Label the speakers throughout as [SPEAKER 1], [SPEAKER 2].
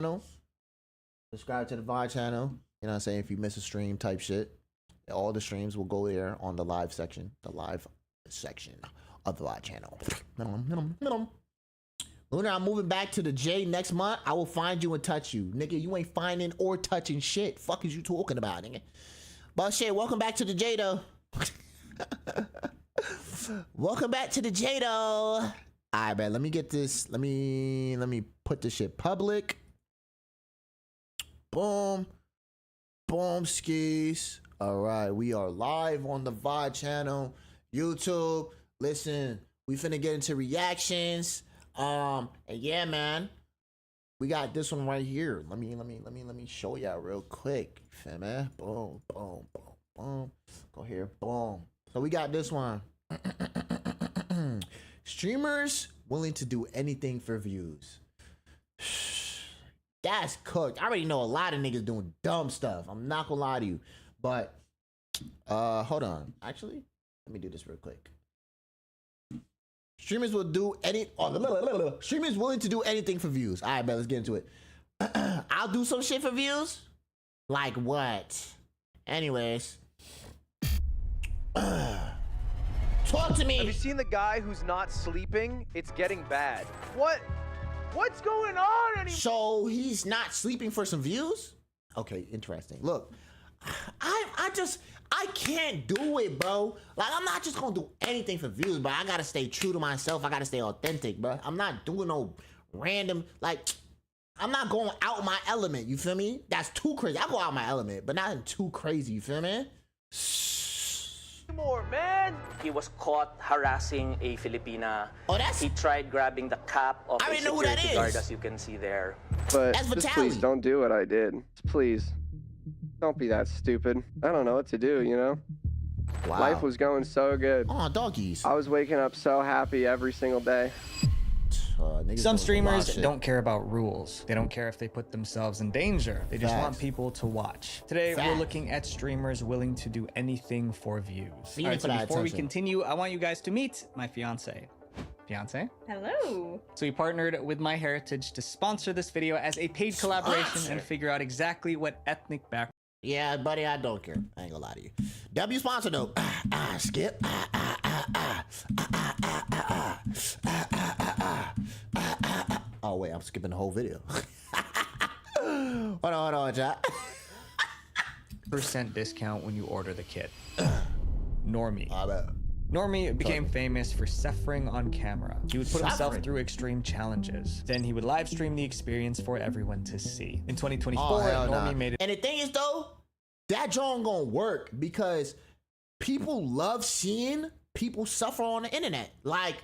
[SPEAKER 1] channel. Subscribe to the VOD channel. You know what I'm saying? If you miss a stream type shit, all the streams will go there on the live section. The live section of the VOD channel. Lunar, I'm moving back to the J next month. I will find you and touch you. Nigga, you ain't finding or touching shit. Fuck is you talking about, nigga? But shit, welcome back to the J though. Welcome back to the J though. Alright, man, let me get this. Let me put this shit public. Boom. Boom skis. Alright, we are live on the VOD channel. YouTube. Listen, we finna get into reactions. And yeah, man. We got this one right here. Let me show y'all real quick. Feel me? Boom, boom, boom, boom. Go here. Boom. So we got this one. Streamers willing to do anything for views. That's cooked. I already know a lot of niggas doing dumb stuff. I'm not gonna lie to you. But hold on. Actually, let me do this real quick. Streamers will do streamers willing to do anything for views. All right, man, let's get into it. I'll do some shit for views. Like what? Anyways. Talk to me.
[SPEAKER 2] Have you seen the guy who's not sleeping? It's getting bad. What's going on anymore?
[SPEAKER 1] So he's not sleeping for some views? Okay, interesting. Look, I can't do it, bro. Like, I'm not just gonna do anything for views, but I gotta stay true to myself. I gotta stay authentic, bro. I'm not doing no random, like, I'm not going out my element, you feel me? That's too crazy. I go out my element, but not too crazy, you feel me?
[SPEAKER 2] More, man.
[SPEAKER 3] He was caught harassing a Filipina.
[SPEAKER 1] Oh, that's...
[SPEAKER 3] He tried grabbing the cap of a security guard, as you can see there.
[SPEAKER 4] But just please don't do what I did. Please. Don't be that stupid. I don't know what to do, you know?
[SPEAKER 1] Wow.
[SPEAKER 4] Life was going so good.
[SPEAKER 1] Oh, doggies.
[SPEAKER 4] I was waking up so happy every single day.
[SPEAKER 5] Some streamers don't care about rules. They don't care if they put themselves in danger. They just want people to watch. Today, we're looking at streamers willing to do anything for views. All right, so before we continue, I want you guys to meet my fiance. Fiance?
[SPEAKER 6] Hello.
[SPEAKER 5] So we partnered with MyHeritage to sponsor this video as a paid collaboration and figure out exactly what ethnic background.
[SPEAKER 1] Yeah, buddy, I don't care. I ain't gonna lie to you. W sponsor though. Skip. Oh wait, I'm skipping the whole video. Hold on, chat.
[SPEAKER 5] % discount when you order the kit. Normie.
[SPEAKER 1] I bet.
[SPEAKER 5] Normie became famous for suffering on camera. He would put himself through extreme challenges. Then he would live stream the experience for everyone to see. In 2024, Normie made it.
[SPEAKER 1] And the thing is though, that drawing gonna work because people love seeing people suffer on the internet. Like,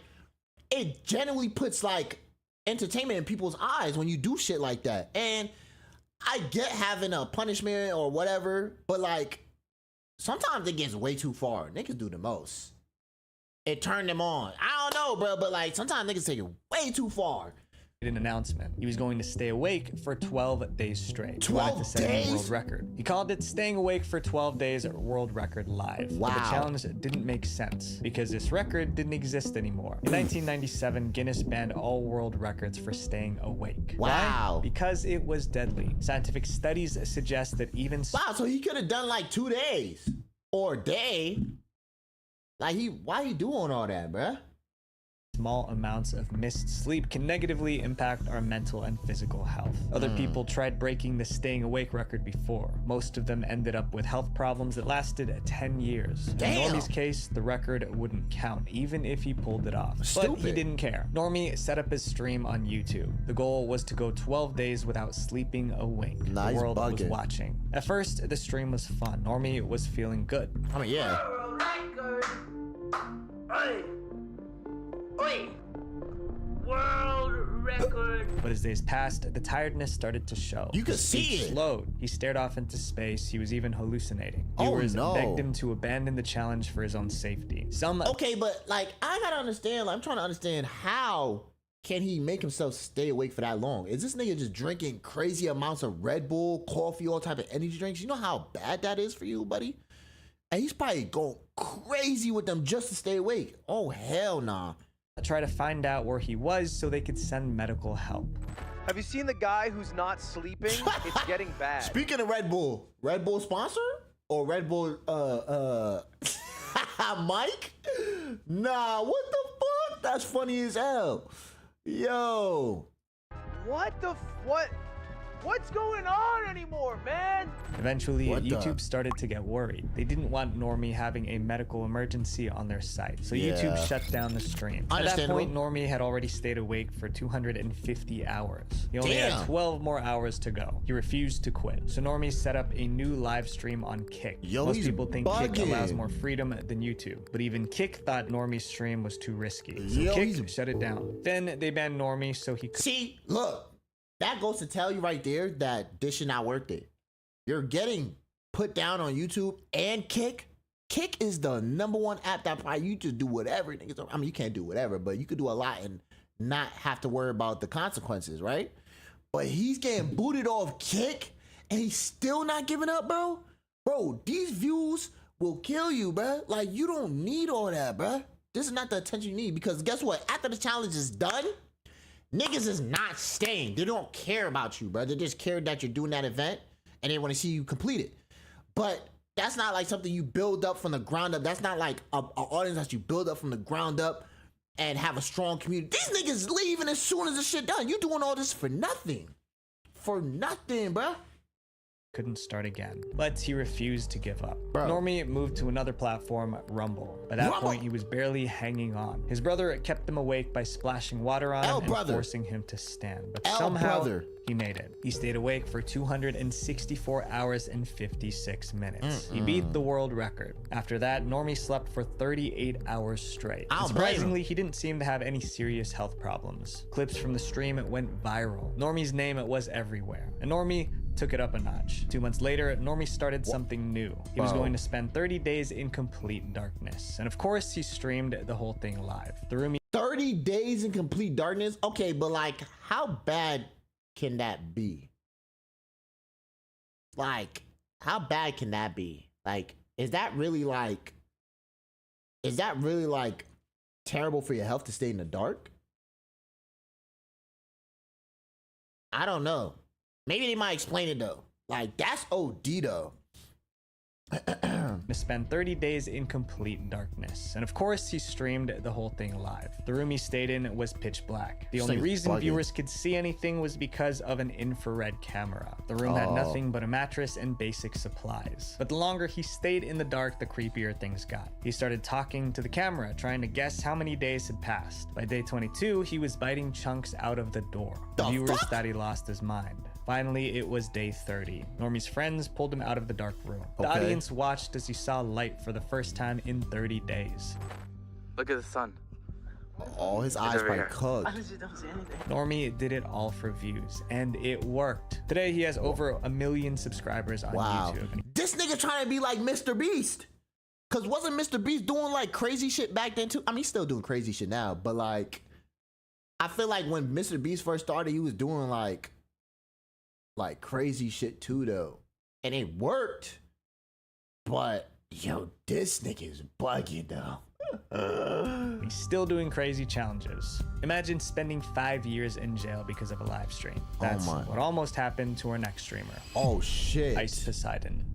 [SPEAKER 1] it generally puts like entertainment in people's eyes when you do shit like that. And I get having a punishment or whatever, but like sometimes it gets way too far. Niggas do the most. It turned them on. I don't know, bro, but like sometimes niggas take it way too far.
[SPEAKER 5] An announcement. He was going to stay awake for 12 days straight.
[SPEAKER 1] 12
[SPEAKER 5] to set a world record. He called it Staying Awake for 12 Days World Record Live.
[SPEAKER 1] Wow.
[SPEAKER 5] But the challenge didn't make sense because this record didn't exist anymore. In 1997, Guinness banned all world records for staying awake.
[SPEAKER 1] Wow.
[SPEAKER 5] Why? Because it was deadly. Scientific studies suggest that even...
[SPEAKER 1] Wow, so he could have done like 2 days or a day. Like why he doing all that, bruh?
[SPEAKER 5] Small amounts of missed sleep can negatively impact our mental and physical health. Other people tried breaking the staying awake record before. Most of them ended up with health problems that lasted 10 years.
[SPEAKER 1] Damn.
[SPEAKER 5] In Normie's case, the record wouldn't count, even if he pulled it off.
[SPEAKER 1] Stupid.
[SPEAKER 5] But he didn't care. Normie set up his stream on YouTube. The goal was to go 12 days without sleeping a wink.
[SPEAKER 1] Nice.
[SPEAKER 5] The world was watching. At first, the stream was fun. Normie was feeling good.
[SPEAKER 1] I mean, yeah.
[SPEAKER 3] Oi! World record!
[SPEAKER 5] But as days passed, the tiredness started to show.
[SPEAKER 1] You could see
[SPEAKER 5] He
[SPEAKER 1] it.
[SPEAKER 5] slowed. He stared off into space. He was even hallucinating.
[SPEAKER 1] Oh,
[SPEAKER 5] Viewers
[SPEAKER 1] no.
[SPEAKER 5] begged him to abandon the challenge for his own safety. Some...
[SPEAKER 1] Okay, but like, I gotta understand, like, I'm trying to understand how can he make himself stay awake for that long? Is this nigga just drinking crazy amounts of Red Bull, coffee, all type of energy drinks? You know how bad that is for you, buddy? And he's probably going crazy with them just to stay awake. Oh, hell nah.
[SPEAKER 5] try to find out where he was so they could send medical help.
[SPEAKER 2] Have you seen the guy who's not sleeping? It's getting bad.
[SPEAKER 1] Speaking of Red Bull sponsor? Or Red Bull, Mike? Nah, what the fuck? That's funny as hell. Yo.
[SPEAKER 2] What's going on anymore, man?
[SPEAKER 5] Eventually, YouTube started to get worried. They didn't want Normie having a medical emergency on their site, so YouTube shut down the stream. At that point, Normie had already stayed awake for 250 hours. He only had 12 more hours to go. He refused to quit, so Normie set up a new live stream on Kick. Most people think Kick allows more freedom than YouTube, but even Kick thought Normie's stream was too risky, so Kick shut it down. Then they banned Normie so he could...
[SPEAKER 1] See, look. That goes to tell you right there that this shit not worth it. You're getting put down on YouTube and Kick. Kick is the #1 app that probably you just do whatever. I mean, you can't do whatever, but you could do a lot and not have to worry about the consequences, right? But he's getting booted off Kick and he's still not giving up, bro. Bro, these views will kill you, bro. Like, you don't need all that, bro. This is not the attention you need, because guess what? After the challenge is done, niggas is not staying. They don't care about you, bro. They just care that you're doing that event and they want to see you complete it. But that's not like something you build up from the ground up. That's not like an audience that you build up from the ground up and have a strong community. These niggas leaving as soon as the shit done. You doing all this for nothing. For nothing, bro.
[SPEAKER 5] Couldn't start again, but he refused to give up. Normie moved to another platform, Rumble. By that point, he was barely hanging on. His brother kept him awake by splashing water on him and forcing him to stand, but somehow he made it. He stayed awake for 264 hours and 56 minutes. He beat the world record. After that, Normie slept for 38 hours straight. Surprisingly, he didn't seem to have any serious health problems. Clips from the stream went viral. Normie's name was everywhere, and Normie took it up a notch. 2 months later, Normie started something new. He was going to spend 30 days in complete darkness. And of course, he streamed the whole thing live. The room
[SPEAKER 1] 30 days in complete darkness? Okay, but like, how bad can that be? Like, how bad can that be? Like, is that really like terrible for your health to stay in the dark? I don't know. Maybe they might explain it though. Like, that's OD though.
[SPEAKER 5] To spend 30 days in complete darkness. And of course, he streamed the whole thing live. The room he stayed in was pitch black. The only reason viewers could see anything was because of an infrared camera. The room had nothing but a mattress and basic supplies. But the longer he stayed in the dark, the creepier things got. He started talking to the camera, trying to guess how many days had passed. By day 22, he was biting chunks out of the door. The viewers thought he lost his mind. Finally, it was day 30. Normie's friends pulled him out of the dark room. The audience watched as he saw light for the first time in 30 days.
[SPEAKER 6] Look at the sun.
[SPEAKER 1] Oh, his eyes probably cooked.
[SPEAKER 5] Normie did it all for views, and it worked. Today, he has over 1 million subscribers on YouTube.
[SPEAKER 1] This nigga trying to be like Mr. Beast. Cause wasn't Mr. Beast doing like crazy shit back then too? I mean, he's still doing crazy shit now, but like, I feel like when Mr. Beast first started, he was doing like crazy shit too though, and it worked. But yo, this nigga is bugging though.
[SPEAKER 5] He's still doing crazy challenges. Imagine spending 5 years in jail because of a live stream. That's what almost happened to our next streamer.
[SPEAKER 1] Oh shit.
[SPEAKER 5] Ice Poseidon.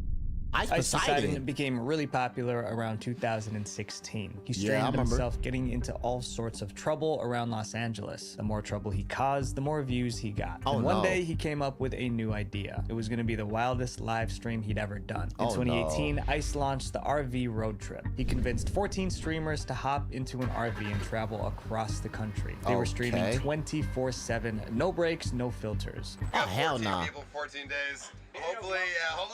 [SPEAKER 5] Ice Poseidon became really popular around 2016. He streamed himself getting into all sorts of trouble around Los Angeles. The more trouble he caused, the more views he got. And one day he came up with a new idea. It was going to be the wildest live stream he'd ever done. In 2018, Ice launched the RV road trip. He convinced 14 streamers to hop into an RV and travel across the country. They were streaming 24/7, no breaks, no filters.
[SPEAKER 1] Oh hell no.
[SPEAKER 7] 14 people, 14 days. Hopefully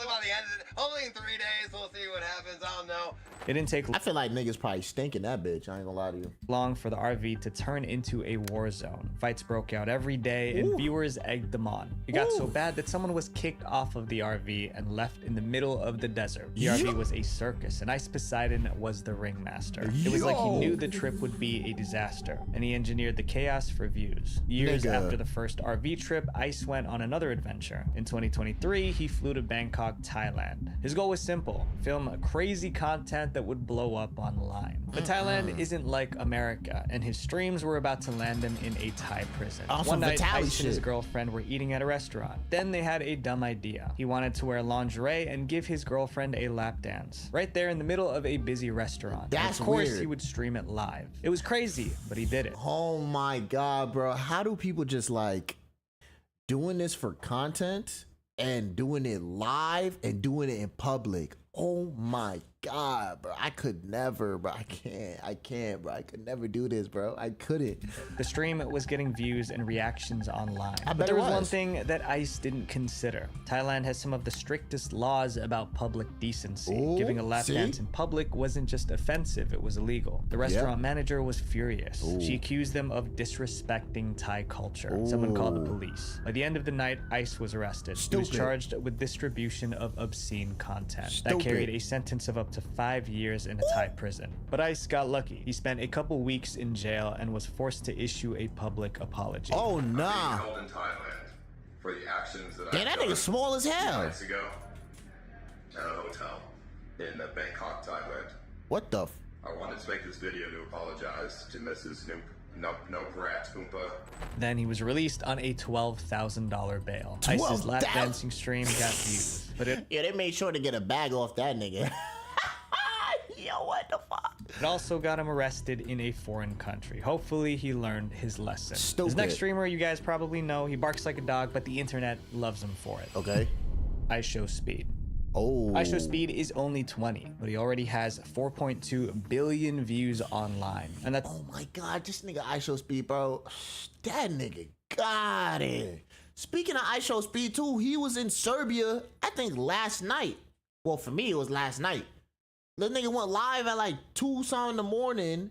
[SPEAKER 7] by the end of it, hopefully in 3 days, we'll see what happens. I don't know.
[SPEAKER 5] It didn't take.
[SPEAKER 1] I feel like niggas probably stinking that bitch. I ain't gonna lie to you.
[SPEAKER 5] Long for the RV to turn into a war zone. Fights broke out every day, and viewers egged them on. It got so bad that someone was kicked off of the RV and left in the middle of the desert. The RV was a circus, and Ice Poseidon was the ringmaster. It was like he knew the trip would be a disaster, and he engineered the chaos for views. Years after the first RV trip, Ice went on another adventure. In 2023, Initially, he flew to Bangkok, Thailand. His goal was simple: film crazy content that would blow up online. But Thailand isn't like America, and his streams were about to land him in a Thai prison. One night, Ice and his girlfriend were eating at a restaurant. Then they had a dumb idea. He wanted to wear lingerie and give his girlfriend a lap dance right there in the middle of a busy restaurant.
[SPEAKER 1] That's
[SPEAKER 5] of course,
[SPEAKER 1] weird.
[SPEAKER 5] He would stream it live. It was crazy, but he did it.
[SPEAKER 1] Oh my God, bro. How do people just like doing this for content and doing it live and doing it in public? Oh my God, bro. I could never, bro. I can't, bro. I could never do this, bro. I couldn't.
[SPEAKER 5] The stream was getting views and reactions online.
[SPEAKER 1] bet
[SPEAKER 5] But there
[SPEAKER 1] it
[SPEAKER 5] was one
[SPEAKER 1] was.
[SPEAKER 5] thing that ICE didn't consider. Thailand has some of the strictest laws about public decency.
[SPEAKER 1] Ooh,
[SPEAKER 5] Giving a lap
[SPEAKER 1] see?
[SPEAKER 5] dance in public wasn't just offensive, it was illegal. The restaurant manager was furious. She accused them of disrespecting Thai culture. Someone called the police. By the end of the night, ICE was arrested. He was
[SPEAKER 1] Stupid.
[SPEAKER 5] charged with distribution of obscene content.
[SPEAKER 1] Stupid.
[SPEAKER 5] That carried a sentence of up to 5 years in a Thai prison. But ICE got lucky. He spent a couple weeks in jail and was forced to issue a public apology.
[SPEAKER 1] Oh nah.
[SPEAKER 6] Held in Thailand for the actions that
[SPEAKER 1] Damn, that nigga small as hell.
[SPEAKER 6] nights ago at a hotel in Bangkok, Thailand.
[SPEAKER 1] What the?
[SPEAKER 6] I wanted to make this video to apologize to Mrs. Noprat Oompa.
[SPEAKER 5] Then he was released on a $12,000 bail. ICE's lap
[SPEAKER 1] 12,000?
[SPEAKER 5] dancing stream got views, but it
[SPEAKER 1] Yeah, they made sure to get a bag off that nigga. Yo, what the fuck?
[SPEAKER 5] also got him arrested in a foreign country. Hopefully he learned his lesson.
[SPEAKER 1] Stupid.
[SPEAKER 5] His next streamer, you guys probably know, he barks like a dog, but the internet loves him for it.
[SPEAKER 1] Okay.
[SPEAKER 5] IShowSpeed.
[SPEAKER 1] Oh.
[SPEAKER 5] IShowSpeed is only 20, but he already has 4.2 billion views online. And that's
[SPEAKER 1] Oh my God, this nigga IShowSpeed, bro. That nigga got it. Speaking of IShowSpeed too, he was in Serbia, I think last night. Well, for me, it was last night. The nigga went live at like 2 something in the morning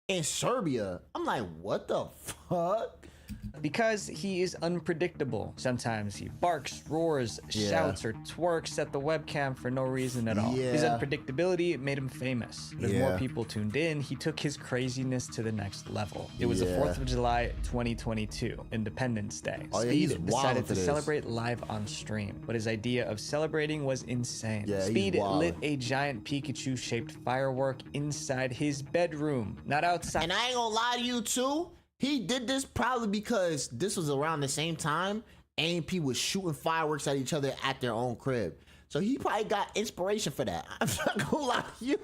[SPEAKER 1] in Serbia. I'm like, what the fuck?
[SPEAKER 5] because he is unpredictable. Sometimes he barks, roars, shouts, or twerks at the webcam for no reason at all. His unpredictability made him famous. As more people tuned in, he took his craziness to the next level. It was the 4th of July, 2022, Independence Day. Speed decided to celebrate live on stream, but his idea of celebrating was insane. Speed lit a giant Pikachu-shaped firework inside his bedroom, not outside.
[SPEAKER 1] And I ain't gonna lie to you too, he did this probably because this was around the same time AMP was shooting fireworks at each other at their own crib. So he probably got inspiration for that. I'm not gonna lie to you.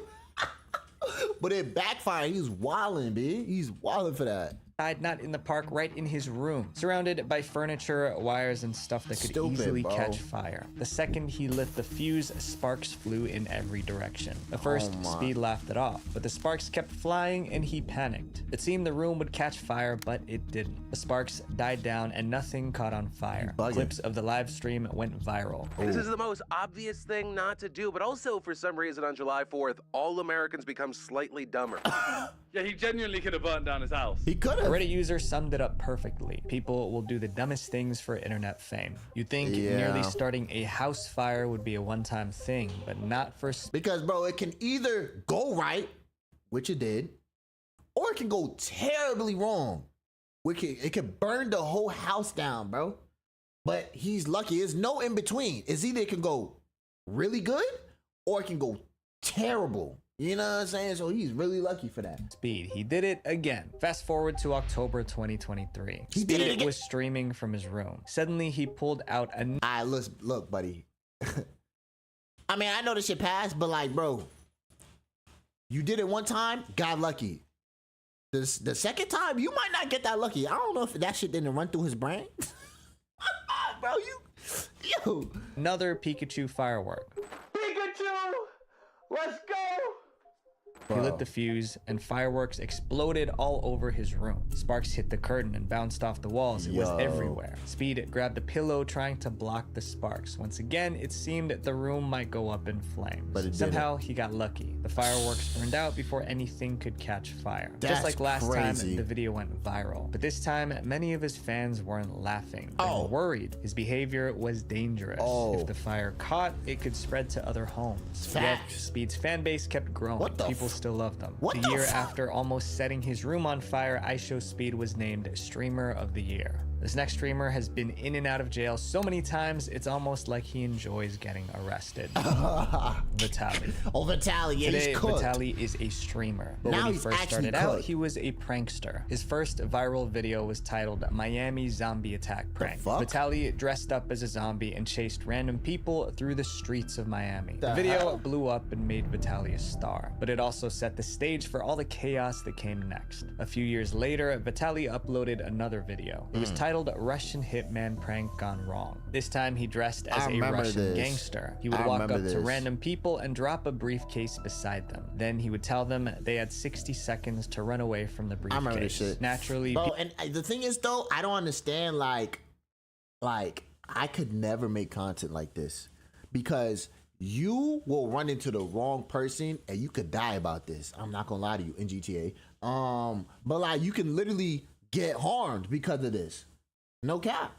[SPEAKER 1] But it backfired. He was wilding, B. He's wilding for that.
[SPEAKER 5] Not in the park, right in his room, surrounded by furniture, wires, and stuff that could easily catch fire. The second he lit the fuse, sparks flew in every direction. At first, Speed laughed it off, but the sparks kept flying and he panicked. It seemed the room would catch fire, but it didn't. The sparks died down and nothing caught on fire. Clips of the live stream went viral.
[SPEAKER 8] This is the most obvious thing not to do, but also for some reason on July 4th, all Americans become slightly dumber.
[SPEAKER 9] Yeah, he genuinely could have burnt down his house.
[SPEAKER 1] He could have.
[SPEAKER 5] A Reddit user summed it up perfectly. People will do the dumbest things for internet fame. You'd think nearly starting a house fire would be a one-time thing, but not for...
[SPEAKER 1] Because, bro, it can either go right, which it did, or it can go terribly wrong. It can burn the whole house down, bro. But he's lucky. There's no in between. It's either it can go really good or it can go terrible. You know what I'm saying? So he's really lucky for that.
[SPEAKER 5] Speed. He did it again. Fast forward to October 2023. Speed was streaming from his room. Suddenly, he pulled out a...
[SPEAKER 1] Alright, look, buddy. I mean, I know this shit passed, but like, bro, you did it one time, got lucky. The second time, you might not get that lucky. I don't know if that shit didn't run through his brain. Bro, yo.
[SPEAKER 5] Another Pikachu firework.
[SPEAKER 9] Pikachu! Let's go!
[SPEAKER 5] He lit the fuse, and fireworks exploded all over his room. Sparks hit the curtain and bounced off the walls. It was everywhere. Speed grabbed a pillow, trying to block the sparks. Once again, it seemed the room might go up in flames. But somehow, he got lucky. The fireworks burned out before anything could catch fire. Just like last time, the video went viral. But this time, many of his fans weren't laughing. They were worried. His behavior was dangerous. If the fire caught, it could spread to other homes. Yet, Speed's fan base kept growing. People still loved them. The year after almost setting his room on fire, IShowSpeed was named Streamer of the Year. This next streamer has been in and out of jail so many times, it's almost like he enjoys getting arrested. Vitaly.
[SPEAKER 1] Oh, Vitaly, yeah,
[SPEAKER 5] Today,
[SPEAKER 1] he's cooked.
[SPEAKER 5] Vitaly is a streamer, but
[SPEAKER 1] Now
[SPEAKER 5] when he
[SPEAKER 1] he's
[SPEAKER 5] first
[SPEAKER 1] actually
[SPEAKER 5] started out,
[SPEAKER 1] cooked.
[SPEAKER 5] he was a prankster. His first viral video was titled Miami Zombie Attack Prank. Vitaly dressed up as a zombie and chased random people through the streets of Miami. The video blew up and made Vitaly a star, but it also set the stage for all the chaos that came next. A few years later, Vitaly uploaded another video. It was titled Russian Hitman Prank Gone Wrong. This time he dressed as a Russian gangster. He would walk up to random people and drop a briefcase beside them. Then he would tell them they had 60 seconds to run away from the briefcase.
[SPEAKER 1] I remember this shit.
[SPEAKER 5] Naturally,
[SPEAKER 1] bro, and the thing is though, I don't understand like I could never make content like this because you will run into the wrong person and you could die about this. I'm not gonna lie to you in GTA. But like you can literally get harmed because of this. No cap.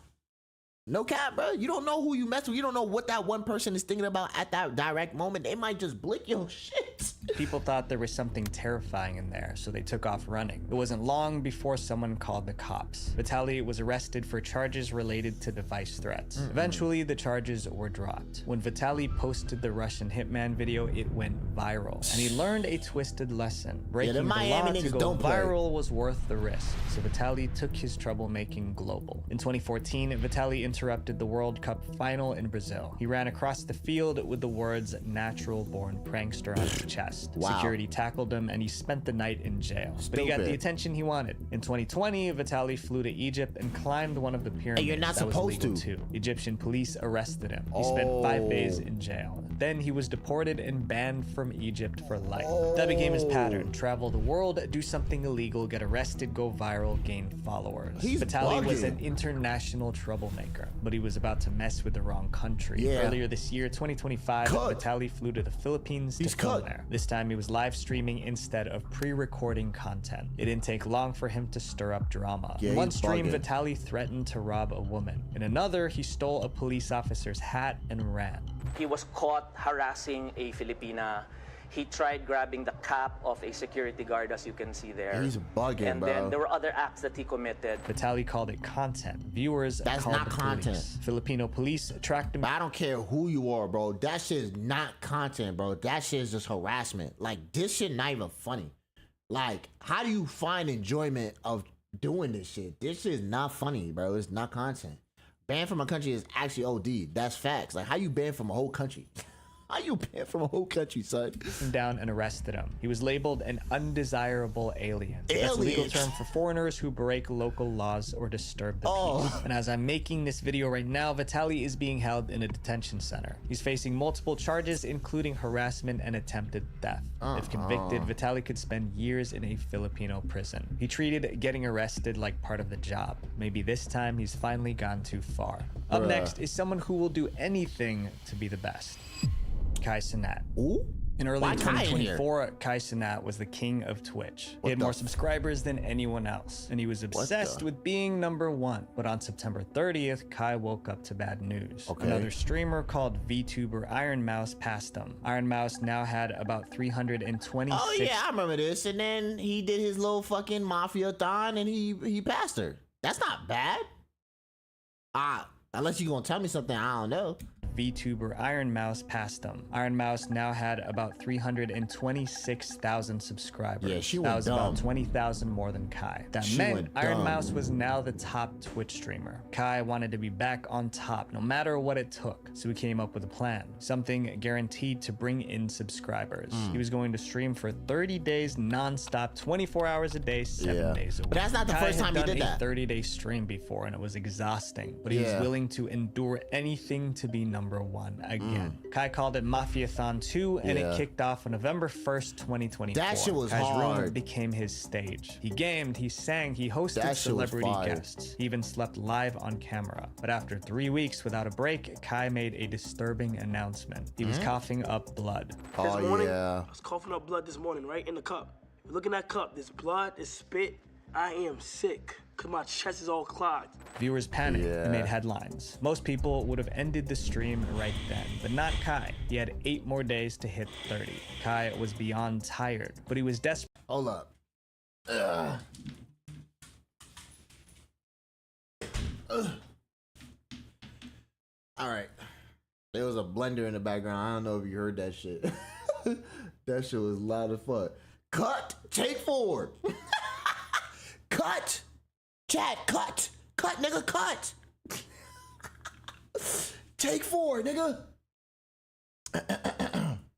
[SPEAKER 1] No cap, bro. You don't know who you mess with. You don't know what that one person is thinking about at that direct moment. They might just blick your shit.
[SPEAKER 5] People thought there was something terrifying in there, so they took off running. It wasn't long before someone called the cops. Vitaly was arrested for charges related to device threats. Eventually, the charges were dropped. When Vitaly posted the Russian Hitman video, it went viral, and he learned a twisted lesson. Breaking the law to go viral was worth the risk, so Vitaly took his troublemaking global. In 2014, Vitaly interrupted the World Cup final in Brazil. He ran across the field with the words "natural-born prankster" on his chest. Security tackled him and he spent the night in jail. But he got the attention he wanted. In 2020, Vitaly flew to Egypt and climbed one of the pyramids.
[SPEAKER 1] Hey, you're not
[SPEAKER 5] that was
[SPEAKER 1] supposed
[SPEAKER 5] illegal
[SPEAKER 1] to.
[SPEAKER 5] too. Egyptian police arrested him. He spent 5 days in jail. Then he was deported and banned from Egypt for life. That became his pattern. Travel the world, do something illegal, get arrested, go viral, gain followers. Vitaly was an international troublemaker, but he was about to mess with the wrong country. Earlier this year, 2025, Vitaly flew to the Philippines to film there. This time he was live streaming instead of pre-recording content. It didn't take long for him to stir up drama. In one stream, Vitaly threatened to rob a woman. In another, he stole a police officer's hat and ran.
[SPEAKER 3] He was caught harassing a Filipina. He tried grabbing the cap of a security guard, as you can see there.
[SPEAKER 1] He's bugging,
[SPEAKER 3] and
[SPEAKER 1] bro.
[SPEAKER 3] then there were other acts that he committed.
[SPEAKER 5] Vitaly called it content. Viewers called
[SPEAKER 1] not
[SPEAKER 5] the
[SPEAKER 1] content.
[SPEAKER 5] police. Filipino police tracked him.
[SPEAKER 1] But I don't care who you are, bro. That shit is not content, bro. That shit is just harassment. Like, this shit not even funny. Like, how do you find enjoyment of doing this shit? This shit is not funny, bro. It's not content. Banned from a country is actually OD. That's facts. Like, how you banned from a whole country? How you banned from a whole country, son?
[SPEAKER 5] Down and arrested him. He was labeled an undesirable alien. That's a legal term for foreigners who break local laws or disturb the peace. And as I'm making this video right now, Vitaly is being held in a detention center. He's facing multiple charges, including harassment and attempted theft. If convicted, Vitaly could spend years in a Filipino prison. He treated getting arrested like part of the job. Maybe this time he's finally gone too far. Up next is someone who will do anything to be the best. Kai Cenat. In early 2024, Kai Cenat was the king of Twitch. He had more subscribers than anyone else, and he was obsessed with being #1. But on September 30th, Kai woke up to bad news. Another streamer called VTuber Iron Mouse passed him. Iron Mouse now had about 326.
[SPEAKER 1] Oh yeah, I remember this. And then he did his little fucking mafia-thon and he passed her. That's not bad. Unless you're gonna tell me something I don't know.
[SPEAKER 5] VTuber Iron Mouse passed him. Iron Mouse now had about 326,000 subscribers.
[SPEAKER 1] Yeah, she
[SPEAKER 5] that
[SPEAKER 1] went
[SPEAKER 5] was
[SPEAKER 1] dumb.
[SPEAKER 5] about 20,000 more than Kai. That meant Iron Mouse was now the top Twitch streamer. Kai wanted to be back on top no matter what it took, so he came up with a plan. Something guaranteed to bring in subscribers. He was going to stream for 30 days non-stop, 24 hours a day, 7 days a week.
[SPEAKER 1] But that's not the first time he did that.
[SPEAKER 5] Kai had done a 30-day stream before and it was exhausting, but he was willing to endure anything to be #1 again. Kai called it Mafia-thon 2 and it kicked off on November 1st, 2024.
[SPEAKER 1] That shit was
[SPEAKER 5] Kai's
[SPEAKER 1] hard.
[SPEAKER 5] room became his stage. He gamed, he sang, he hosted celebrity guests. He even slept live on camera. But after 3 weeks without a break, Kai made a disturbing announcement. He was coughing up blood.
[SPEAKER 10] This morning, I was coughing up blood this morning, right in the cup. Look in that cup, there's blood, there's spit. I am sick, cause my chest is all clogged.
[SPEAKER 5] Viewers panicked and made headlines. Most people would have ended the stream right then, but not Kai. He had 8 more days to hit 30. Kai was beyond tired, but he was desperate.
[SPEAKER 1] Hold up. All right. There was a blender in the background. I don't know if you heard that shit. That shit was loud as fuck. Cut. Take forward. Cut. Chat. Cut. Cut, nigga. Cut. Take forward, nigga.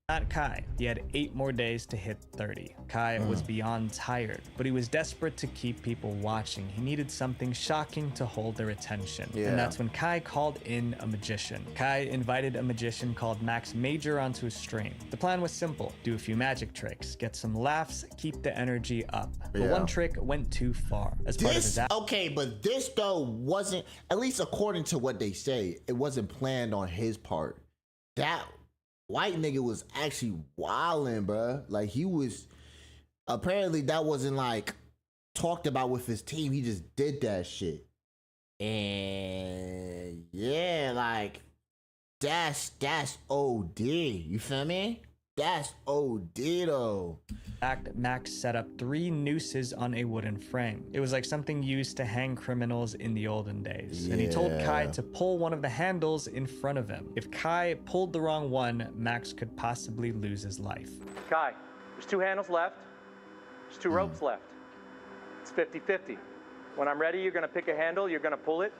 [SPEAKER 5] Not Kai. He had 8 more days to hit 30. Kai was beyond tired, but he was desperate to keep people watching. He needed something shocking to hold their attention.
[SPEAKER 1] Yeah.
[SPEAKER 5] And that's when Kai called in a magician. Kai invited a magician called Max Major onto his stream. The plan was simple. Do a few magic tricks, get some laughs, keep the energy up. But one trick went too far. As part of his
[SPEAKER 1] okay, but this though wasn't, at least according to what they say, it wasn't planned on his part. That white nigga was actually wildin', bruh. Like, he was, apparently that wasn't like talked about with his team. He just did that shit. And yeah, like, that's OD. You feel me? That's OD though.
[SPEAKER 5] Max set up 3 nooses on a wooden frame. It was like something used to hang criminals in the olden days. And he told Kai to pull one of the handles in front of him. If Kai pulled the wrong one, Max could possibly lose his life.
[SPEAKER 2] Kai, there's 2 handles left. There's 2 ropes left. It's 50-50. When I'm ready, you're gonna pick a handle, you're gonna pull it.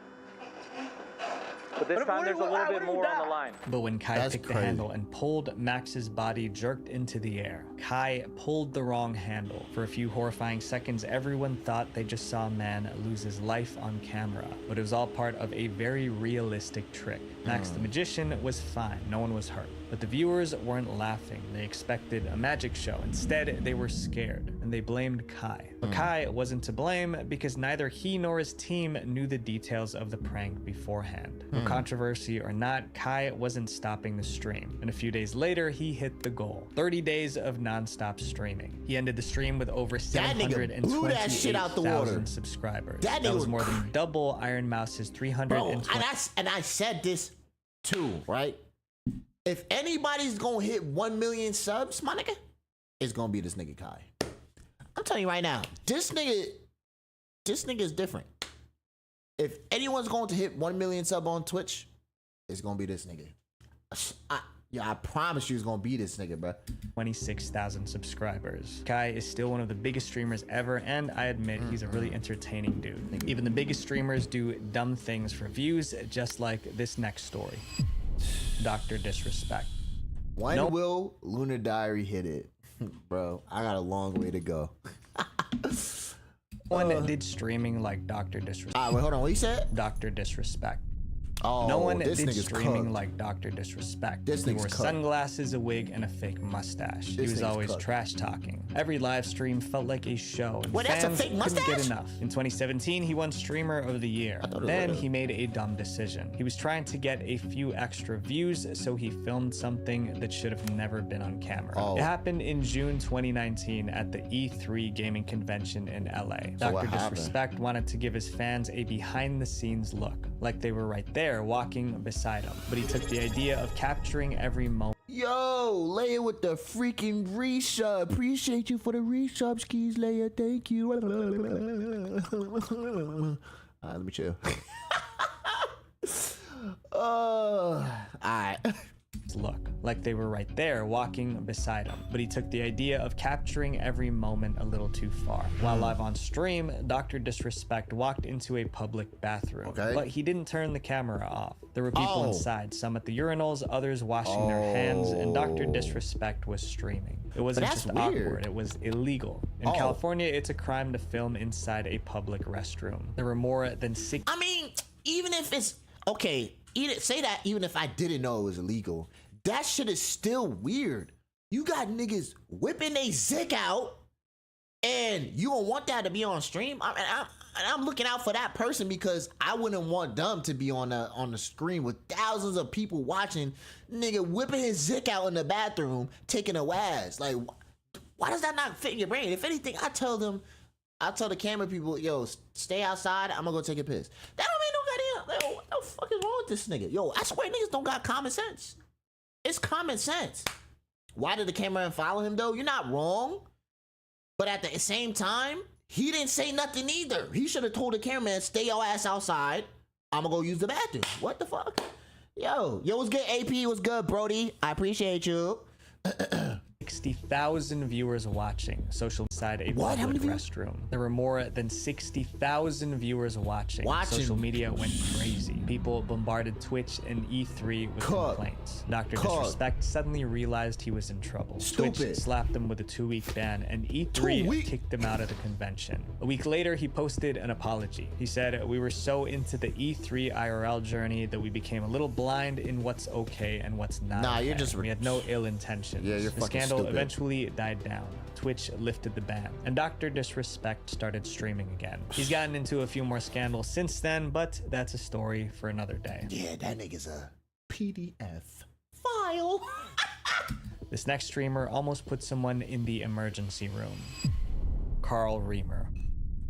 [SPEAKER 2] But this time there's a little bit more on the line.
[SPEAKER 5] But when Kai picked the handle and pulled, Max's body jerked into the air. Kai pulled the wrong handle. For a few horrifying seconds, everyone thought they just saw a man lose his life on camera. But it was all part of a very realistic trick. Max the magician was fine. No one was hurt. But the viewers weren't laughing. They expected a magic show. Instead, they were scared, and they blamed Kai. But Kai wasn't to blame because neither he nor his team knew the details of the prank beforehand. No controversy or not, Kai wasn't stopping the stream. And a few days later, he hit the goal. 30 days of non-stop streaming. He ended the stream with over 728,000 subscribers. That was more than double Iron Mouse's 320.
[SPEAKER 1] And I said this too, right? If anybody's gonna hit 1 million subs, my nigga, it's gonna be this nigga Kai. I'm telling you right now, this nigga is different. If anyone's going to hit 1 million sub on Twitch, it's gonna be this nigga. I promise you it's gonna be this nigga, bro.
[SPEAKER 5] 26,000 subscribers. Kai is still one of the biggest streamers ever, and I admit he's a really entertaining dude. Even the biggest streamers do dumb things for views, just like this next story. Dr. Disrespect.
[SPEAKER 1] When will Lunar Diary hit it? Bro, I got a long way to go.
[SPEAKER 5] One did streaming like Dr. Disrespect.
[SPEAKER 1] Wait, hold on, what you said?
[SPEAKER 5] Dr. Disrespect.
[SPEAKER 1] Oh,
[SPEAKER 5] no one
[SPEAKER 1] this
[SPEAKER 5] did
[SPEAKER 1] nigga's
[SPEAKER 5] streaming
[SPEAKER 1] cooked.
[SPEAKER 5] like Dr. Disrespect.
[SPEAKER 1] This
[SPEAKER 5] he
[SPEAKER 1] nigga's
[SPEAKER 5] wore
[SPEAKER 1] cooked.
[SPEAKER 5] sunglasses, a wig, and a fake mustache. He
[SPEAKER 1] This
[SPEAKER 5] was
[SPEAKER 1] nigga's
[SPEAKER 5] always
[SPEAKER 1] cooked.
[SPEAKER 5] trash talking. Every live stream felt like a show. And
[SPEAKER 1] Wait, that's a
[SPEAKER 5] fans
[SPEAKER 1] fake
[SPEAKER 5] couldn't get
[SPEAKER 1] mustache?
[SPEAKER 5] enough. In 2017, he won Streamer of the Year. Then he made a dumb decision. He was trying to get a few extra views, so he filmed something that should have never been on camera. It happened in June 2019 at the E3 gaming convention in LA.
[SPEAKER 1] So what
[SPEAKER 5] Dr.
[SPEAKER 1] happened?
[SPEAKER 5] Disrespect wanted to give his fans a behind-the-scenes look, like they were right there walking beside him. But he took the idea of capturing every moment.
[SPEAKER 1] Yo, Leia with the freaking resub. Appreciate you for the resub skis, Leia. Thank you. Let me chill. Alright.
[SPEAKER 5] Look, like they were right there walking beside him. But he took the idea of capturing every moment a little too far. While live on stream, Dr. Disrespect walked into a public bathroom. But he didn't turn the camera off. There were people inside, some at the urinals, others washing their hands, and Dr. Disrespect was streaming. It wasn't
[SPEAKER 1] that's
[SPEAKER 5] just
[SPEAKER 1] weird.
[SPEAKER 5] awkward, it was illegal. In California, it's a crime to film inside a public restroom. There were more than 6.
[SPEAKER 1] I mean, even if it's okay, say that even if I didn't know it was illegal, that shit is still weird. You got niggas whipping they zick out, and you don't want that to be on stream. I'm looking out for that person because I wouldn't want them to be on the screen with thousands of people watching. Nigga whipping his zick out in the bathroom, taking a waz. Like, why does that not fit in your brain? If anything, I tell the camera people, yo, stay outside. I'm gonna go take a piss. That don't mean no goddamn. What the fuck is wrong with this nigga? Yo, I swear niggas don't got common sense. It's common sense. Why did the cameraman follow him though? You're not wrong. But at the same time, he didn't say nothing either. He should have told the cameraman, stay your ass outside. I'm gonna go use the bathroom. What the fuck? Yo, what's good, AP? What's good, Brody? I appreciate you.
[SPEAKER 5] 60,000 viewers watching social inside a public restroom. There were more than 60,000 viewers watching. Social media went crazy. People bombarded Twitch and E3 with complaints. Dr. Disrespect suddenly realized he was in trouble. Twitch slapped him with a 2-week ban, and E3 kicked him out of the convention. A week later, he posted an apology. He said, "We were so into the E3 IRL journey that we became a little blind in what's okay and what's not.
[SPEAKER 1] Nah,
[SPEAKER 5] okay.
[SPEAKER 1] you're just...
[SPEAKER 5] We had no ill intentions."
[SPEAKER 1] Yeah, you're
[SPEAKER 5] the
[SPEAKER 1] fucking
[SPEAKER 5] scandal
[SPEAKER 1] stupid.
[SPEAKER 5] eventually died down. Twitch lifted the ban, and Dr. Disrespect started streaming again. He's gotten into a few more scandals since then, but that's a story for another day.
[SPEAKER 1] Yeah, that nigga's a PDF file.
[SPEAKER 5] This next streamer almost put someone in the emergency room. Carl Reamer.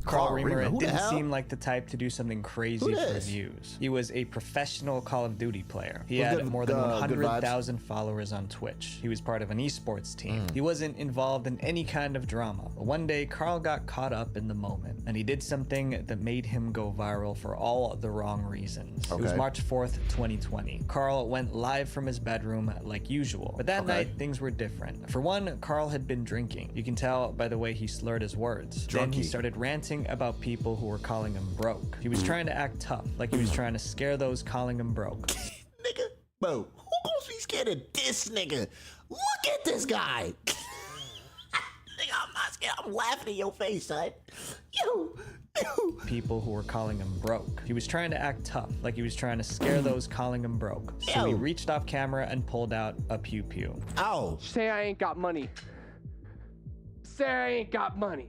[SPEAKER 5] Carl Reamer didn't seem like the type to do something crazy for views. He was a professional Call of Duty player. He had more than 100,000 followers on Twitch. He was part of an esports team. He wasn't involved in any kind of drama. But one day, Carl got caught up in the moment, and he did something that made him go viral for all the wrong reasons. It was March 4th, 2020. Carl went live from his bedroom like usual. But that night, things were different. For one, Carl had been drinking. You can tell by the way he slurred his words. Then he started ranting about people who were calling him broke. He was trying to act tough, like he was trying to scare those calling him broke.
[SPEAKER 1] Nigga, bro, who gonna be scared of this nigga? Look at this guy. Nigga, I'm not scared. I'm laughing in your face, son. Yo.
[SPEAKER 5] People who were calling him broke. He was trying to act tough, like he was trying to scare those calling him broke. So he reached off camera and pulled out a pew pew.
[SPEAKER 1] Ow.
[SPEAKER 4] Say I ain't got money. Say I ain't got money.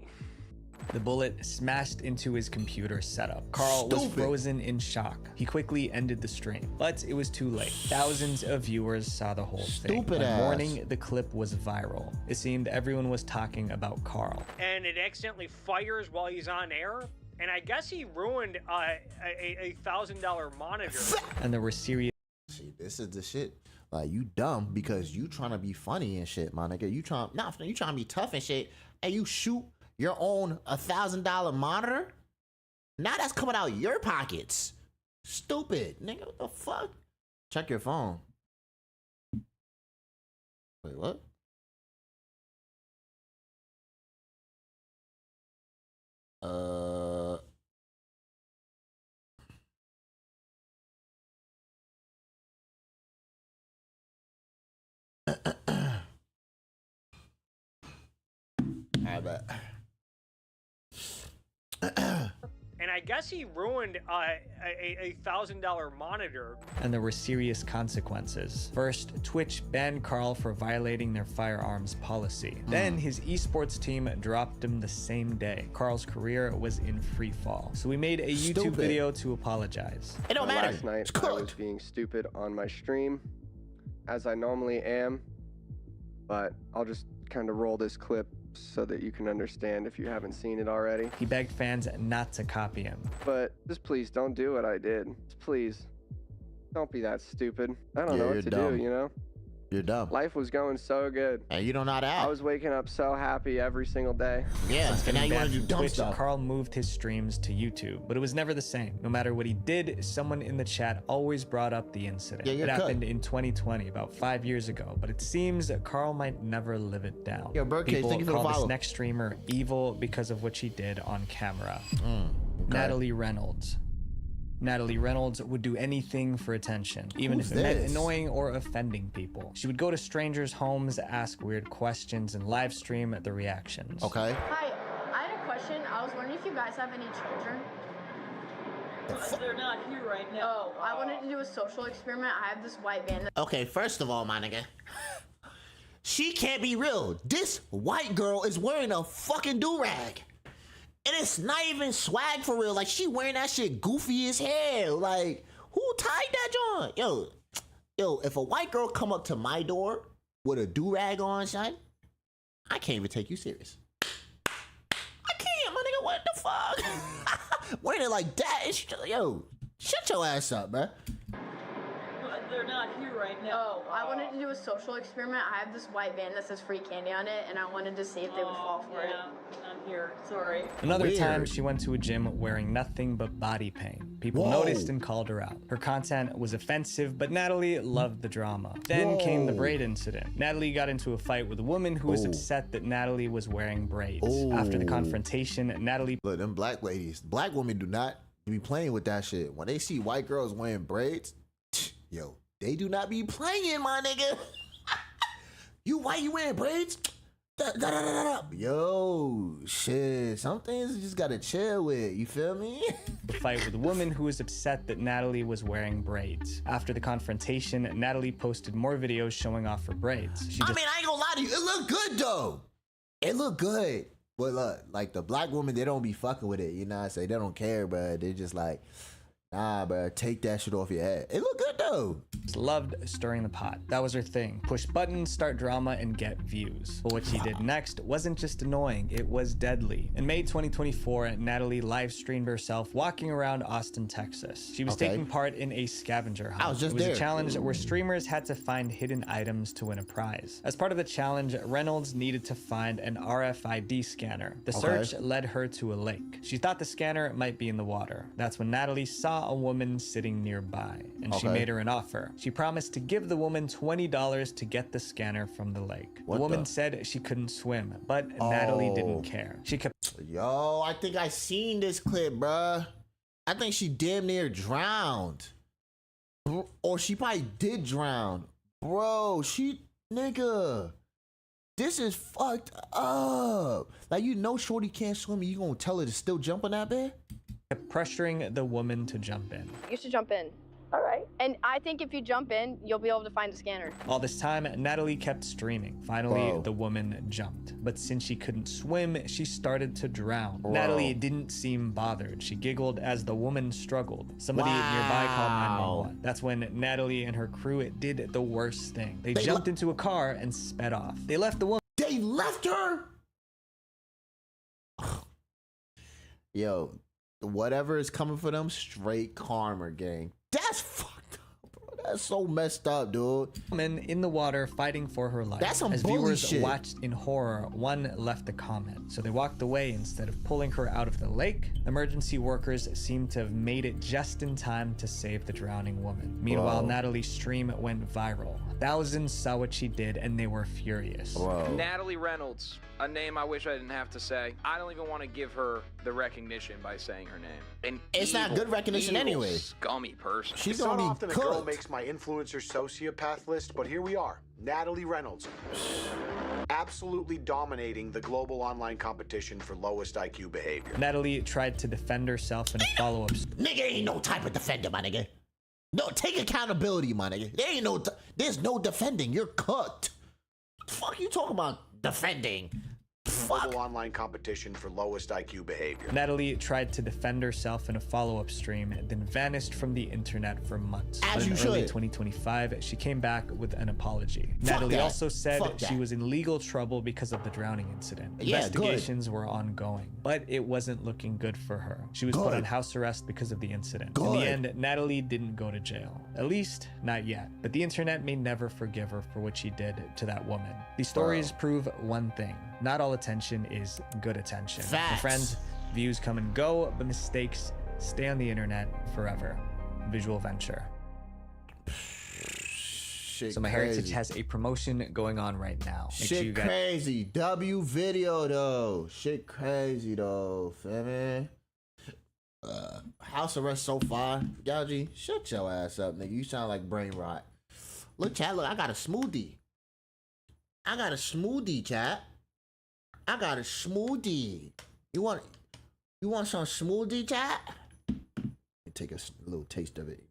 [SPEAKER 5] The bullet smashed into his computer setup. Carl was frozen in shock. He quickly ended the stream, but it was too late. Thousands of viewers saw the whole thing. By morning, the clip was viral. It seemed everyone was talking about Carl.
[SPEAKER 11] And it accidentally fires while he's on air. And I guess he ruined a $1,000 monitor.
[SPEAKER 5] And there were serious...
[SPEAKER 1] See, this is the shit. Like, you dumb because you trying to be funny and shit, my nigga. You trying to be tough and shit, and you shoot your own $1,000 monitor? Now that's coming out your pockets. Stupid. Nigga, what the fuck? Check your phone. Wait, what? I bet.
[SPEAKER 11] And I guess he ruined a $1,000 monitor.
[SPEAKER 5] And there were serious consequences. First, Twitch banned Carl for violating their firearms policy. Then his esports team dropped him the same day. Carl's career was in free fall. So we made a YouTube video to apologize.
[SPEAKER 1] It don't matter.
[SPEAKER 4] Last night, I was being stupid on my stream, as I normally am. But I'll just kind of roll this clip so that you can understand if you haven't seen it already.
[SPEAKER 5] He begged fans not to copy him.
[SPEAKER 4] But just please don't do what I did. Just please don't be that stupid. I don't know what to do, you know?
[SPEAKER 1] You're dumb.
[SPEAKER 4] Life was going so good.
[SPEAKER 1] And you don't know how to act.
[SPEAKER 4] I was waking up so happy every single day.
[SPEAKER 1] Yeah, and now you want to do dumb
[SPEAKER 5] Twitch,
[SPEAKER 1] stuff.
[SPEAKER 5] Carl moved his streams to YouTube, but it was never the same. No matter what he did, someone in the chat always brought up the incident.
[SPEAKER 1] Yeah,
[SPEAKER 5] it happened in 2020, about 5 years ago, but it seems that Carl might never live it down.
[SPEAKER 1] Yo, Birdcage,
[SPEAKER 5] People
[SPEAKER 1] thank you for the
[SPEAKER 5] call
[SPEAKER 1] follow.
[SPEAKER 5] this next streamer evil because of what she did on camera. Natalie Reynolds. Natalie Reynolds would do anything for attention, even if it meant annoying or offending people. She would go to strangers' homes, ask weird questions, and live stream the reactions.
[SPEAKER 1] Okay.
[SPEAKER 12] Hi, I had a question. I was wondering if you guys have any children.
[SPEAKER 13] They're not here right now.
[SPEAKER 12] Oh, I wanted to do a social experiment. I have this white van.
[SPEAKER 1] Okay, first of all, my nigga, she can't be real. This white girl is wearing a fucking do-rag. And it's not even swag for real. Like, she wearing that shit goofy as hell. Like, who tied that joint? Yo, if a white girl come up to my door with a do-rag on, son, I can't even take you serious. I can't, my nigga. What the fuck? Wearing it like that, yo, shut your ass up, bruh.
[SPEAKER 13] they're not here right now.
[SPEAKER 12] Oh, I wanted to do a social experiment. I have this white van that says free candy on it, and I wanted to see if they would fall for it.
[SPEAKER 13] I'm here. Sorry.
[SPEAKER 5] Another time, she went to a gym wearing nothing but body paint. People noticed and called her out. Her content was offensive, but Natalie loved the drama. Then came the braid incident. Natalie got into a fight with a woman who was upset that Natalie was wearing braids. After the confrontation, Natalie...
[SPEAKER 1] Look, them black ladies, black women do not be playing with that shit. When they see white girls wearing braids, yo, they do not be playing, my nigga. You white, you wearing braids? Yo, shit, some things you just gotta chill with, you feel me?
[SPEAKER 5] Fight with a woman who was upset that Natalie was wearing braids. After the confrontation, Natalie posted more videos showing off her braids.
[SPEAKER 1] I mean, I ain't gonna lie to you, it looked good though. It looked good. But look, like the black women, they don't be fucking with it, you know what I say? They don't care, bro. They just like, nah, bro, take that shit off your head. It looked good though.
[SPEAKER 5] Loved stirring the pot. That was her thing. Push buttons, start drama, and get views. But what she did next wasn't just annoying, it was deadly. In May 2024, Natalie live streamed herself walking around Austin, Texas. She was taking part in a scavenger hunt.
[SPEAKER 1] I was just
[SPEAKER 5] there. It was
[SPEAKER 1] there.
[SPEAKER 5] a challenge where streamers had to find hidden items to win a prize. As part of the challenge, Reynolds needed to find an RFID scanner. The search led her to a lake. She thought the scanner might be in the water. That's when Natalie saw a woman sitting nearby, and she made her an offer. She promised to give the woman $20 to get the scanner from the lake. The woman said she couldn't swim, but Natalie didn't care. She kept...
[SPEAKER 1] Yo, I think I seen this clip, bruh. I think she damn near drowned. Or she probably did drown. Bro, nigga. This is fucked up. Like, you know shorty can't swim and you gonna tell her to still jump on that bed?
[SPEAKER 5] Kept pressuring the woman to jump in.
[SPEAKER 12] You should jump in. All right. And I think if you jump in, you'll be able to find the scanner.
[SPEAKER 5] All this time, Natalie kept streaming. Finally, the woman jumped. But since she couldn't swim, she started to drown. Natalie didn't seem bothered. She giggled as the woman struggled. Somebody nearby called 911. That's when Natalie and her crew did the worst thing. They jumped into a car and sped off. They left the woman.
[SPEAKER 1] They left her? Yo, whatever is coming for them, straight karma, gang. That's fucked up, bro. That's so messed up, dude.
[SPEAKER 5] Woman in the water fighting for her life.
[SPEAKER 1] That's some
[SPEAKER 5] As
[SPEAKER 1] bully
[SPEAKER 5] viewers
[SPEAKER 1] shit.
[SPEAKER 5] watched in horror, one left a comment. So they walked away instead of pulling her out of the lake. Emergency workers seemed to have made it just in time to save the drowning woman. Meanwhile, Natalie's stream went viral. Thousands saw what she did and they were furious.
[SPEAKER 14] Natalie Reynolds, a name I wish I didn't have to say. I don't even want to give her the recognition by saying her name.
[SPEAKER 1] It's not good recognition anyway.
[SPEAKER 14] Scummy person.
[SPEAKER 1] She's
[SPEAKER 15] It's not
[SPEAKER 1] gonna be
[SPEAKER 15] often a girl makes my influencer sociopath list, but here we are. Natalie Reynolds. Absolutely dominating the global online competition for lowest IQ behavior.
[SPEAKER 5] Natalie tried to defend herself in a follow-up.
[SPEAKER 1] Nigga ain't no type of defender, my nigga. No, take accountability, my nigga. There ain't no, there's no defending. You're cooked. The fuck you talking about defending?
[SPEAKER 15] Global online competition for lowest IQ behavior.
[SPEAKER 5] Natalie tried to defend herself in a follow-up stream, then vanished from the internet for months.
[SPEAKER 1] As
[SPEAKER 5] but
[SPEAKER 1] you
[SPEAKER 5] in early
[SPEAKER 1] should.
[SPEAKER 5] 2025, she came back with an apology.
[SPEAKER 1] Fuck
[SPEAKER 5] Natalie
[SPEAKER 1] that.
[SPEAKER 5] also said
[SPEAKER 1] Fuck
[SPEAKER 5] she
[SPEAKER 1] that.
[SPEAKER 5] was in legal trouble because of the drowning incident.
[SPEAKER 1] Yeah,
[SPEAKER 5] Investigations were ongoing, but it wasn't looking good for her. She was put
[SPEAKER 1] Good.
[SPEAKER 5] on house arrest because of the incident. In
[SPEAKER 1] Good.
[SPEAKER 5] the end, Natalie didn't go to jail. At least, not yet. But the internet may never forgive her for what she did to that woman. These stories prove one thing. Not all attention is good attention. And
[SPEAKER 1] Facts.
[SPEAKER 5] friends, views come and go, but mistakes stay on the internet forever. Visual Venture.
[SPEAKER 1] Shit
[SPEAKER 5] So My
[SPEAKER 1] crazy.
[SPEAKER 5] Heritage has a promotion going on right now. Make sure you
[SPEAKER 1] Shit
[SPEAKER 5] guys
[SPEAKER 1] crazy. W video though. Shit crazy though. Feel me? House arrest so far. Yaji, shut your ass up, nigga. You sound like brain rot. Look, chat, look, I got a smoothie. I got a smoothie, chat. I got a smoothie. You want some smoothie, chat? Let me take a little taste of it.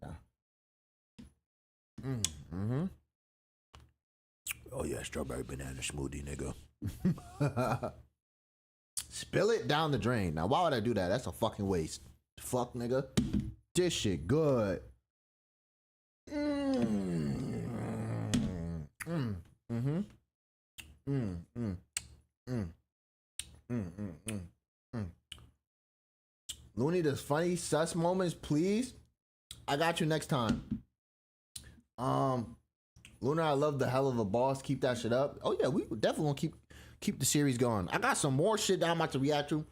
[SPEAKER 1] Mm-hmm. Oh yeah, strawberry banana smoothie, nigga. Spill it down the drain. Now, why would I do that? That's a fucking waste. Fuck, nigga. This shit good. Looney, the funny sus moments, please. I got you next time. Lunar, I love the hell of a boss. Keep that shit up. Oh yeah, we definitely gonna keep the series going. I got some more shit that I'm about to react to.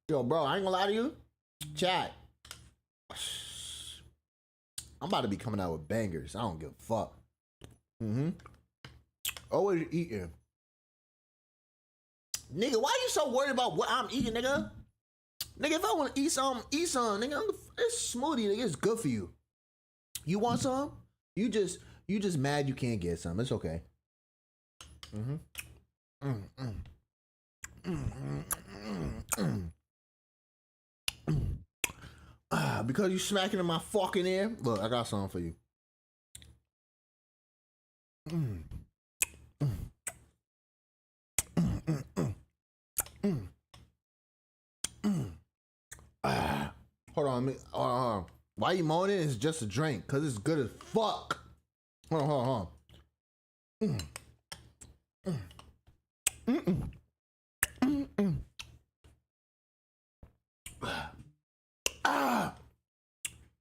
[SPEAKER 1] Yo, bro, I ain't gonna lie to you. Chat. I'm about to be coming out with bangers. I don't give a fuck. Always eating. Nigga, why you so worried about what I'm eating, nigga? Nigga, if I want to eat some, nigga. It's smoothie, nigga. It's good for you. You want some? You just mad you can't get some. It's okay. Because you smacking in my fucking ear. Look, I got something for you. Hold on, why you moaning? It's just a drink, cause it's good as fuck. Hold on.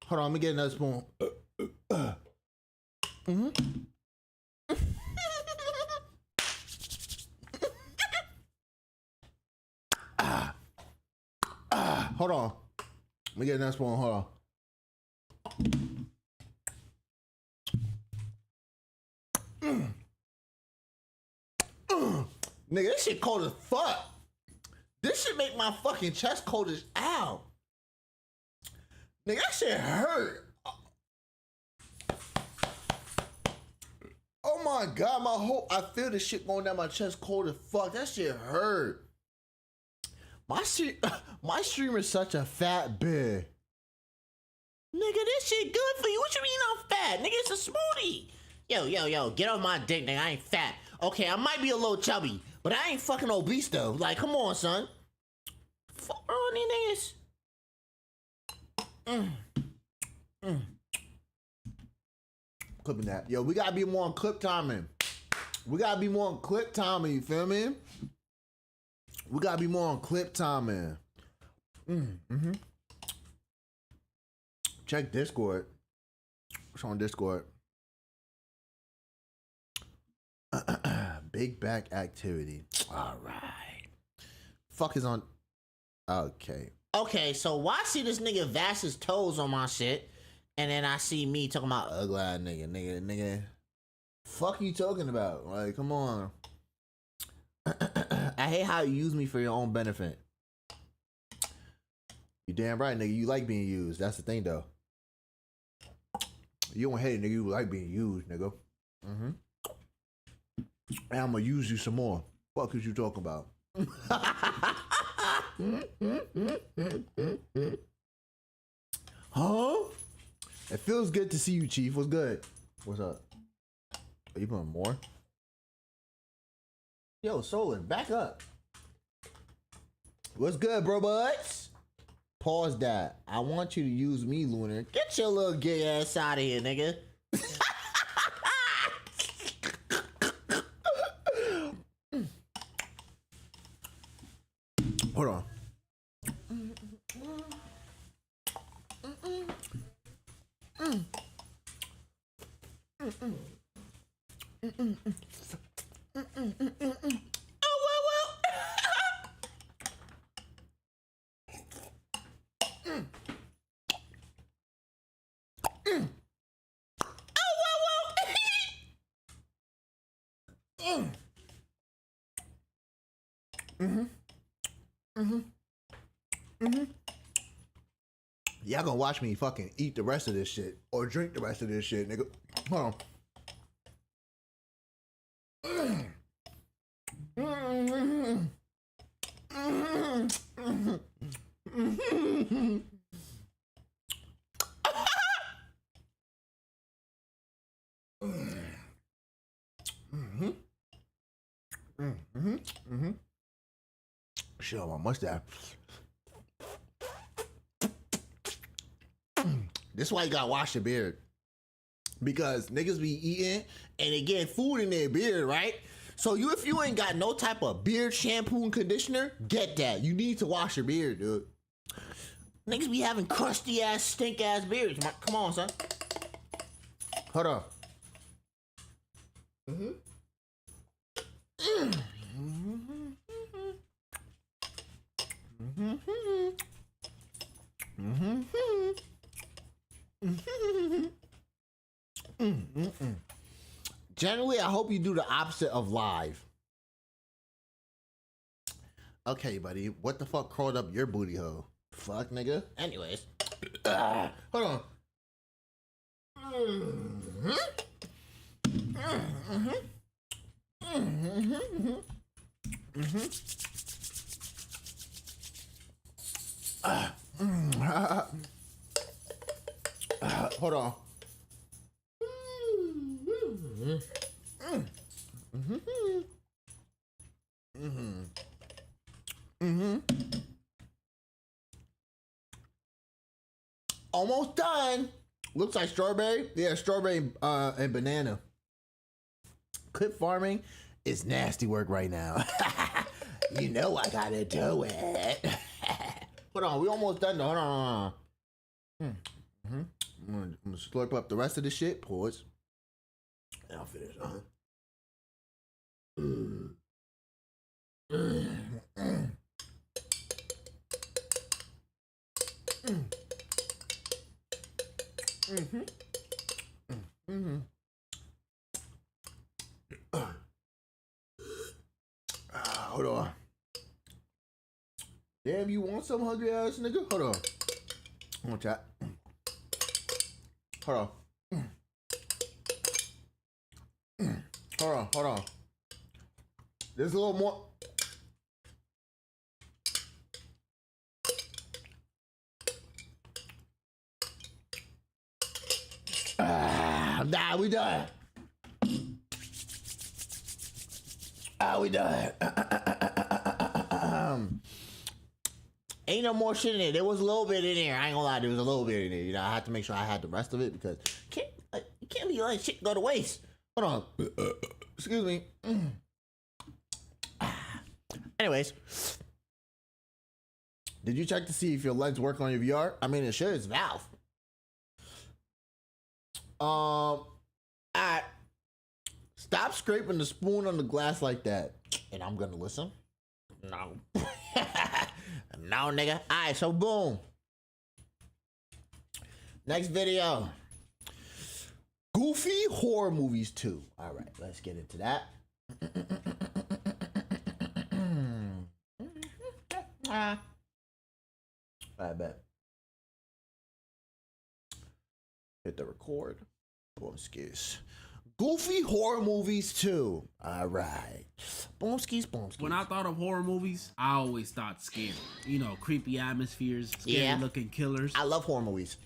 [SPEAKER 1] Hold on, let me get another spoon. Hold on. Let me get another spoon. Hold on. Nigga, this shit cold as fuck. This shit make my fucking chest cold as ow. Nigga, that shit hurt. Oh my god, I feel this shit going down my chest cold as fuck. That shit hurt. My streamer's such a fat bitch. Nigga, this shit good for you. What you mean I'm fat? Nigga, it's a smoothie. Yo, get off my dick, nigga. I ain't fat. Okay, I might be a little chubby, but I ain't fucking obese though. Like, come on, son. Fuck on these niggas. Clipping that. Yo, we gotta be more on clip timing. You feel me? We gotta be more on clip timing. Check Discord. What's on Discord? Big back activity. All right. Fuck is on. Okay, so why see this nigga Vass's toes on my shit, and then I see me talking about ugly ass nigga. Fuck you talking about? Like, come on. I hate how you use me for your own benefit. You damn right, nigga. You like being used. That's the thing, though. You don't hate it, nigga. You like being used, nigga. And I'm gonna use you some more. What is you talking about? Huh? It feels good to see you, Chief. What's good? What's up? Are you putting more? Yo, Solon, back up. What's good, bro buds? Pause that. I want you to use me, Lunar. Get your little gay ass out of here, nigga. Hold on. Y'all gonna watch me fucking eat the rest of this shit or drink the rest of this shit, nigga. Hold on. Shit on my mustache. This is why you gotta wash your beard. Because niggas be eating and they get food in their beard, right? So if you ain't got no type of beard shampoo and conditioner, get that. You need to wash your beard, dude. Niggas be having crusty ass, stink ass beards. Come on, son. Hold on. Generally, I hope you do the opposite of live. Okay, buddy. What the fuck crawled up your booty hole? Fuck, nigga. Anyways. Hold on. Hold on. Almost done. Looks like strawberry. Yeah, strawberry and banana. Clip farming is nasty work right now. You know I gotta do it. Hold on, we almost done though. Hold on. I'm gonna slurp up the rest of the shit. Pause. And I'll finish. Hold on. Damn, you want some hungry ass nigga? Hold on. I want that. Hold on. Hold on. There's a little more. Nah, we done. We done. Ain't no more shit in there. There was a little bit in there. I ain't gonna lie, there was a little bit in there. You know, I had to make sure I had the rest of it because you can't be letting shit go to waste. Hold on. Excuse me. Anyways. Did you check to see if your lens work on your VR? I mean, it should. It's Valve. Stop scraping the spoon on the glass like that. And I'm gonna listen. No. No, nigga. Alright, so boom. Next video. Goofy horror movies 2. Alright, let's get into that. I bet. Hit the record. Boom skis. Goofy horror movies 2. All right. Boom skis, boom skis.
[SPEAKER 16] When I thought of horror movies, I always thought scary. You know, creepy atmospheres, scary looking killers.
[SPEAKER 1] I love horror movies.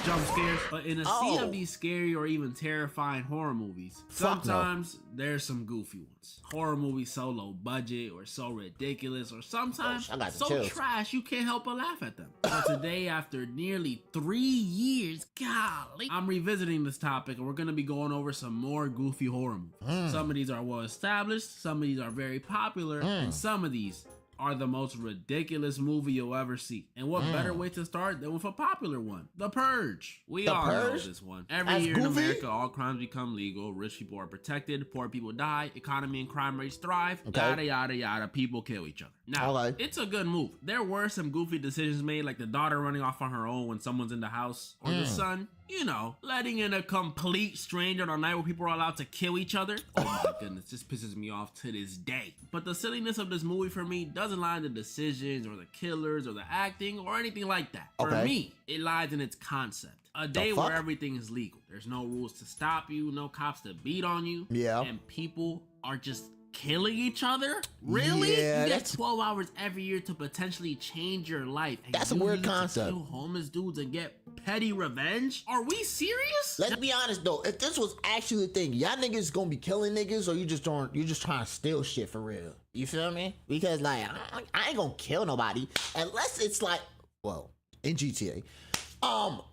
[SPEAKER 16] Jump scares. But in a sea of these scary or even terrifying horror movies, sometimes there's some goofy ones. Horror movies so low budget or so ridiculous or sometimes so trash you can't help but laugh at them. So today, after nearly 3 years, golly, I'm revisiting this topic and we're going to be going over some more goofy horror movies. Some of these are well established, some of these are very popular, and some of these are the most ridiculous movie you'll ever see. And what better way to start than with a popular one? The Purge. We all know this one. Every year in America, all crimes become legal, rich people are protected, poor people die, economy and crime rates thrive, yada yada yada, people kill each other. Now, it's a good move. There were some goofy decisions made, like the daughter running off on her own when someone's in the house, or the son, you know, letting in a complete stranger on a night where people are allowed to kill each other. Oh my goodness, this pisses me off to this day. But the silliness of this movie for me doesn't lie in the decisions or the killers or the acting or anything like that. For me, it lies in its concept. A day where everything is legal. There's no rules to stop you, no cops to beat on you. And people are just killing each other? Really?
[SPEAKER 1] Yeah,
[SPEAKER 16] you get 12 hours every year to potentially change your life. And
[SPEAKER 1] that's a weird concept.
[SPEAKER 16] Kill homeless dudes and get petty revenge? Are we serious?
[SPEAKER 1] Let's be honest though. If this was actually the thing, y'all niggas gonna be killing niggas, or you just trying to steal shit for real? You feel me? Because like I ain't gonna kill nobody unless it's like, well, in GTA,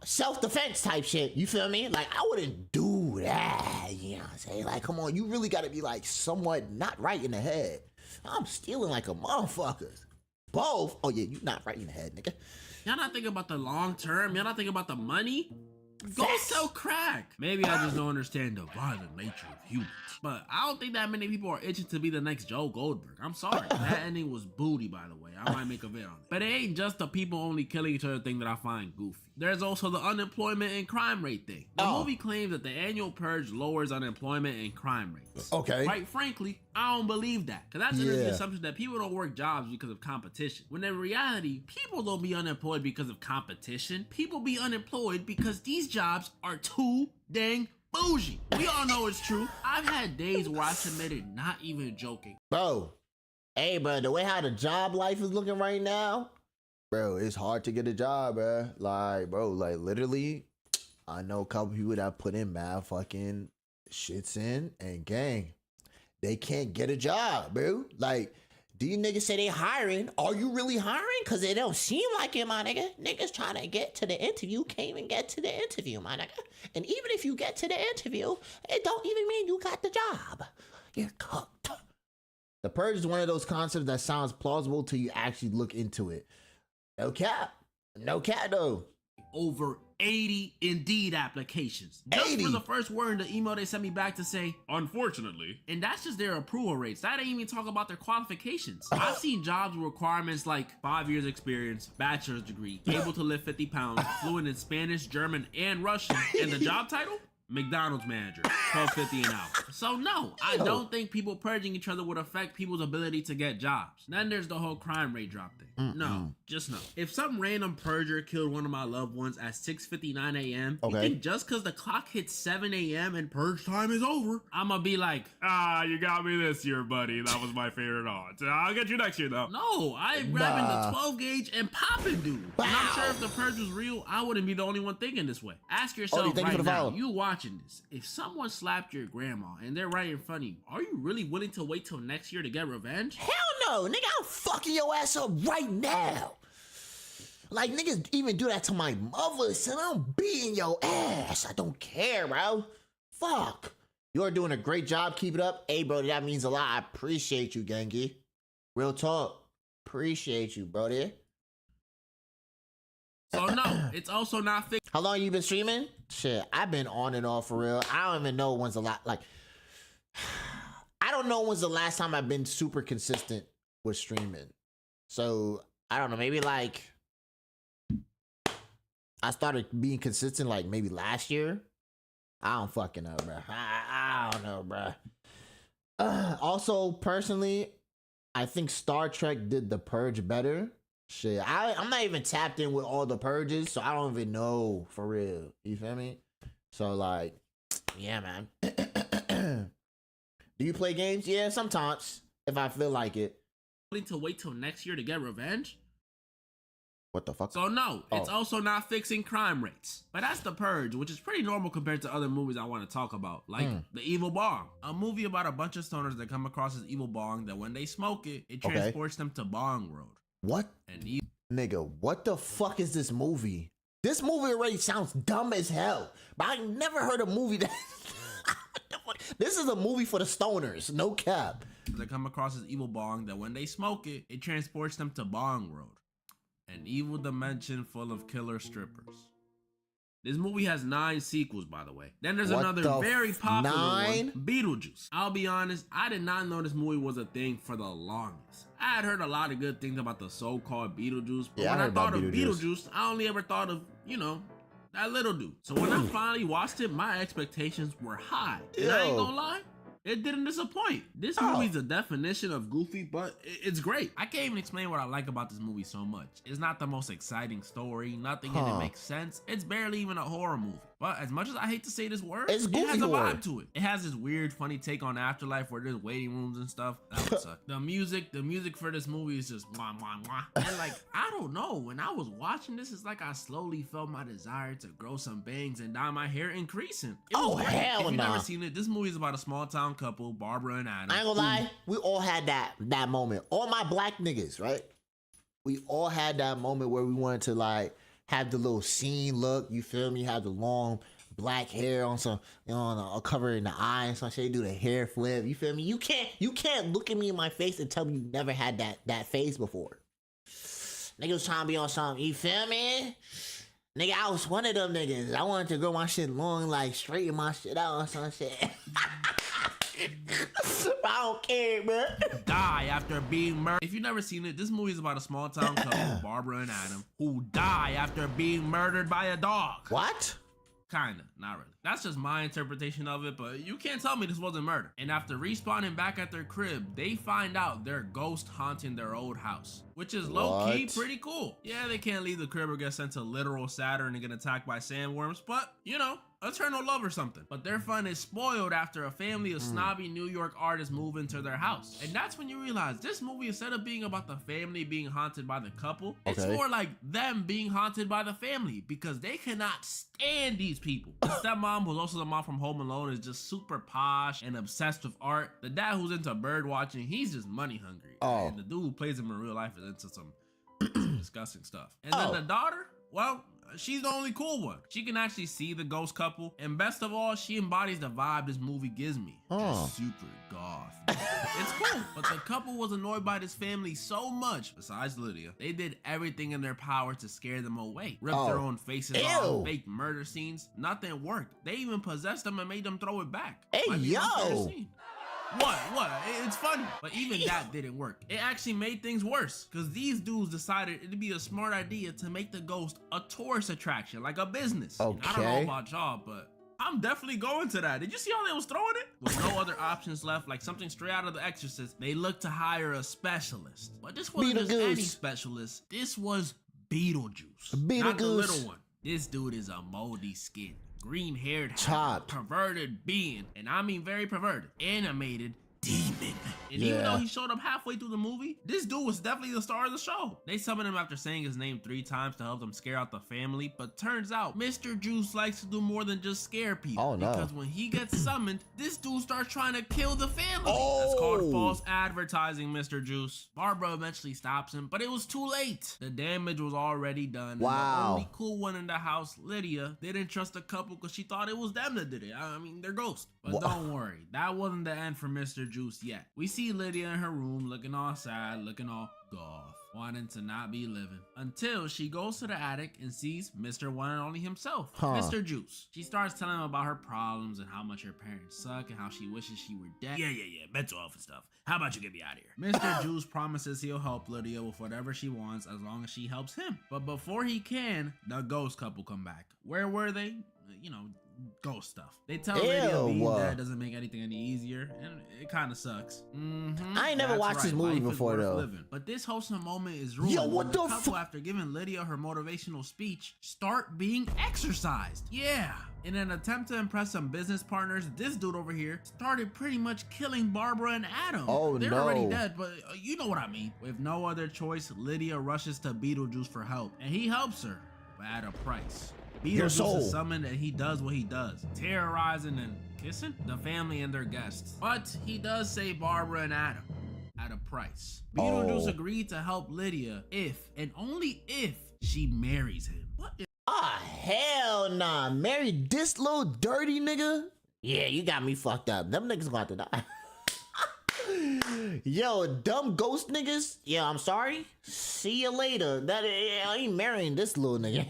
[SPEAKER 1] self-defense type shit. You feel me? Like I wouldn't do that. You know what I'm saying? Like, come on, you really gotta be like somewhat not right in the head. I'm stealing like a motherfucker. Both? Oh yeah, you not right in the head, nigga.
[SPEAKER 16] Y'all not thinking about the long term? Y'all not thinking about the money? Go sell crack. Maybe I just don't understand the violent nature of humans. But I don't think that many people are itching to be the next Joe Goldberg. I'm sorry. That ending was booty, by the way. I might make a vid on it. But it ain't just the people only killing each other thing that I find goofy. There's also the unemployment and crime rate thing. The movie claims that the annual purge lowers unemployment and crime rates.
[SPEAKER 1] Okay.
[SPEAKER 16] Quite frankly, I don't believe that. Because that's under the assumption that people don't work jobs because of competition. When in reality, people don't be unemployed because of competition. People be unemployed because these jobs are too dang bougie. We all know it's true. I've had days where I submitted, not even joking.
[SPEAKER 1] Bro, hey, bro, the way how the job life is looking right now, bro, it's hard to get a job, bro. Like, bro, like literally, I know a couple people that put in mad fucking shits in, and gang, they can't get a job, bro. Like, do you niggas say they hiring? Are you really hiring? Cause it don't seem like it, my nigga. Niggas trying to get to the interview, can't even get to the interview, my nigga. And even if you get to the interview, it don't even mean you got the job. You're cooked. The Purge is one of those concepts that sounds plausible till you actually look into it. No cap. No cap though.
[SPEAKER 16] Over 80 Indeed applications. Just
[SPEAKER 1] 80?
[SPEAKER 16] for the first word in the email they sent me back to say, unfortunately. And that's just their approval rates. That ain't even talk about their qualifications. I've seen jobs with requirements like 5 years experience, bachelor's degree, able to lift 50 pounds, fluent in Spanish, German, and Russian. And the job title? McDonald's manager, $12.50 an hour. So no, I don't think people purging each other would affect people's ability to get jobs. Then there's the whole crime rate drop thing. No, just no. If some random purger killed one of my loved ones at 6:59 a.m., you think just because the clock hits 7 a.m. and purge time is over, I'ma be like, you got me this year, buddy. That was my favorite odds. I'll get you next year, though. No, I'm grabbing the 12 gauge and popping dude. And I'm sure if the purge was real, I wouldn't be the only one thinking this way. Ask yourself right now, you watching this, if someone slapped your grandma and they're right in front of you, are you really willing to wait till next year to get revenge?
[SPEAKER 1] Hell no, nigga, I'm fucking your ass up right now. Like, niggas even do that to my mother, son. I'm beating your ass. I don't care, bro. Fuck. You're doing a great job. Keep it up. Hey, bro, that means a lot. I appreciate you, Gengi. Real talk. Appreciate you, brother.
[SPEAKER 16] So no, it's also not fixed.
[SPEAKER 1] How long you been streaming? Shit, I've been on and off for real. I don't even know when's the last, like, I don't know when's the last time I've been super consistent with streaming. So, I don't know, maybe like, I started being consistent like maybe last year. I don't fucking know, bro. I don't know, bro. Also, personally, I think Star Trek did The Purge better. Shit, I'm not even tapped in with all the purges, so I don't even know for real. You feel me? So like, yeah, man. Do you play games? Yeah, sometimes if I feel like it.
[SPEAKER 16] To wait till next year to get revenge?
[SPEAKER 1] What the fuck?
[SPEAKER 16] So no, it's also not fixing crime rates. But that's The Purge, which is pretty normal compared to other movies I want to talk about, like The Evil Bong, a movie about a bunch of stoners that come across this evil bong that when they smoke it, it transports them to Bong Road.
[SPEAKER 1] What? Nigga, what the fuck is this movie? This movie already sounds dumb as hell, but I never heard a movie that... This is a movie for the stoners, no cap.
[SPEAKER 16] They come across this evil bong that when they smoke it, it transports them to Bong Road, an evil dimension full of killer strippers. This movie has 9 sequels, by the way. Then there's another very popular one, Beetlejuice. I'll be honest, I did not know this movie was a thing for the longest. I had heard a lot of good things about the so-called Beetlejuice, but when I thought of Beetlejuice, I only ever thought of, you know, that little dude. So when I finally watched it, my expectations were high. And I ain't gonna lie, it didn't disappoint. This movie's a definition of goofy, but it's great. I can't even explain what I like about this movie so much. It's not the most exciting story. Nothing in it makes sense. It's barely even a horror movie. But as much as I hate to say this word, it has a vibe to it. It has this weird, funny take on afterlife where there's waiting rooms and stuff. That would suck. The music for this movie is just mwah, mwah, mwah. And like, I don't know, when I was watching this, it's like I slowly felt my desire to grow some bangs and dye my hair increasing. Hell no. If you've never seen it, this movie is about a small town couple, Barbara and Adam.
[SPEAKER 1] I ain't gonna lie, we all had that moment. All my black niggas, right? We all had that moment where we wanted to like have the little scene look, you feel me? Have the long black hair on some, you know, covering the eye and some shit. Do the hair flip, you feel me? You can't look at me in my face and tell me you never had that face before. Niggas trying to be on something, you feel me? Nigga, I was one of them niggas. I wanted to grow my shit long, like straighten my shit out or some shit. I don't care, bro.
[SPEAKER 16] Die after being murdered. If you've never seen it, this movie is about a small town couple, Barbara and Adam, who die after being murdered by a dog.
[SPEAKER 1] What?
[SPEAKER 16] Kinda, not really. That's just my interpretation of it, but you can't tell me this wasn't murder. And after respawning back at their crib, they find out their ghost haunting their old house, which is low-key pretty cool. Yeah, they can't leave the crib or get sent to literal Saturn and get attacked by sandworms, but, you know, eternal love or something. But their fun is spoiled after a family of snobby New York artists move into their house. And that's when you realize this movie, instead of being about the family being haunted by the couple, it's more like them being haunted by the family because they cannot stand these people. The stepmom, who's also the mom from Home Alone, is just super posh and obsessed with art. The dad, who's into bird watching, he's just money hungry. And the dude who plays him in real life is into some disgusting stuff. And then the daughter, well, she's the only cool one. She can actually see the ghost couple, and best of all, she embodies the vibe this movie gives me. Just super goth. It's cool, but the couple was annoyed by this family so much, besides Lydia, they did everything in their power to scare them away. Ripped their own faces off, fake murder scenes. Nothing worked. They even possessed them and made them throw it back.
[SPEAKER 1] Hey, yo!
[SPEAKER 16] What? It's funny. But even that didn't work. It actually made things worse because these dudes decided it'd be a smart idea to make the ghost a tourist attraction, like a business.
[SPEAKER 1] Okay.
[SPEAKER 16] I don't know about y'all, but I'm definitely going to that. Did you see how they was throwing it? With no other options left, like something straight out of The Exorcist, they looked to hire a specialist. But this wasn't just any specialist. This was Beetlejuice. Not the little one. This dude is a moldy skin, green-haired, perverted being, and I mean very perverted, animated demon. And even though he showed up halfway through the movie, this dude was definitely the star of the show. They summoned him after saying his name 3 times to help them scare out the family, but turns out Mr. Juice likes to do more than just scare people. Because when he gets summoned, this dude starts trying to kill the family. That's called false advertising, Mr. Juice. Barbara eventually stops him, but it was too late. The damage was already done.
[SPEAKER 1] Wow.
[SPEAKER 16] The only cool one in the house, Lydia, didn't trust the couple because she thought it was them that did it. I mean, they're ghosts. But don't worry, that wasn't the end for Mr. Juice yet. We see Lydia in her room looking all sad, looking all goth, wanting to not be living, until she goes to the attic and sees Mr. One and Only himself, Mr. Juice. She starts telling him about her problems and how much her parents suck and how she wishes she were dead. Yeah, mental health and stuff. How about you get me out of here? Mr. Juice promises he'll help Lydia with whatever she wants as long as she helps him. But before he can, the ghost couple come back. Where were they? You know, ghost stuff. They tell Lydia being dead doesn't make anything any easier, and it kind of sucks.
[SPEAKER 1] I ain't never watched this movie before though.
[SPEAKER 16] But this wholesome moment is ruined.
[SPEAKER 1] Yo, what the
[SPEAKER 16] couple, after giving Lydia her motivational speech, start being exorcised. Yeah. In an attempt to impress some business partners, this dude over here started pretty much killing Barbara and Adam. They're already dead, but you know what I mean. With no other choice, Lydia rushes to Beetlejuice for help, and he helps her, but at a price. Beetlejuice is summoned and he does what he does, terrorizing and kissing the family and their guests. But he does save Barbara and Adam at a price. Beetlejuice agreed to help Lydia if and only if she marries him. What?
[SPEAKER 1] Hell nah. Marry this little dirty nigga? Yeah, you got me fucked up. Them niggas gonna have to die. Yo, dumb ghost niggas. Yeah, I'm sorry. See you later. I ain't marrying this little nigga.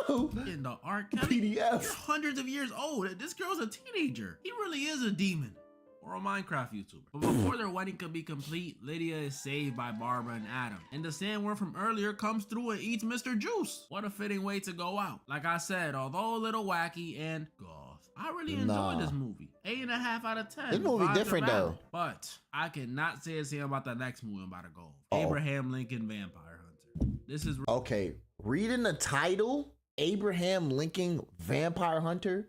[SPEAKER 1] Yo,
[SPEAKER 16] in the R. Kelly,
[SPEAKER 1] PDF.
[SPEAKER 16] You're hundreds of years old. This girl's a teenager. He really is a demon. Or a Minecraft YouTuber. But before their wedding could be complete, Lydia is saved by Barbara and Adam. And the sandworm from earlier comes through and eats Mr. Juice. What a fitting way to go out. Like I said, although a little wacky and goth, I really enjoyed this movie. 8.5 out of 10.
[SPEAKER 1] This movie different though.
[SPEAKER 16] But I cannot say the same about the next movie I'm about to go. Abraham Lincoln Vampire Hunter. This is
[SPEAKER 1] okay. Reading the title, Abraham Lincoln Vampire Hunter.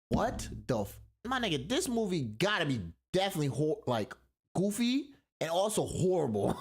[SPEAKER 1] What the my nigga, this movie gotta be definitely like goofy and also horrible.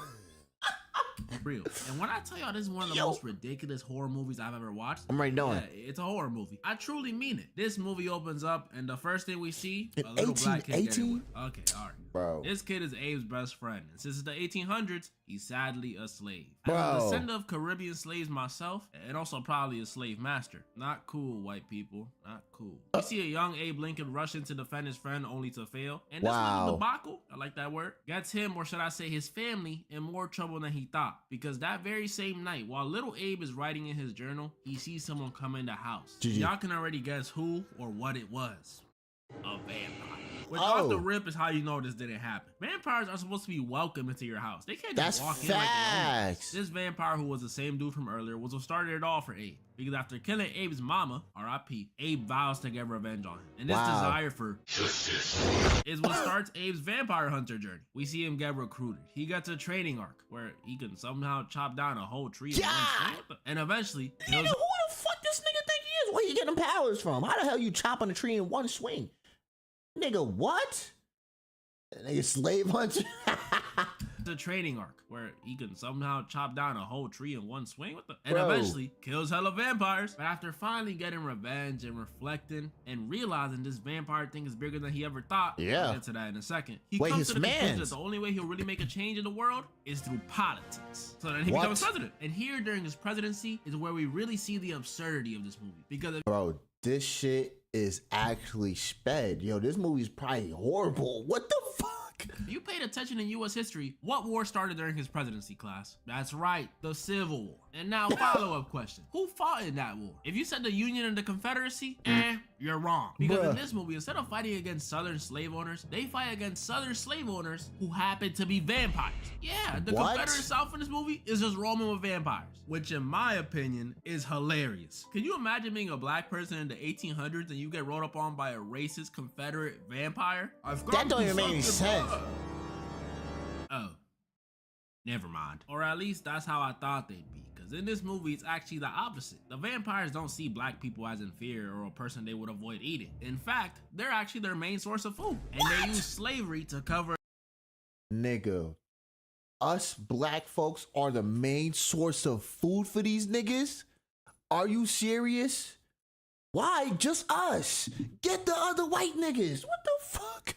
[SPEAKER 16] Real. And when I tell y'all this is one of the most ridiculous horror movies I've ever watched,
[SPEAKER 1] I'm already knowing.
[SPEAKER 16] Yeah, it's a horror movie. I truly mean it. This movie opens up and the first thing we see, a little black kid.
[SPEAKER 1] 18?
[SPEAKER 16] Okay, all right.
[SPEAKER 1] Bro.
[SPEAKER 16] This kid is Abe's best friend. And since it's the 1800s, he's sadly a slave.
[SPEAKER 1] Bro.
[SPEAKER 16] As a descendant of Caribbean slaves myself, and also probably a slave master. Not cool, white people. Not cool. We see a young Abe Lincoln rush in to defend his friend only to fail. And this little debacle, I like that word, gets him, or should I say his family, in more trouble than he thought. stop because that very same night, while little Abe is writing in his journal, he sees someone come in the house. Y'all can already guess who or what it was. A vampire. Which off the rip is how you know this didn't happen. Vampires are supposed to be welcome into your house. They can't just walk in like they own. This vampire, who was the same dude from earlier, was what started it all for Abe. Because after killing Abe's mama, R.I.P., Abe vows to get revenge on him. And this desire for justice is what starts Abe's vampire hunter journey. We see him get recruited. He gets a training arc where he can somehow chop down a whole tree. And eventually,
[SPEAKER 1] who the fuck this nigga think he is? Where you getting powers from? How the hell you chopping a tree in one swing? Nigga, what? Nigga, slave hunter.
[SPEAKER 16] The training arc where he can somehow chop down a whole tree in one swing. And eventually kills hella vampires. But after finally getting revenge and reflecting and realizing this vampire thing is bigger than he ever thought, we'll get to that in a second. He comes to the conclusion that the only way he'll really make a change in the world is through politics. So then he becomes president. And here during his presidency is where we really see the absurdity of this movie. Because
[SPEAKER 1] bro, this shit is actually sped. Yo, this movie's probably horrible. What the fuck?
[SPEAKER 16] If you paid attention in U.S. history, what war started during his presidency, class? That's right, the Civil War. And now, follow-up question. Who fought in that war? If you said the Union and the Confederacy, you're wrong. Because in this movie, instead of fighting against Southern slave owners, they fight against Southern slave owners who happen to be vampires. Yeah, the Confederate South in this movie is just roaming with vampires, which in my opinion is hilarious. Can you imagine being a black person in the 1800s and you get rolled up on by a racist Confederate vampire?
[SPEAKER 1] That don't even make any sense.
[SPEAKER 16] Oh, never mind. Or at least that's how I thought they'd be. Because in this movie, it's actually the opposite. The vampires don't see black people as inferior or a person they would avoid eating. In fact, they're actually their main source of food. And they use slavery to cover.
[SPEAKER 1] Nigga, us black folks are the main source of food for these niggas? Are you serious? Why just us? Get the other white niggas. What the fuck?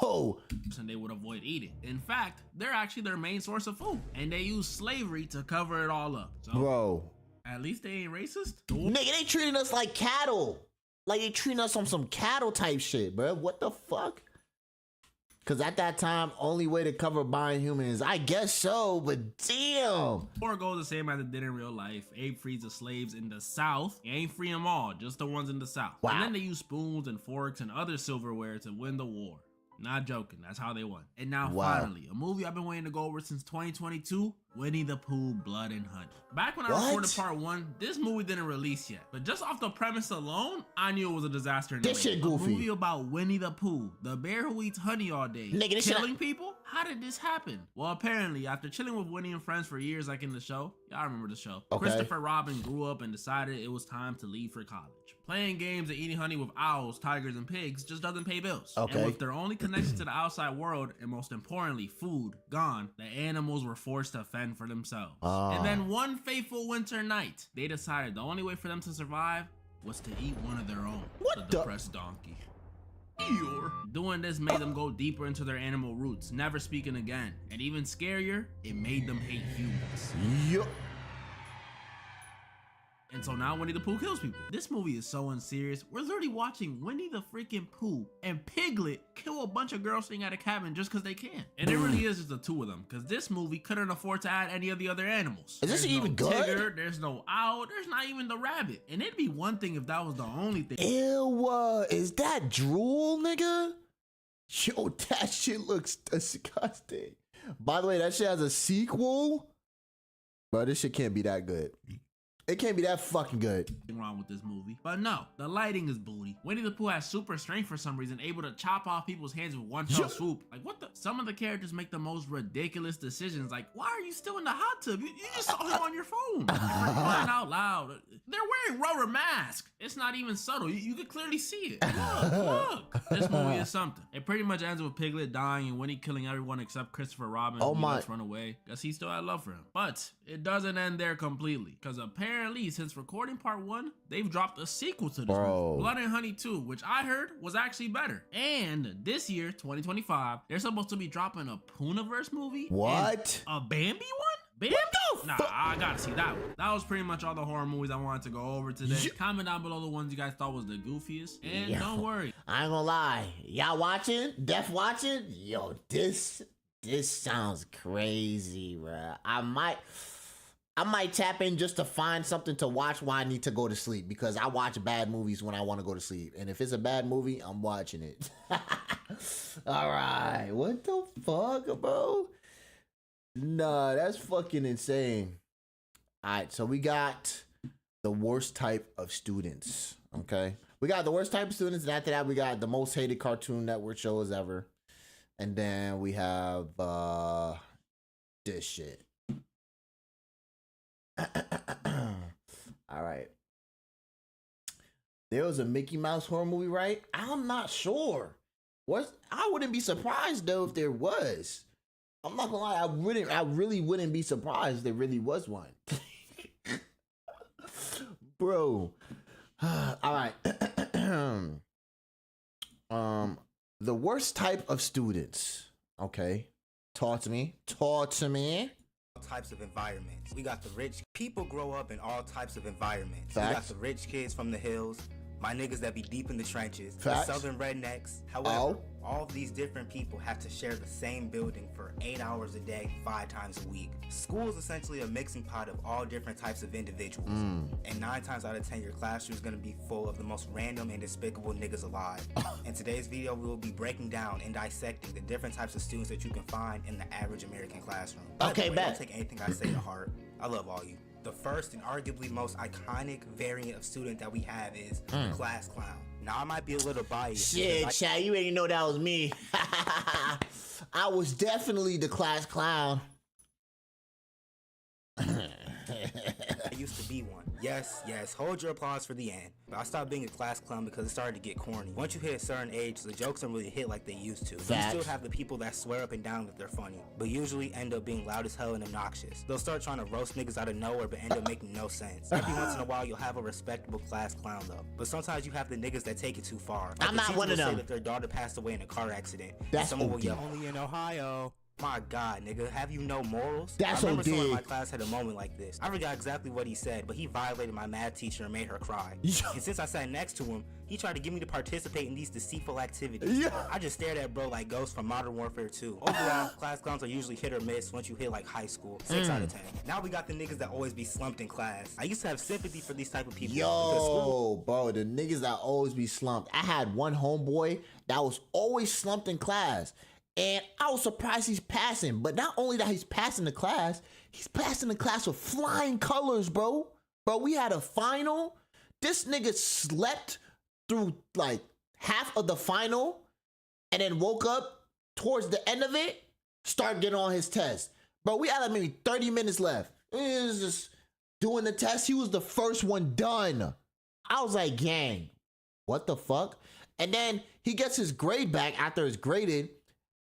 [SPEAKER 1] Yo!
[SPEAKER 16] And they would avoid eating. In fact, they're actually their main source of food. And they use slavery to cover it all up. So,
[SPEAKER 1] bro,
[SPEAKER 16] at least they ain't racist?
[SPEAKER 1] Nigga, they treating us like cattle. Like they treating us on some cattle type shit, bro. What the fuck? Because at that time, only way to cover buying humans, I guess so, but damn.
[SPEAKER 16] Or goes the same as it did in real life. Abe frees the slaves in the South. He ain't free them all, just the ones in the South. Wow. And then they use spoons and forks and other silverware to win the war. Not joking, that's how they won. And now finally, a movie I've been waiting to go over since 2022, Winnie the Pooh, Blood and Honey. Back when I recorded part 1, this movie didn't release yet. But just off the premise alone, I knew it was a disaster.
[SPEAKER 1] This shit goofy.
[SPEAKER 16] A movie about Winnie the Pooh, the bear who eats honey all day, killing people? How did this happen? Well, apparently, after chilling with Winnie and friends for years like in the show, y'all remember the show, Christopher Robin grew up and decided it was time to leave for college. Playing games and eating honey with owls, tigers, and pigs just doesn't pay bills. And with their only connection to the outside world, and most importantly, food, gone, the animals were forced to fend for themselves. And then one fateful winter night, they decided the only way for them to survive was to eat one of their own. What the depressed donkey. Doing this made them go deeper into their animal roots, never speaking again. And even scarier, it made them hate humans. And so now Winnie the Pooh kills people. This movie is so unserious. We're literally watching Winnie the freaking Pooh and Piglet kill a bunch of girls staying at a cabin just because they can. And it really is just the two of them, because this movie couldn't afford to add any of the other animals.
[SPEAKER 1] Is this even good?
[SPEAKER 16] Tigger, there's no owl, there's not even the rabbit. And it'd be one thing if that was the only thing.
[SPEAKER 1] Ew, is that drool, nigga? Yo, that shit looks disgusting. By the way, that shit has a sequel? Bro, this shit can't be that good. It can't be that fucking good.
[SPEAKER 16] Wrong with this movie, but no, the lighting is booty. Winnie the Pooh has super strength for some reason, able to chop off people's hands with one fell swoop. Like what the? Some of the characters make the most ridiculous decisions. Like, why are you still in the hot tub? You just saw him on your phone. Crying out loud. They're wearing rubber masks. It's not even subtle. You can clearly see it. Look. This movie is something. It pretty much ends with Piglet dying and Winnie killing everyone except Christopher Robin. Oh my! Let's run away because he still had love for him. But it doesn't end there completely, because apparently since recording part 1, they've dropped a sequel to this movie, Blood and Honey 2, which I heard was actually better. And this year, 2025, they're supposed to be dropping a Poohniverse movie.
[SPEAKER 1] What?
[SPEAKER 16] A Bambi one? Bambi? Nah, I gotta see that one. That was pretty much all the horror movies I wanted to go over today. Comment down below the ones you guys thought was the goofiest. And don't worry,
[SPEAKER 1] I ain't gonna lie. Y'all watching? Def watching? Yo, this This sounds crazy, bruh. I might tap in just to find something to watch while I need to go to sleep, because I watch bad movies when I want to go to sleep. And if it's a bad movie, I'm watching it. All right. What the fuck, bro? Nah, that's fucking insane. All right. So we got the worst type of students. Okay. We got the worst type of students. And after that, we got the most hated Cartoon Network shows ever. And then we have this shit. All right. There was a Mickey Mouse horror movie, right? I'm not sure. I wouldn't be surprised though if there was. I'm not gonna lie, I really wouldn't be surprised if there really was one. Bro. All right. The worst type of students. Okay. Talk to me.
[SPEAKER 17] Types of environments. We got the rich people grow up in all types of environments.
[SPEAKER 1] Facts.
[SPEAKER 17] We got the rich kids from the hills, my niggas that be deep in the trenches,
[SPEAKER 1] Facts.
[SPEAKER 17] the southern rednecks. However, all of these different people have to share the same building for 8 hours a day, 5 times a week. School is essentially a mixing pot of all different types of individuals. And 9 times out of 10, your classroom is going to be full of the most random and despicable niggas alive. In today's video, we will be breaking down and dissecting the different types of students that you can find in the average American classroom.
[SPEAKER 1] Okay,
[SPEAKER 17] Don't
[SPEAKER 1] bet.
[SPEAKER 17] take anything I say to heart. I love all you. The first and arguably most iconic variant of student that we have is class clown. Now, I might be a little biased.
[SPEAKER 1] Shit, Chad, you ain't know that was me. I was definitely the class clown.
[SPEAKER 17] I used to be one. Yes, hold your applause for the end. But I stopped being a class clown because it started to get corny. Once you hit a certain age, the jokes don't really hit like they used to.
[SPEAKER 1] Facts.
[SPEAKER 17] You still have the people that swear up and down that they're funny, but usually end up being loud as hell and obnoxious. They'll start trying to roast niggas out of nowhere, but end up making no sense. Every once in a while, you'll have a respectable class clown though. But sometimes you have the niggas that take it too far. Like
[SPEAKER 1] I'm
[SPEAKER 17] the
[SPEAKER 1] not
[SPEAKER 17] teacher
[SPEAKER 1] one of
[SPEAKER 17] will say
[SPEAKER 1] them.
[SPEAKER 17] that their daughter passed away in a car accident.
[SPEAKER 1] That's
[SPEAKER 17] and someone will
[SPEAKER 1] OD.
[SPEAKER 17] yell, "Only in Ohio." My God, nigga, have you no morals?
[SPEAKER 1] That's
[SPEAKER 17] I remember
[SPEAKER 1] OD.
[SPEAKER 17] someone in my class had a moment like this. I forgot exactly what he said, but he violated my math teacher and made her cry. And since I sat next to him, he tried to get me to participate in these deceitful activities. I just stared at bro like Ghost from Modern Warfare 2. Overall, class clowns are usually hit or miss once you hit like high school. 6 out of 10. Now we got the niggas that always be slumped in class. I used to have sympathy for these type of people. because school-
[SPEAKER 1] Yo, bro, the niggas that always be slumped. I had one homeboy that was always slumped in class. And I was surprised he's passing. But not only that he's passing the class, he's passing the class with flying colors, bro. Bro, we had a final. This nigga slept through like half of the final and then woke up towards the end of it, started getting on his test. Bro, we had like maybe 30 minutes left. He was just doing the test. He was the first one done. I was like, gang, what the fuck? And then he gets his grade back after it's graded.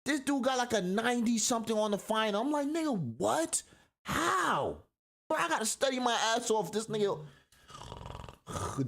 [SPEAKER 1] This dude got like a 90 something on the final. I'm like, nigga, what? How? Bro, I gotta study my ass off. This nigga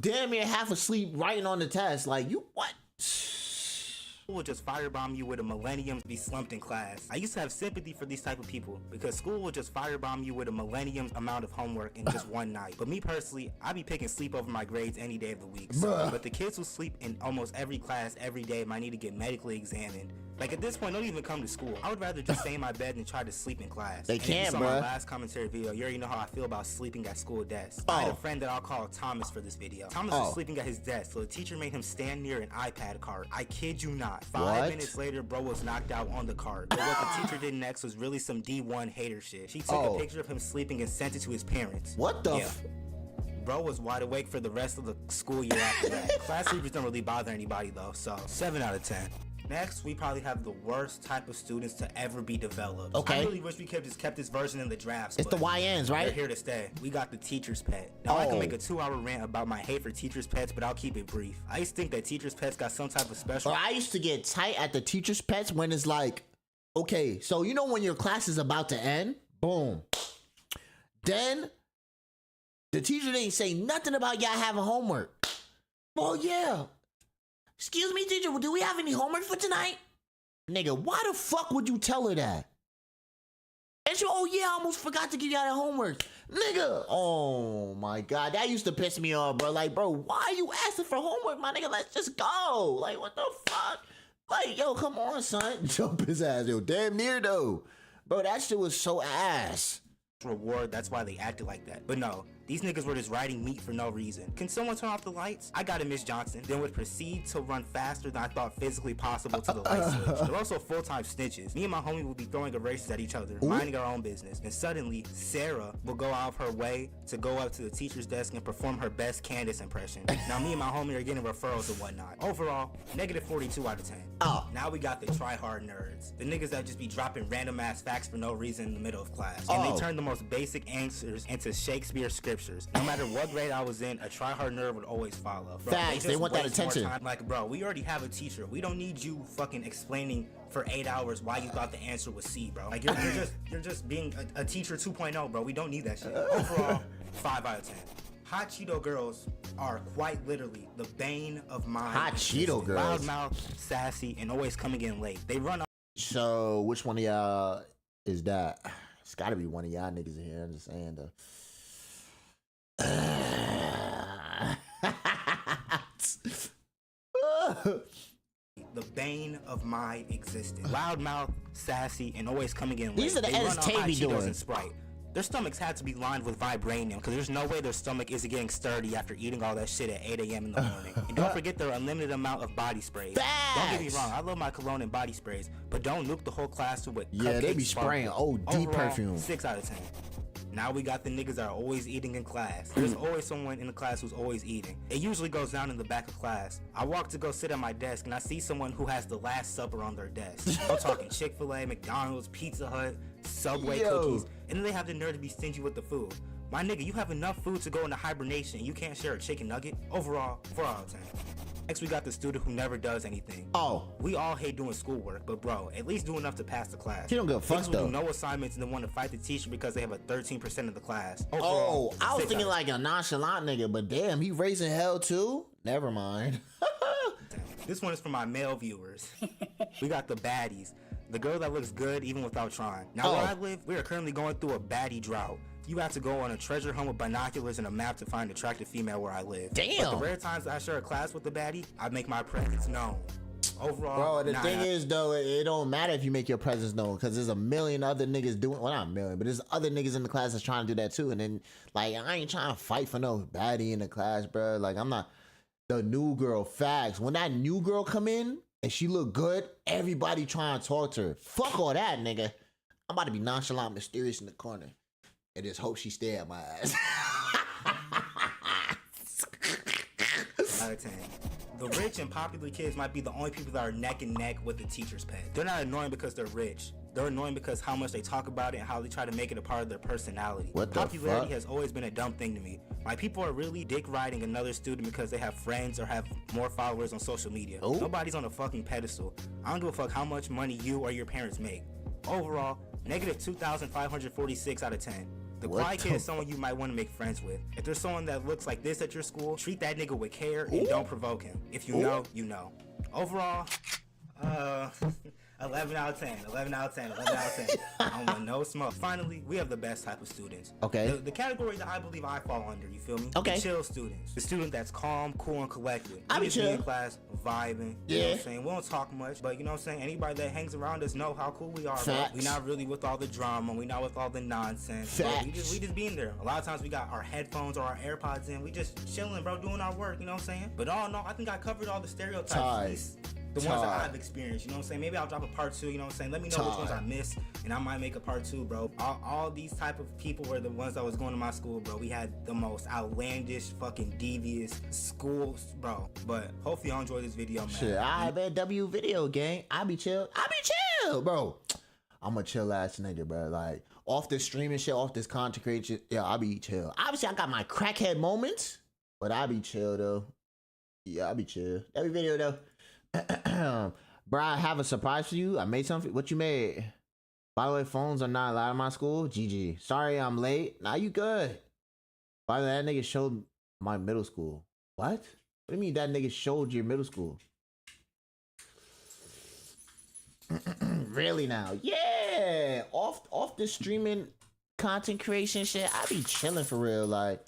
[SPEAKER 1] damn near half asleep writing on the test. Like, you what?
[SPEAKER 17] School will just firebomb you with a millennium to be slumped in class. I used to have sympathy for these type of people because school will just firebomb you with a millennium amount of homework in just one night. But me personally, I be picking sleep over my grades any day of the week. But the kids who sleep in almost every class every day might need to get medically examined. Like at this point, don't even come to school. I would rather just stay in my bed than try to sleep in class.
[SPEAKER 1] They
[SPEAKER 17] And if you
[SPEAKER 1] can't,
[SPEAKER 17] saw
[SPEAKER 1] bruh.
[SPEAKER 17] my last commentary video, you already know how I feel about sleeping at school desks. I had a friend that I'll call Thomas for this video. Thomas was sleeping at his desk, so the teacher made him stand near an iPad cart. I kid you not. 5
[SPEAKER 1] What?
[SPEAKER 17] minutes later, bro was knocked out on the cart. But what the teacher did next was really some D1 hater shit. She took a picture of him sleeping and sent it to his parents.
[SPEAKER 1] What the
[SPEAKER 17] Bro was wide awake for the rest of the school year after that. Class sleepers don't really bother anybody though, so 7 out of 10. Next, we probably have the worst type of students to ever be developed.
[SPEAKER 1] Okay.
[SPEAKER 17] I really wish we could have just kept this version in the drafts.
[SPEAKER 1] It's
[SPEAKER 17] but
[SPEAKER 1] the YNs, right?
[SPEAKER 17] They're here to stay. We got the teacher's pet. Now, I can make a 2-hour rant about my hate for teacher's pets, but I'll keep it brief. I used to think that teacher's pets got some type of special...
[SPEAKER 1] Or I used to get tight at the teacher's pets when it's like, okay, so you know when your class is about to end? Boom. Then the teacher didn't say nothing about y'all having homework. Well, yeah. Excuse me, teacher, do we have any homework for tonight? Nigga, why the fuck would you tell her that? And she, oh yeah, I almost forgot to give y'all that homework. Nigga, oh my God, that used to piss me off, bro. Like, bro, why are you asking for homework, my nigga? Let's just go. Like, what the fuck? Like, yo, come on, son. Jump his ass. Yo, damn near, though. Bro, that shit was so ass.
[SPEAKER 17] Reward, that's why they acted like that. But no, these niggas were just riding meat for no reason. Can someone turn off the lights? I got a Miss Johnson, then would proceed to run faster than I thought physically possible to the light switch. They're also full-time snitches. Me and my homie would be throwing erasers at each other, minding our own business. And suddenly, Sarah will go out of her way to go up to the teacher's desk and perform her best Candace impression. Now me and my homie are getting referrals and whatnot. Overall, negative 42 out of 10.
[SPEAKER 1] Oh.
[SPEAKER 17] Now we got the try-hard nerds. The niggas that just be dropping random-ass facts for no reason in the middle of class. And they turn the most basic answers into Shakespeare scriptures. No matter what grade I was in, a try-hard nerd would always follow. Bro,
[SPEAKER 1] facts, they want that attention.
[SPEAKER 17] Like, bro, we already have a teacher. We don't need you fucking explaining for 8 hours why you thought the answer was C, bro. Like, you're just being a teacher 2.0, bro. We don't need that shit. Overall, 5 out of 10. Hot Cheeto girls are quite literally the bane of my
[SPEAKER 1] Hot Cheeto girls.
[SPEAKER 17] Loudmouth, sassy, and always coming in late. They run.
[SPEAKER 1] So, which one of y'all is that? It's gotta be one of y'all niggas in here. I'm just saying, though.
[SPEAKER 17] The bane of my existence. Loudmouth, sassy, and always coming in late.
[SPEAKER 1] These are the edits Tavy doing.
[SPEAKER 17] And Sprite. Their stomachs had to be lined with vibranium because there's no way their stomach isn't getting sturdy after eating all that shit at 8 a.m. in the morning. And don't forget their unlimited amount of body sprays. Don't get me wrong, I love my cologne and body sprays, but don't nuke the whole class with cupcake
[SPEAKER 1] they be spraying OD perfume.
[SPEAKER 17] 6 out of 10. Now we got the niggas that are always eating in class. There's always someone in the class who's always eating. It usually goes down in the back of class. I walk to go sit at my desk and I see someone who has the Last Supper on their desk. I'm talking Chick-fil-A, McDonald's, Pizza Hut, Subway cookies, and then they have the nerve to be stingy with the food. My nigga, you have enough food to go into hibernation and you can't share a chicken nugget? Overall, 4 out of 10. Next, we got the student who never does anything. We all hate doing schoolwork, but bro, at least do enough to pass the class.
[SPEAKER 1] He don't give a fuck, though.
[SPEAKER 17] Do no assignments and then want to fight the teacher because they have a 13% of the class.
[SPEAKER 1] Overall, I was thinking like a nonchalant nigga, but damn, he raising hell too? Never mind.
[SPEAKER 17] This one is for my male viewers. We got the baddies. The girl that looks good even without trying. Now where I live, we are currently going through a baddie drought. You have to go on a treasure hunt with binoculars and a map to find an attractive female where I live.
[SPEAKER 1] Damn.
[SPEAKER 17] But the rare times I share a class with the baddie, I make my presence known. Overall,
[SPEAKER 1] bro, the thing is though, it don't matter if you make your presence known because there's a million other niggas doing. Well, not a million, but there's other niggas in the class that's trying to do that too. And then like I ain't trying to fight for no baddie in the class, bro. Like I'm not the new girl. Facts. When that new girl come in and she look good, everybody trying to talk to her. Fuck all that, nigga. I'm about to be nonchalant, mysterious in the corner. And just hope she stay at my ass.
[SPEAKER 17] Out of 10. The rich and popular kids might be the only people that are neck and neck with the teacher's pet. They're not annoying because they're rich. They're annoying because how much they talk about it and how they try to make it a part of their personality.
[SPEAKER 1] What the
[SPEAKER 17] Popularity
[SPEAKER 1] fuck?
[SPEAKER 17] has always been a dumb thing to me. My people are really dick riding another student because they have friends or have more followers on social media.
[SPEAKER 1] Ooh.
[SPEAKER 17] Nobody's on a fucking pedestal. I don't give a fuck how much money you or your parents make. Overall, negative 2,546 out of 10. The quiet kid is someone you might want to make friends with. If there's someone that looks like this at your school, treat that nigga with care and don't provoke him. If you know, you know. Overall, 11 out of 10, 11 out of 10, 11 out of 10. I don't want no smoke. Finally, we have the best type of students.
[SPEAKER 1] Okay.
[SPEAKER 17] The category that I believe I fall under, you feel me?
[SPEAKER 1] Okay.
[SPEAKER 17] The chill students. The student that's calm, cool, and collected.
[SPEAKER 1] I be
[SPEAKER 17] just be
[SPEAKER 1] chill.
[SPEAKER 17] in class, vibing. You know what I'm saying? We don't talk much, but you know what I'm saying? Anybody that hangs around us know how cool we are, bro.
[SPEAKER 1] Facts.
[SPEAKER 17] We not really with all the drama. We not with all the nonsense. Bro.
[SPEAKER 1] Facts.
[SPEAKER 17] We just being there. A lot of times we got our headphones or our AirPods in. We just chilling, bro, doing our work, you know what I'm saying? But all in all, I think I covered all the stereotypes. At least the ones that I've experienced, you know what I'm saying? Maybe I'll drop a part 2, you know what I'm saying? Let me know which ones I missed, and I might make a part 2, bro. All these type of people were the ones that was going to my school, bro. We had the most outlandish, fucking devious schools, bro. But hopefully y'all enjoy this video, man.
[SPEAKER 1] Shit, I bet W video gang. I be chill, bro. I'm a chill ass nigga, bro. Like off this streaming shit, off this content creation shit, yeah, I be chill. Obviously, I got my crackhead moments, but I be chill though. Yeah, I be chill. Every video though. Bro, I have a surprise for you. I made something. What you made? By the way, phones are not allowed in my school. GG. Sorry I'm late. Nah, you good. By the way, that nigga showed my middle school. What? What do you mean that nigga showed your middle school? Really now? Yeah. Off the streaming content creation shit, I be chilling for real. Like,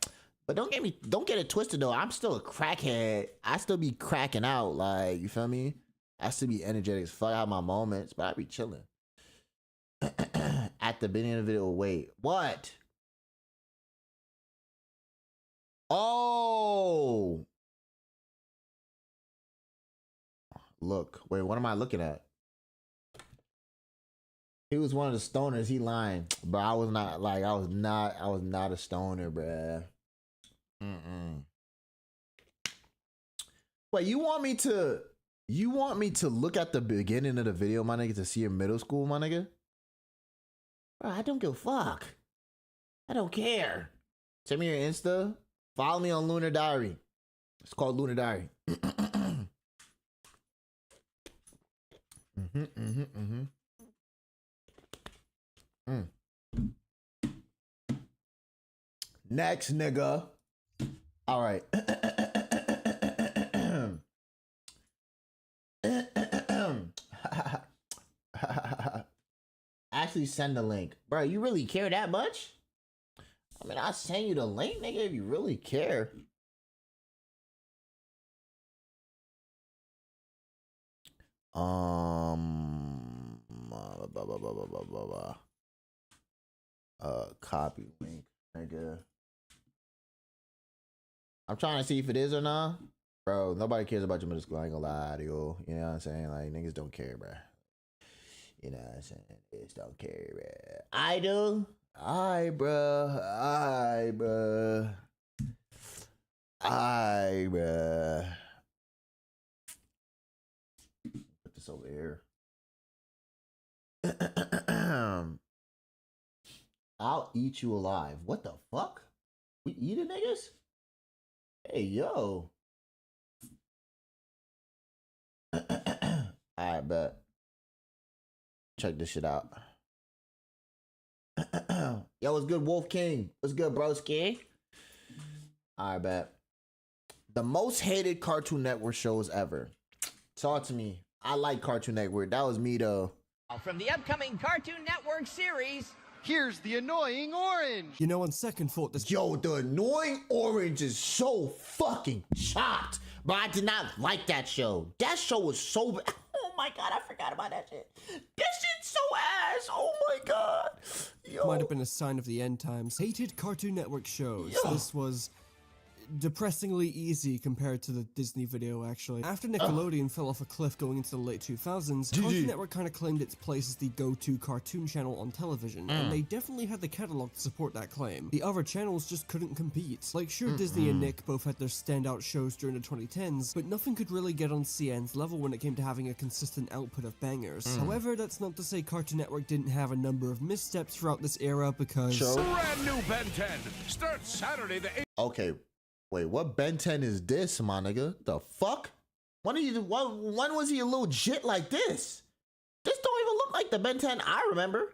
[SPEAKER 1] but don't get it twisted though. I'm still a crackhead. I still be cracking out. Like, you feel me? I still be energetic as fuck. I have my moments, but I be chilling. At the beginning of the video, wait, what? Oh, look, wait, what am I looking at? He was one of the stoners. He lying, but I was not. Like, I was not a stoner, bruh. Wait, you want me to look at the beginning of the video, my nigga, to see your middle school, my nigga? Bro, I don't give a fuck. I don't care. Send me your Insta. Follow me on Lunar Diary. It's called Lunar Diary. Next, nigga. All right. Actually, send the link. Bro, you really care that much? I mean, I'll send you the link, nigga, if you really care. Copy link, nigga. I'm trying to see if it is or not. Bro, nobody cares about your middle school. I ain't gonna lie to you. You know what I'm saying? Like, niggas don't care, bro. You know what I'm saying? Niggas don't care, bro. I do. Alright, bro. Alright, bro. Alright, bro. Put this over here. I'll eat you alive. What the fuck? We eating niggas? Hey, yo. Alright, bet. Check this shit out. Yo, what's good, Wolf King? What's good, broski? Alright, bet. The most hated Cartoon Network shows ever. Talk to me. I like Cartoon Network. That was me, though.
[SPEAKER 18] From the upcoming Cartoon Network series,
[SPEAKER 19] here's the annoying orange.
[SPEAKER 20] You know, on second thought, this.
[SPEAKER 1] Yo, the annoying orange is so fucking chopped. But I did not like that show. That show was so. Oh my god, I forgot about that shit. This shit's so ass. Oh my god. Yo.
[SPEAKER 20] Might have been a sign of the end times. Hated Cartoon Network shows. Yo. This was depressingly easy compared to the Disney video, actually. After Nickelodeon fell off a cliff going into the late 2000s, Cartoon Network kind of claimed its place as the go-to cartoon channel on television, and they definitely had the catalog to support that claim. The other channels just couldn't compete. Like, sure, Disney and Nick both had their standout shows during the 2010s, but nothing could really get on CN's level when it came to having a consistent output of bangers. However, that's not to say Cartoon Network didn't have a number of missteps throughout this era, because...
[SPEAKER 21] Brand new Ben 10 starts Saturday the 8th.
[SPEAKER 1] Okay. Wait, what Ben 10 is this, my nigga? The fuck? When was he a little jit like this? This don't even look like the Ben 10 I remember.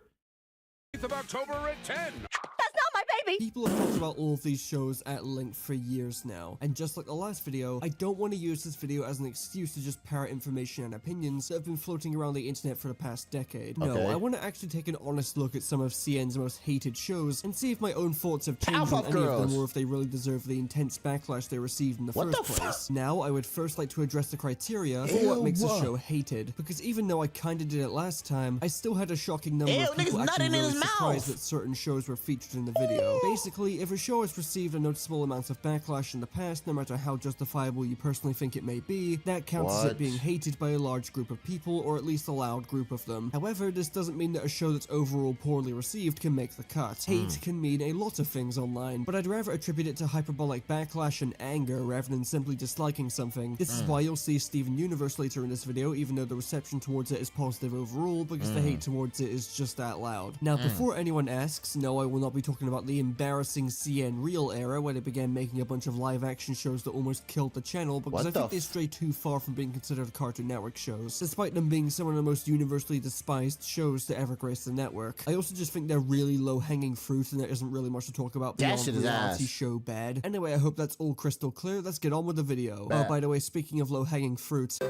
[SPEAKER 21] 8th of October at 10.
[SPEAKER 18] That's not my baby!
[SPEAKER 20] People have talked about all of these shows at length for years now, and just like the last video, I don't want to use this video as an excuse to just parrot information and opinions that have been floating around the internet for the past decade. No, I want to actually take an honest look at some of CN's most hated shows and see if my own thoughts have changed on any of them, or if they really deserve the intense backlash they received in the first place. Now, I would first like to address the criteria for what makes a show hated, because even though I kinda did it last time, I still had a shocking number of people actually really surprised that certain shows were featured in the video. Basically, if a show has received a noticeable amount of backlash in the past, no matter how justifiable you personally think it may be, that counts as it being hated by a large group of people, or at least a loud group of them. However, this doesn't mean that a show that's overall poorly received can make the cut. Hate can mean a lot of things online, but I'd rather attribute it to hyperbolic backlash and anger rather than simply disliking something. This is why you'll see Steven Universe later in this video, even though the reception towards it is positive overall, because the hate towards it is just that loud. Now, before anyone asks, no, I will not be talking about the embarrassing CN Real era where they began making a bunch of live action shows that almost killed the channel, because I think they stray too far from being considered Cartoon Network shows, despite them being some of the most universally despised shows to ever grace the network. I also just think they're really low-hanging fruit and there isn't really much to talk about beyond reality show bad. Anyway, I hope that's all crystal clear. Let's get on with the video. Oh, by the way, speaking of low-hanging fruit,
[SPEAKER 1] the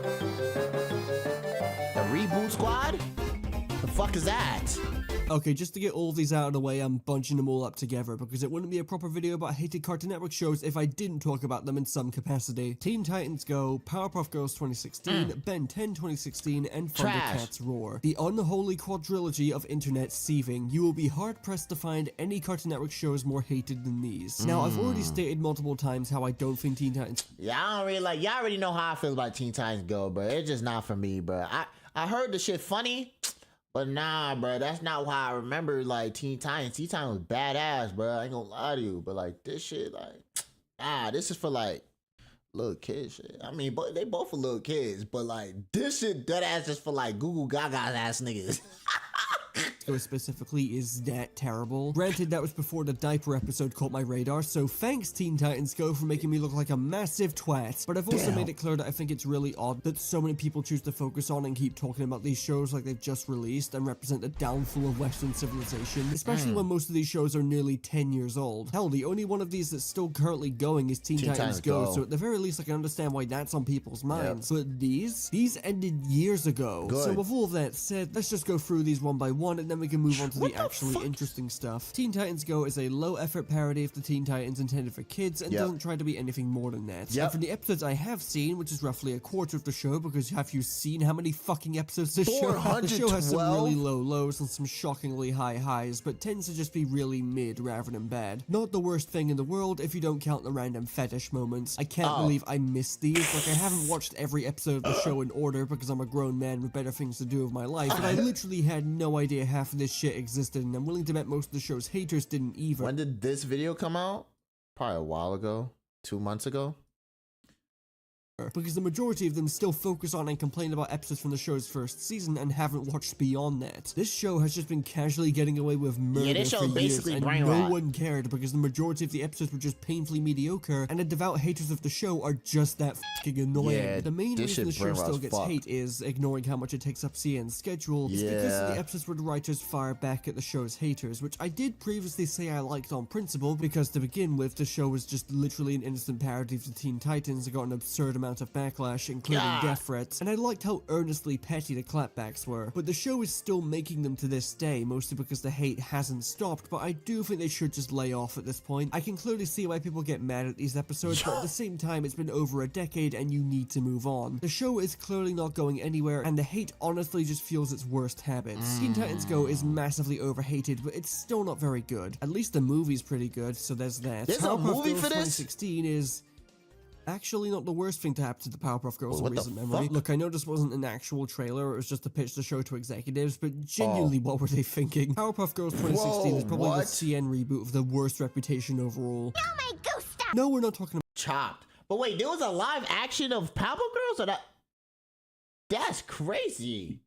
[SPEAKER 1] Reboot Squad? The fuck is that?
[SPEAKER 20] Okay, just to get all of these out of the way, I'm bunching them all up together because it wouldn't be a proper video about hated Cartoon Network shows if I didn't talk about them in some capacity. Teen Titans Go, Powerpuff Girls 2016, Ben 10 2016, and Thundercats Roar. The unholy quadrilogy of internet seething. You will be hard-pressed to find any Cartoon Network shows more hated than these. Now, I've already stated multiple times how I don't think Teen Titans...
[SPEAKER 1] Yeah, I don't really like... Y'all already know how I feel about Teen Titans Go, but it's just not for me, bro. I heard the shit funny, but nah, bro, that's not how I remember, like, Teen Titans. Teen Titans was badass, bro. I ain't gonna lie to you, but, like, this shit, like... this is for, like, little kids shit. I mean, but they both for little kids, but, like, this shit, that ass just for, like, Goo Goo Gaga ass niggas.
[SPEAKER 20] Specifically is that terrible. Granted, that was before the diaper episode caught my radar, so thanks Teen Titans Go for making me look like a massive twat. But I've also made it clear that I think it's really odd that so many people choose to focus on and keep talking about these shows like they've just released and represent the downfall of Western civilization, especially when most of these shows are nearly 10 years old. Hell, the only one of these that's still currently going is Teen Titans Go, so at the very least I can understand why that's on people's minds. But these ended years ago. So with all of that said, let's just go through these one by one and then we can move on to the actually interesting stuff. Teen Titans Go is a low-effort parody of the Teen Titans intended for kids and doesn't try to be anything more than that. And from the episodes I have seen, which is roughly a quarter of the show, because have you seen how many fucking episodes this show has? The show has some really low lows and some shockingly high highs, but tends to just be really mid rather than bad. Not the worst thing in the world if you don't count the random fetish moments. I can't believe I missed these. Like, I haven't watched every episode of the show in order because I'm a grown man with better things to do with my life, but I literally had no idea half of this shit existed, and I'm willing to bet most of the show's haters didn't either.
[SPEAKER 1] When did this video come out? Probably a while ago. 2 months ago.
[SPEAKER 20] Because the majority of them still focus on and complain about episodes from the show's first season and haven't watched beyond that. This show has just been casually getting away with murder for years, and no one cared because the majority of the episodes were just painfully mediocre, and the devout haters of the show are just that fucking annoying. Yeah, the main reason the show still gets hate is, ignoring how much it takes up CN's schedule, is because of the episodes where the writers fire back at the show's haters, which I did previously say I liked on principle, because to begin with, the show was just literally an innocent parody of the Teen Titans that got an absurd amount of backlash, including death threats, and I liked how earnestly petty the clapbacks were. But the show is still making them to this day, mostly because the hate hasn't stopped, but I do think they should just lay off at this point. I can clearly see why people get mad at these episodes, but at the same time, it's been over a decade and you need to move on. The show is clearly not going anywhere, and the hate honestly just fuels its worst habits. Teen Titans Go is massively overhated, but it's still not very good. At least the movie's pretty good, so there's that.
[SPEAKER 1] There's a movie for this?
[SPEAKER 20] 2016 is actually not the worst thing to happen to the Powerpuff Girls in recent memory. Look, I know this wasn't an actual trailer, it was just to pitch the show to executives, but genuinely, what were they thinking? Powerpuff Girls 2016 is probably the CN reboot of the worst reputation overall. No, we're not talking about
[SPEAKER 1] Chopped. But wait, there was a live action of Powerpuff Girls? Or that's crazy.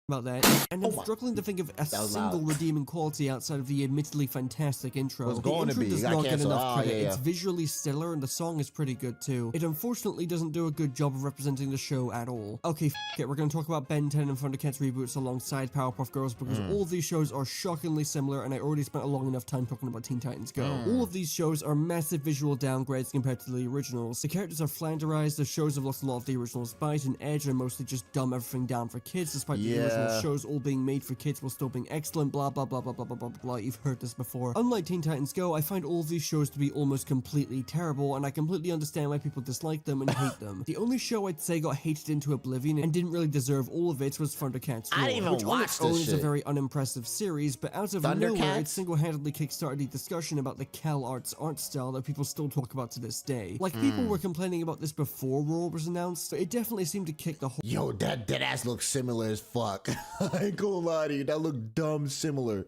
[SPEAKER 20] About that, and I'm struggling to think of a single redeeming quality outside of the admittedly fantastic intro.
[SPEAKER 1] The intro
[SPEAKER 20] does not get enough credit. It's visually stellar and the song is pretty good too. It unfortunately doesn't do a good job of representing the show at all. Okay, it, we're going to talk about Ben 10 and Thundercats reboots alongside Powerpuff Girls because all of these shows are shockingly similar, and I already spent a long enough time talking about Teen Titans Go. All of these shows are massive visual downgrades compared to the originals. The characters are flanderized, the shows have lost a lot of the original's bite and edge, and mostly just dumb everything down for kids, despite the original shows all being made for kids while still being excellent, blah blah blah blah blah blah blah blah. You've heard this before. Unlike Teen Titans Go, I find all of these shows to be almost completely terrible, and I completely understand why people dislike them and hate them. The only show I'd say got hated into oblivion and didn't really deserve all of it was Thundercats Roar, which on its own is a very unimpressive series, but out of nowhere it single-handedly kickstarted the discussion about the CalArts art style that people still talk about to this day. Like, people were complaining about this before Roar was announced, but it definitely seemed to kick the whole—
[SPEAKER 1] Yo, that ass looks similar as fuck. I ain't gonna lie to you, that looked dumb similar.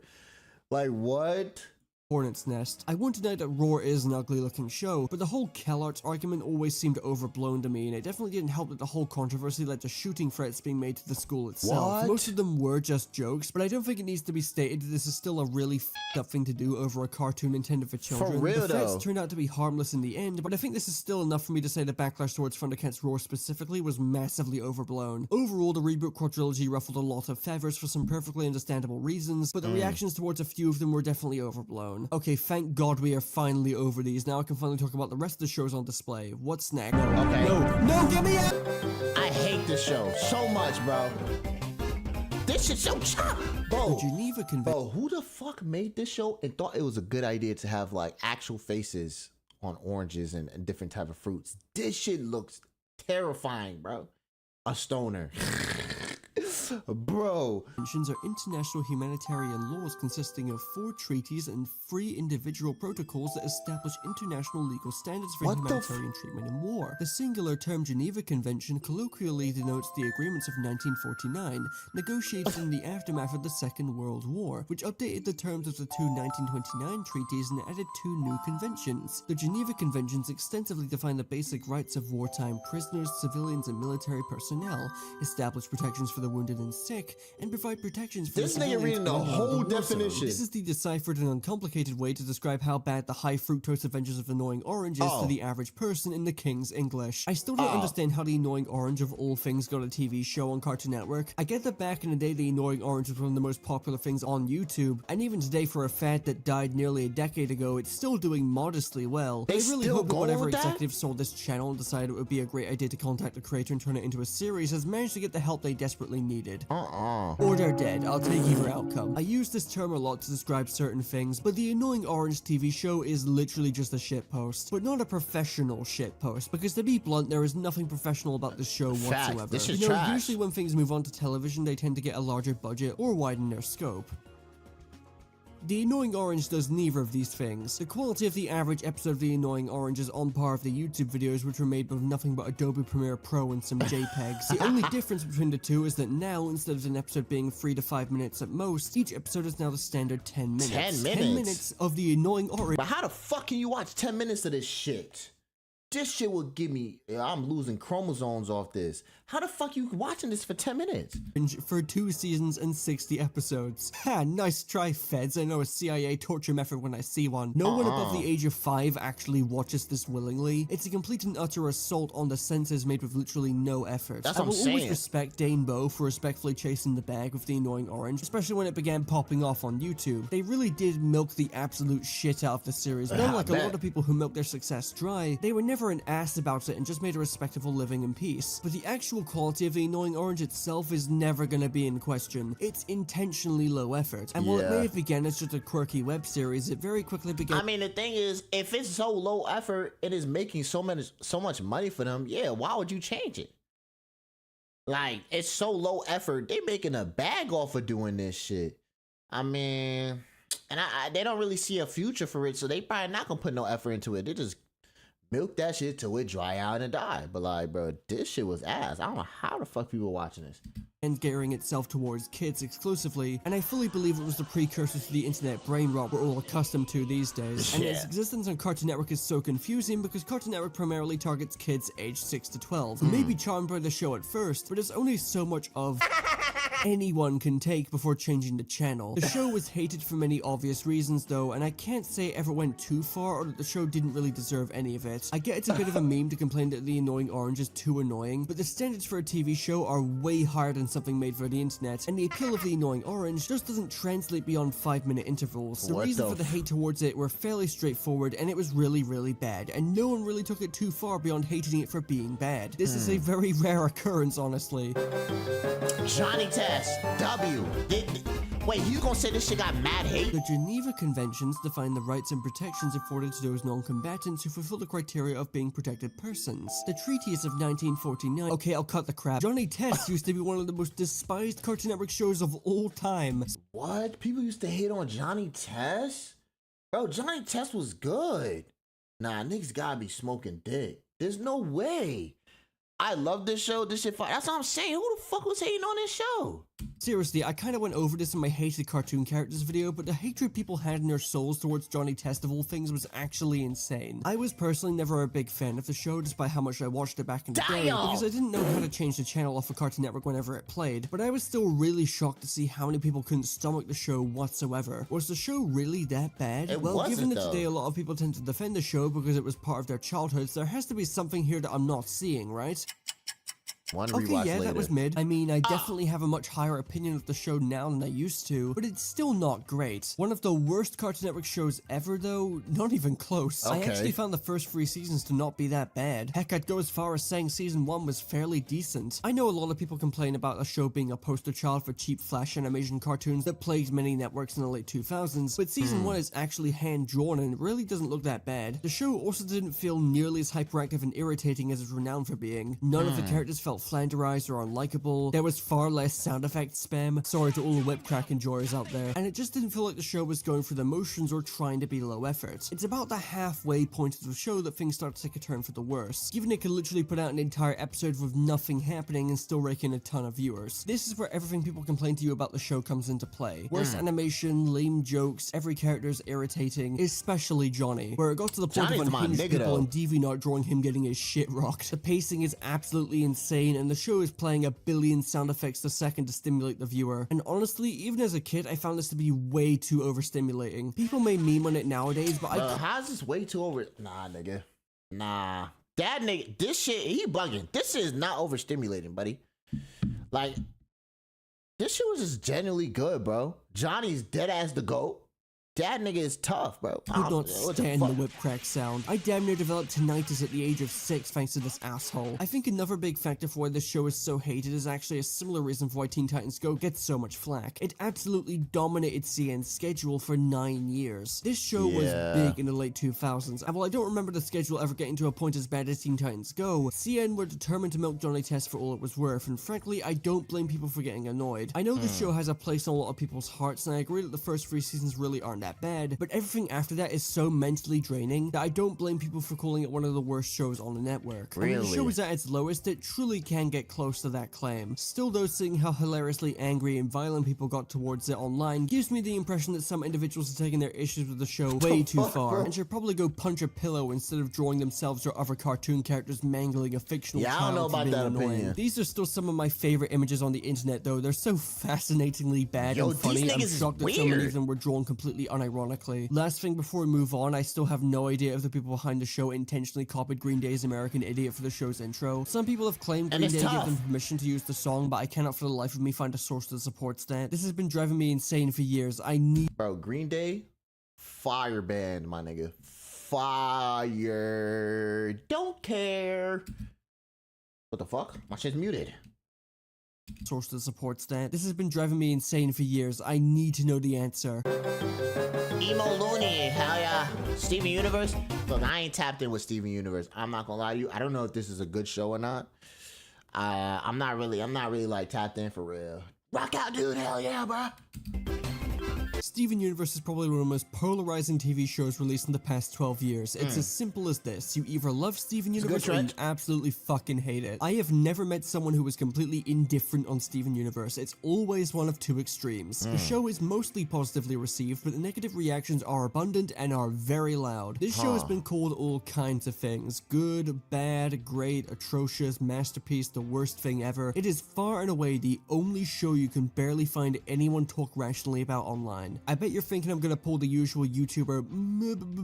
[SPEAKER 1] Like, what?
[SPEAKER 20] Hornet's Nest. I won't deny that Roar is an ugly looking show, but the whole CalArts argument always seemed overblown to me, and it definitely didn't help that the whole controversy led to shooting threats being made to the school itself. Most of them were just jokes, but I don't think it needs to be stated that this is still a really f***ed up thing to do over a cartoon intended for children.
[SPEAKER 1] For real,
[SPEAKER 20] the threats turned out to be harmless in the end, but I think this is still enough for me to say the backlash towards Thundercats Roar specifically was massively overblown. Overall, the reboot quadrilogy ruffled a lot of feathers for some perfectly understandable reasons, but the reactions towards a few of them were definitely overblown. Okay, thank God we are finally over these. Now I can finally talk about the rest of the shows on display. What's next?
[SPEAKER 1] Okay.
[SPEAKER 20] No, get me out!
[SPEAKER 1] I hate this show so much, bro. This shit so chop, bro.
[SPEAKER 20] The Geneva Convention.
[SPEAKER 1] Bro, who the fuck made this show and thought it was a good idea to have like actual faces on oranges and different type of fruits? This shit looks terrifying, bro. A stoner. Bro.
[SPEAKER 20] Conventions are international humanitarian laws consisting of 4 treaties and 3 individual protocols that establish international legal standards for humanitarian treatment in war. The singular term Geneva Convention colloquially denotes the agreements of 1949, negotiated in the aftermath of the Second World War, which updated the terms of the 2 1929 treaties and added 2 new conventions. The Geneva Conventions extensively define the basic rights of wartime prisoners, civilians, and military personnel, establish protections for the wounded and sick, and provide protections for
[SPEAKER 1] this nigga reading the whole definition.
[SPEAKER 20] This is the deciphered and uncomplicated way to describe how bad the high fructose Adventures of Annoying Orange is to the average person in the King's English. I still don't understand how the Annoying Orange of all things got a TV show on Cartoon Network. I get that back in the day the Annoying Orange was one of the most popular things on YouTube, and even today for a fad that died nearly a decade ago, it's still doing modestly well. I really hope that whatever executive saw this channel and decided it would be a great idea to contact the creator and turn it into a series has managed to get the help they desperately needed. Or they're dead, I'll take either outcome. I use this term a lot to describe certain things, but the Annoying Orange TV show is literally just a shitpost. But not a professional shitpost, because to be blunt, there is nothing professional about this show whatsoever.
[SPEAKER 1] This is
[SPEAKER 20] usually when things move on to television, they tend to get a larger budget or widen their scope. The Annoying Orange does neither of these things. The quality of the average episode of The Annoying Orange is on par with the YouTube videos which were made with nothing but Adobe Premiere Pro and some JPEGs. The only difference between the two is that now, instead of an episode being 3 to 5 minutes at most, each episode is now the standard 10 minutes.
[SPEAKER 1] 10 minutes?
[SPEAKER 20] 10 minutes of The Annoying Orange.
[SPEAKER 1] But how the fuck can you watch 10 minutes of this shit? This shit will give me, I'm losing chromosomes off this. How the fuck you watching this for 10 minutes?
[SPEAKER 20] For 2 seasons and 60 episodes. Ha, nice try, feds. I know a CIA torture method when I see one. No one above the age of 5 actually watches this willingly. It's a complete and utter assault on the senses made with literally no effort.
[SPEAKER 1] That's what I'm saying.
[SPEAKER 20] I will always respect Dane Bowe for respectfully chasing the bag with The Annoying Orange, especially when it began popping off on YouTube. They really did milk the absolute shit out of the series. But unlike a lot of people who milk their success dry, they were never an ass about it and just made a respectable living in peace. But the actual quality of The Annoying Orange itself is never gonna be in question. It's intentionally low effort, and while it may have begun as just a quirky web series, it very quickly began—
[SPEAKER 1] I mean, the thing is, if it's so low effort, it is making so much money for them, yeah, why would you change it? Like, it's so low effort, they making a bag off of doing this shit. I mean, and they don't really see a future for it, so they probably not gonna put no effort into it. They just milk that shit till it dry out and die. But like, bro, this shit was ass. I don't know how the fuck people watching this.
[SPEAKER 20] And gearing itself towards kids exclusively, and I fully believe it was the precursor to the internet brain rot we're all accustomed to these days. And its existence on Cartoon Network is so confusing because Cartoon Network primarily targets kids aged 6 to 12, who may be charmed by the show at first, but there's only so much of anyone can take before changing the channel. The show was hated for many obvious reasons though, and I can't say it ever went too far or that the show didn't really deserve any of it. I get it's a bit of a meme to complain that The Annoying Orange is too annoying, but the standards for a TV show are way higher than something made for the internet, and the appeal of The Annoying Orange just doesn't translate beyond 5-minute intervals. The reason for the hate towards it were fairly straightforward, and it was really, really bad, and no one really took it too far beyond hating it for being bad. This is a very rare occurrence, honestly.
[SPEAKER 1] Johnny Test, W. Wait, you gonna say this shit got mad hate?
[SPEAKER 20] The Geneva Conventions define the rights and protections afforded to those non-combatants who fulfill the criteria of being protected persons. The treaties of 1949— okay, I'll cut the crap. Johnny Test used to be one of the most despised Cartoon Network shows of all time.
[SPEAKER 1] What? People used to hate on Johnny Test? Bro, Johnny Test was good. Nah, niggas gotta be smoking dick. There's no way. I love this show. This shit fire. That's what I'm saying. Who the fuck was hating on this show?
[SPEAKER 20] Seriously, I kinda went over this in my hated cartoon characters video, but the hatred people had in their souls towards Johnny Test of all things was actually insane. I was personally never a big fan of the show, despite how much I watched it back in the day, because I didn't know how to change the channel off of Cartoon Network whenever it played, but I was still really shocked to see how many people couldn't stomach the show whatsoever. Was the show really that bad? Well, given that today a lot of people tend to defend the show because it was part of their childhoods, there has to be something here that I'm not seeing, right?
[SPEAKER 1] One
[SPEAKER 20] Okay,
[SPEAKER 1] rewatch
[SPEAKER 20] yeah,
[SPEAKER 1] later.
[SPEAKER 20] that was mid. I mean, I definitely have a much higher opinion of the show now than I used to, but it's still not great. One of the worst Cartoon Network shows ever, though, not even close. I
[SPEAKER 1] Okay.
[SPEAKER 20] actually found the first 3 seasons to not be that bad. Heck, I'd go as far as saying season 1 was fairly decent. I know a lot of people complain about the show being a poster child for cheap flash animation cartoons that plagued many networks in the late 2000s, but season 1 is actually hand-drawn and it really doesn't look that bad. The show also didn't feel nearly as hyperactive and irritating as it's renowned for being. None of the characters felt flanderized or unlikable. There was far less sound effect spam. Sorry to all the whip crack enjoyers out there. And it just didn't feel like the show was going through the motions or trying to be low effort. It's about the halfway point of the show that things start to take a turn for the worse. Given it could literally put out an entire episode with nothing happening and still rake in a ton of viewers. This is where everything people complain to you about the show comes into play. Worse animation, lame jokes, every character is irritating, especially Johnny, where it got to the point
[SPEAKER 1] Johnny's
[SPEAKER 20] of
[SPEAKER 1] my
[SPEAKER 20] unhinged
[SPEAKER 1] nigga,
[SPEAKER 20] people
[SPEAKER 1] though.
[SPEAKER 20] and DeviantArt drawing him getting his shit rocked. The pacing is absolutely insane and the show is playing a billion sound effects a second to stimulate the viewer. And honestly, even as a kid, I found this to be way too overstimulating. People may meme on it nowadays, but
[SPEAKER 1] how's this way too over? Nah, nigga. Nah. That nigga, this shit, he bugging. This shit is not overstimulating, buddy. Like, this shit was just genuinely good, bro. Johnny's dead ass the GOAT. That nigga is tough, bro.
[SPEAKER 20] I could not stand the whip crack sound. I damn near developed tinnitus at the age of 6 thanks to this asshole. I think another big factor for why this show is so hated is actually a similar reason for why Teen Titans Go gets so much flack. It absolutely dominated CN's schedule for 9 years. This show was big in the late 2000s, and while I don't remember the schedule ever getting to a point as bad as Teen Titans Go, CN were determined to milk Johnny Test for all it was worth, and frankly, I don't blame people for getting annoyed. I know this show has a place in a lot of people's hearts, and I agree that the first 3 seasons really aren't that bad, but everything after that is so mentally draining that I don't blame people for calling it one of the worst shows on the network. And when the show is at its lowest, it truly can get close to that claim. Still though, seeing how hilariously angry and violent people got towards it online gives me the impression that some individuals are taking their issues with the show way too far, and should probably go punch a pillow instead of drawing themselves or other cartoon characters mangling a fictional child.
[SPEAKER 1] I don't know
[SPEAKER 20] for
[SPEAKER 1] about
[SPEAKER 20] being
[SPEAKER 1] that
[SPEAKER 20] annoying.
[SPEAKER 1] opinion.
[SPEAKER 20] These are still some of my favorite images on the internet though. They're so fascinatingly bad
[SPEAKER 1] Yo,
[SPEAKER 20] and funny.
[SPEAKER 1] these
[SPEAKER 20] I'm
[SPEAKER 1] niggas is
[SPEAKER 20] shocked that so many
[SPEAKER 1] weird.
[SPEAKER 20] of them were drawn completely unironically. Last thing before we move on, I still have no idea if the people behind the show intentionally copied Green Day's American Idiot for the show's intro. Some people have claimed
[SPEAKER 1] And
[SPEAKER 20] Green
[SPEAKER 1] it's
[SPEAKER 20] Day gave
[SPEAKER 1] tough.
[SPEAKER 20] them permission to use the song, but I cannot for the life of me find a source that supports that. This has been driving me insane for years. I need—
[SPEAKER 1] Bro, Green Day, fire band, my nigga. Fire. Don't care. What the fuck? My shit's muted.
[SPEAKER 20] source that supports that. This has been driving me insane for years. I need to know the answer.
[SPEAKER 1] Emo Looney, hell yeah. Steven Universe. Look, I ain't tapped in with Steven Universe. I'm not gonna lie to you. I don't know if this is a good show or not. I'm not really like tapped in for real. Rock out, dude. Hell yeah, bro.
[SPEAKER 20] Steven Universe is probably one of the most polarizing TV shows released in the past 12 years. It's as simple as this. You either love Steven Universe or you absolutely fucking hate it. I have never met someone who was completely indifferent on Steven Universe. It's always one of two extremes. The show is mostly positively received, but the negative reactions are abundant and are very loud. This show has been called all kinds of things. Good, bad, great, atrocious, masterpiece, the worst thing ever. It is far and away the only show you can barely find anyone talk rationally about online. I bet you're thinking I'm gonna pull the usual YouTuber,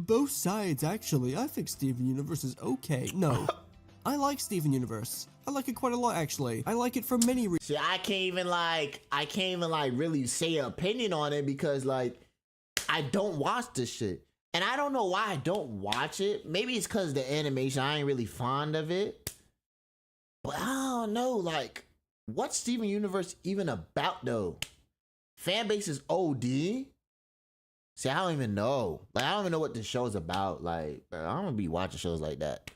[SPEAKER 20] both sides actually. I think Steven Universe is okay. No. I like Steven Universe. I like it quite a lot actually. I like it for many reasons.
[SPEAKER 1] See, I can't even really say an opinion on it because like I don't watch this shit. And I don't know why I don't watch it. Maybe it's cause the animation, I ain't really fond of it. But I don't know, like, what's Steven Universe even about though? Fan base is OD. See, I don't even know. Like, I don't even know what this show's about. Like, bro, I don't be watching shows like that.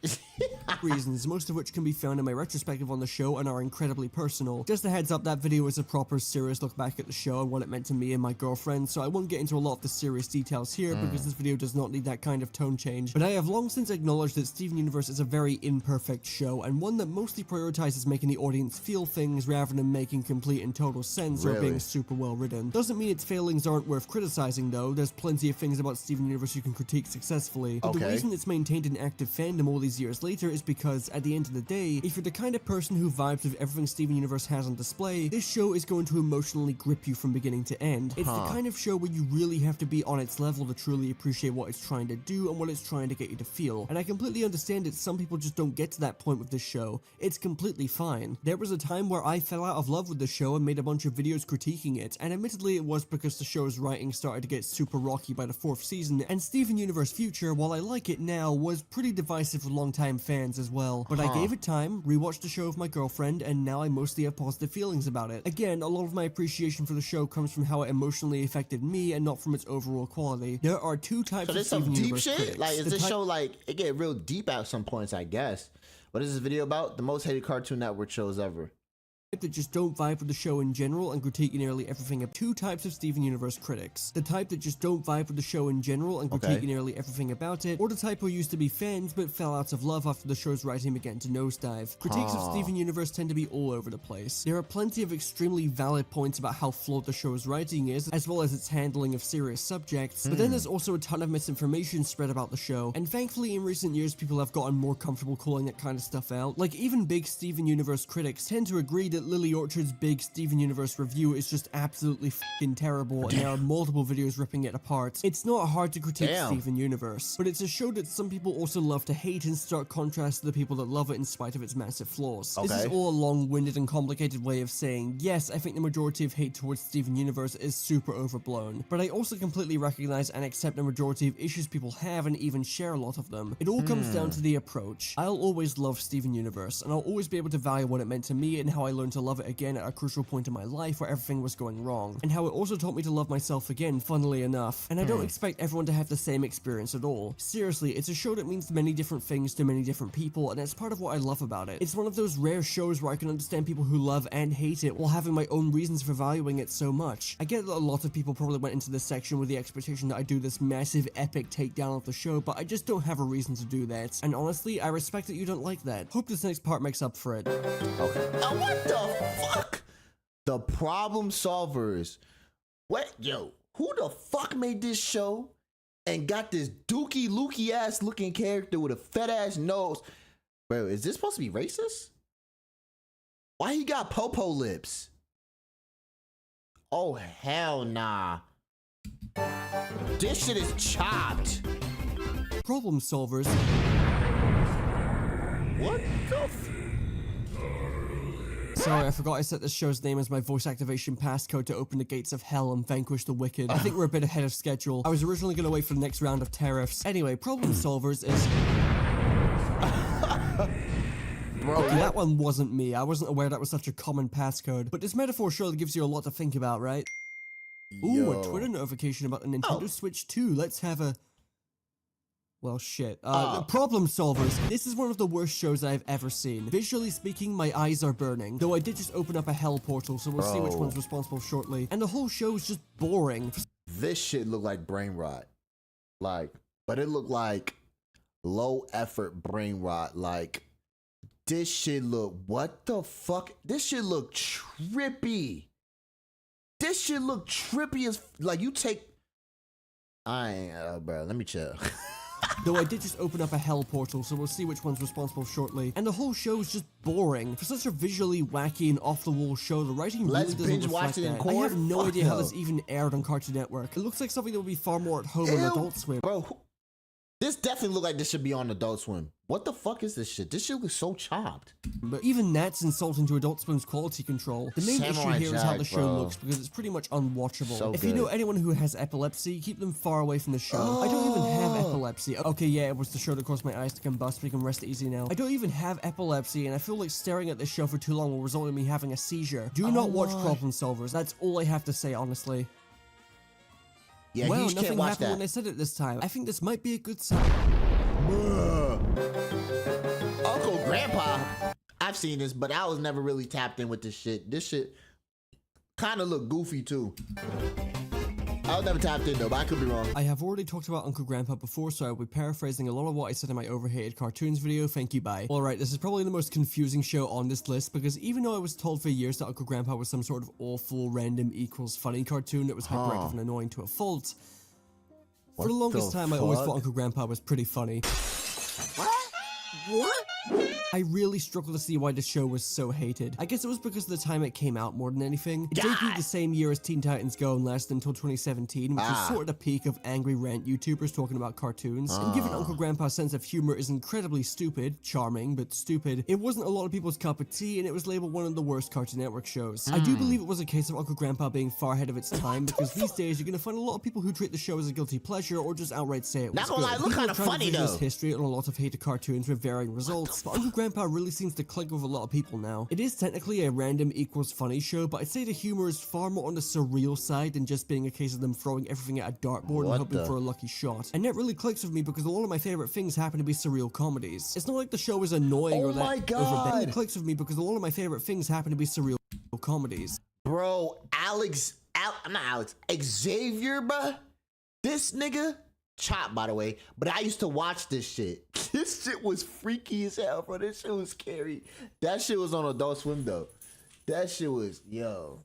[SPEAKER 20] Reasons, most of which can be found in my retrospective on the show and are incredibly personal. Just a heads up, that video is a proper serious look back at the show and what it meant to me and my girlfriend, so I won't get into a lot of the serious details here because this video does not need that kind of tone change. But I have long since acknowledged that Steven Universe is a very imperfect show and one that mostly prioritizes making the audience feel things rather than making complete and total sense or being super well written. Doesn't mean its failings aren't worth criticizing though. There's there's plenty of things about Steven Universe you can critique successfully, but the reason it's maintained an active fandom all these years later is because, at the end of the day, if you're the kind of person who vibes with everything Steven Universe has on display, this show is going to emotionally grip you from beginning to end. It's the kind of show where you really have to be on its level to truly appreciate what it's trying to do and what it's trying to get you to feel. And I completely understand that some people just don't get to that point with this show. It's completely fine. There was a time where I fell out of love with the show and made a bunch of videos critiquing it, and admittedly it was because the show's writing started to get super rocky by the 4th season, and Steven Universe Future, while I like it now, was pretty divisive with longtime fans as well. But I gave it time, rewatched the show with my girlfriend, and now I mostly have positive feelings about it. Again, a lot of my appreciation for the show comes from how it emotionally affected me and not from its overall quality. There are two types of Steven Universe critics.
[SPEAKER 1] Like, is this show like, it get real deep at some points, I guess. What is this video about? The most hated Cartoon Network shows ever.
[SPEAKER 20] That just don't vibe with the show in general and critique nearly everything. Two types of Steven Universe critics. The type that just don't vibe with the show in general and critique nearly everything about it, or the type who used to be fans but fell out of love after the show's writing began to nosedive. Critiques of Steven Universe tend to be all over the place. There are plenty of extremely valid points about how flawed the show's writing is, as well as its handling of serious subjects, but then there's also a ton of misinformation spread about the show, and thankfully in recent years people have gotten more comfortable calling that kind of stuff out. Like, even big Steven Universe critics tend to agree that Lily Orchard's big Steven Universe review is just absolutely f***ing terrible, and there are multiple videos ripping it apart. It's not hard to critique Steven Universe, but it's a show that some people also love to hate in stark contrast to the people that love it in spite of its massive flaws. This is all a long-winded and complicated way of saying, yes, I think the majority of hate towards Steven Universe is super overblown, but I also completely recognize and accept the majority of issues people have and even share a lot of them. It all comes down to the approach. I'll always love Steven Universe, and I'll always be able to value what it meant to me and how I learned to love it again at a crucial point in my life where everything was going wrong, and how it also taught me to love myself again, funnily enough. And I don't expect everyone to have the same experience at all. Seriously, it's a show that means many different things to many different people, and that's part of what I love about it. It's one of those rare shows where I can understand people who love and hate it while having my own reasons for valuing it so much. I get that a lot of people probably went into this section with the expectation that I do this massive epic takedown of the show, but I just don't have a reason to do that. And honestly, I respect that you don't like that. Hope this next part makes up for it.
[SPEAKER 1] Okay. What the fuck? The Problem Solvers. What? Yo, who the fuck made this show and got this dookie lookie ass looking character with a fat ass nose? Bro, is this supposed to be racist? Why he got popo lips? Oh, hell nah. This shit is chopped.
[SPEAKER 20] Problem Solvers.
[SPEAKER 1] What the
[SPEAKER 20] Sorry, I forgot I set this show's name as my voice activation passcode to open the gates of hell and vanquish the wicked. I think we're a bit ahead of schedule. I was originally going to wait for the next round of tariffs. Anyway, Problem Solvers is... Bro, okay, that one wasn't me. I wasn't aware that was such a common passcode. But this metaphor surely gives you a lot to think about, right? Ooh, a Twitter notification about the Nintendo Switch 2. Let's have a... Well, shit. Problem Solvers. This is one of the worst shows I've ever seen. Visually speaking, my eyes are burning. Though I did just open up a hell portal, so we'll see which one's responsible shortly. And the whole show is just boring.
[SPEAKER 1] This shit looked like brain rot. Like, but it looked like low effort brain rot. Like, this shit look, what the fuck? This shit look trippy. This shit look trippy as, like, you take, bro, let me chill.
[SPEAKER 20] Though I did just open up a hell portal, so we'll see which one's responsible shortly. And the whole show is just boring. For such a visually wacky and off-the-wall show, the writing really doesn't reflect that. I have no idea how this even aired on Cartoon Network. It looks like something that would be far more at home on Adult Swim.
[SPEAKER 1] Bro, this definitely look like this should be on Adult Swim. What the fuck is this shit? This shit looks so chopped.
[SPEAKER 20] But even that's insulting to Adult Swim's quality control. The main issue here is how the show looks, because it's pretty much unwatchable.
[SPEAKER 1] So
[SPEAKER 20] if you know anyone who has epilepsy, keep them far away from the show. I don't even have epilepsy. Okay, yeah, it was the show that caused my eyes to combust. We can rest easy now. I don't even have epilepsy, and I feel like staring at this show for too long will result in me having a seizure. Do not watch Problem Solvers. That's all I have to say, honestly.
[SPEAKER 1] Yeah,
[SPEAKER 20] well,
[SPEAKER 1] you
[SPEAKER 20] nothing
[SPEAKER 1] can't watch
[SPEAKER 20] happened
[SPEAKER 1] that.
[SPEAKER 20] when I said it this time. I think this might be a good sign.
[SPEAKER 1] Uncle Grandpa, I've seen this, but I was never really tapped in with this shit. This shit kind of look goofy too. I was never tapped in though, but I could be wrong.
[SPEAKER 20] I have already talked about Uncle Grandpa before, so I'll be paraphrasing a lot of what I said in my overhated cartoons video. Thank you, bye. Alright, this is probably the most confusing show on this list, because even though I was told for years that Uncle Grandpa was some sort of awful, random equals funny cartoon that was hyperactive and annoying to a fault, For the longest time, I always thought Uncle Grandpa was pretty funny. What? I really struggle to see why the show was so hated. I guess it was because of the time it came out more than anything. It debuted the same year as Teen Titans Go and lasted until 2017, which was sort of the peak of angry rant YouTubers talking about cartoons. And given Uncle Grandpa's sense of humor is incredibly stupid, charming, but stupid, it wasn't a lot of people's cup of tea, and it was labeled one of the worst Cartoon Network shows. I do believe it was a case of Uncle Grandpa being far ahead of its time, because these days you're gonna find a lot of people who treat the show as a guilty pleasure or just outright say it was
[SPEAKER 1] Not gonna lie, look kind of funny though.
[SPEAKER 20] History and a lot of hated cartoons with varying results, but Uncle Grandpa really seems to click with a lot of people now. It is technically a random equals funny show, but I'd say the humor is far more on the surreal side than just being a case of them throwing everything at a dartboard and hoping for a lucky shot. And that really clicks with me because a lot of my favorite things happen to be surreal comedies. It's not like the show is annoying or that overbearing. It clicks with me because a lot of my favorite things happen to be surreal comedies.
[SPEAKER 1] Bro, Xavier, bruh. This nigga, chop by the way, but I used to watch this shit. This shit was freaky as hell, bro. This shit was scary. That shit was on Adult Swim though. That shit was, yo.